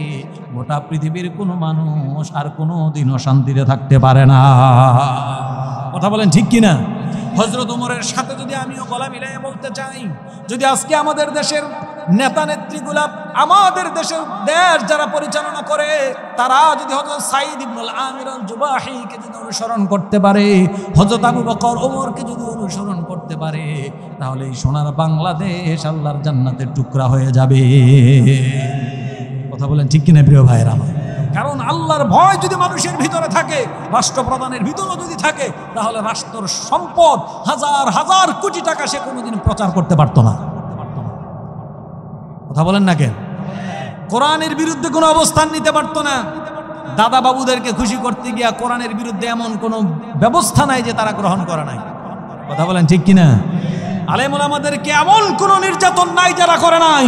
গোটা পৃথিবীর কোনো মানুষ আর কোনো দিনও শান্তিতে থাকতে পারে না। কথা বলেন ঠিক কিনা? হযরত ওমরের সাথে যদি আমিও গলা মিলাইয়া বলতে চাই, যদি আজকে আমাদের দেশের নেতা নেত্রীগুলা, আমাদের দেশের দেশ যারা পরিচালনা করে, তারা যদি হযরত সাঈদ ইবনুল আমির আল জুবাহিকে যদি অনুসরণ করতে পারে, হযরত আবু বকর ওমরকে যদি অনুসরণ করতে পারে, তাহলে এই সোনার বাংলাদেশ আল্লাহর জান্নাতের টুকরা হয়ে যাবে। কথা বলেন ঠিক কিনা প্রিয় ভাইয়েরা আমার? কারণ আল্লাহর ভয় যদি মানুষের ভিতরে থাকে, রাষ্ট্রপ্রধানের ভিতরে যদি থাকে, তাহলে রাষ্ট্রের সম্পদ হাজার হাজার কোটি টাকা সে কোনোদিন প্রচার করতে পারত না। কথা বলেন না কেন? কোরআনের বিরুদ্ধে কোনো অবস্থান নিতে পারতো না। দাদা বাবুদেরকে খুশি করতে গিয়া কোরআনের বিরুদ্ধে এমন কোনো ব্যবস্থা নাই যে তারা গ্রহণ করে নাই। কথা বলেন ঠিক কিনা? আলেম ওলামাদেরকে এমন কোনো নির্যাতন নাই যারা করে নাই।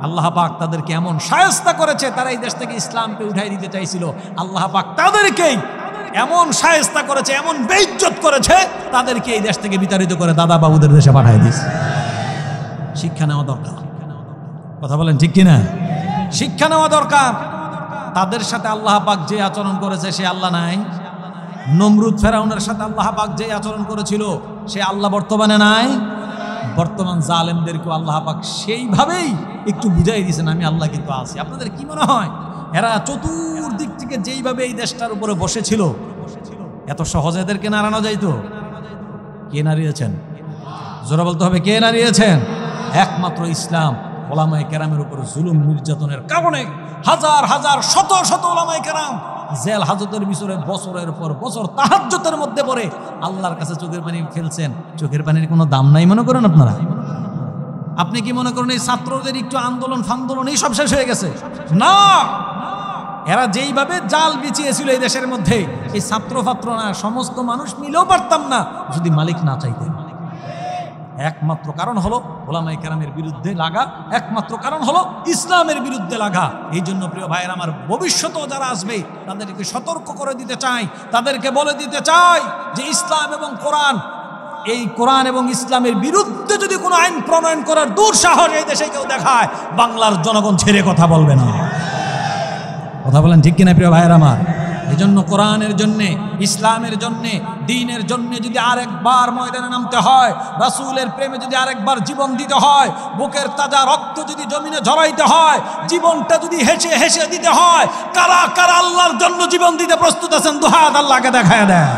আল্লাহ পাক তাদেরকে এমন শায়েস্তা করেছে, তারা এই দেশ থেকে ইসলামকে উঠাই দিতে চাইছিল, আল্লাহ পাক তাদেরকেই এমন শায়েস্তা করেছে, এমন বেইজ্জত করেছে, তাদেরকে এই দেশ থেকে বিতাড়িত করে দাদা বাবুদের দেশে পাঠিয়ে দিয়েছে। শিক্ষা নেওয়া দরকার, কথা বলেন ঠিক কিনা? শিক্ষা নেওয়া দরকার। তাদের সাথে আল্লাহ পাক যে আচরণ করেছে সে আল্লাহ নাই। নমরুদ ফেরাউনের সাথে আল্লাহ পাক যে আচরণ করেছিল সে আল্লাহ বর্তমানে নাই। বর্তমান জালেমদেরকেও আল্লাহ পাক সেইভাবেই একটু বুঝাই দিয়েছেন, আমি আল্লাহ কিন্তু আছি। আপনাদের কি মনে হয় এরা চতুর্দিক থেকে যেইভাবে এই দেশটার উপরে বসেছিল, এত সহজে এদেরকে নাড়ানো যাইতো? কে নাড়িয়েছেন? জোরে বলতে হবে, কে নাড়িয়েছেন? একমাত্র ইসলাম। ওলামায়ে কেরামের উপর জুলুম নির্যাতনের কারণে হাজার হাজার শত শত ওলামায়ে কেরাম জেল হাজতের ভিতরে বছরের পর বছর তাহাজ্জুদের মধ্যে পড়ে আল্লাহর কাছে চোখের পানি ফেলছেন। চোখের পানির কোনো দাম নাই মনে করেন আপনারা? আপনি কি মনে করেন এই ছাত্রদের একটু আন্দোলন ফান্দোলন এই সব শেষ হয়ে গেছে? না, এরা যেইভাবে জাল বিছিয়েছিল এই দেশের মধ্যে, এই ছাত্র ফাত্র না, সমস্ত মানুষ মিলেও পারতাম না যদি মালিক না চাইতেন। একমাত্র কারণ হলো ওলামায়ে কেরামের বিরুদ্ধে লাগা, একমাত্র কারণ হলো ইসলামের বিরুদ্ধে লাগা। এই জন্য প্রিয় ভাইয়ের আমার, ভবিষ্যতেও যারা আসবে তাদেরকে সতর্ক করে দিতে চাই, তাদেরকে বলে দিতে চাই যে ইসলাম এবং কোরআন, এই কোরআন এবং ইসলামের বিরুদ্ধে যদি কোনো আইন প্রণয়ন করার দুঃসাহস এই দেশে কেউ দেখায়, বাংলার জনগণ ছেড়ে কথা বলবে না। কথা বলেন ঠিক কিনা প্রিয় ভাইয়ের আমার? এই জন্য কোরআনের জন্যে, ইসলামের জন্যে, দ্বীনের জন্যে যদি আরেকবার ময়দানে নামতে হয়, রাসূলের প্রেমে যদি আরেকবার জীবন দিতে হয়, বুকের তাজা রক্ত যদি জমিনে ঝরাইতে হয়, জীবনটা যদি হেসে হেসে দিতে হয়, কারা কারা আল্লাহর জন্য জীবন দিতে প্রস্তুত আছেন? দুহাত আল্লাহকে দেখায় দেয়।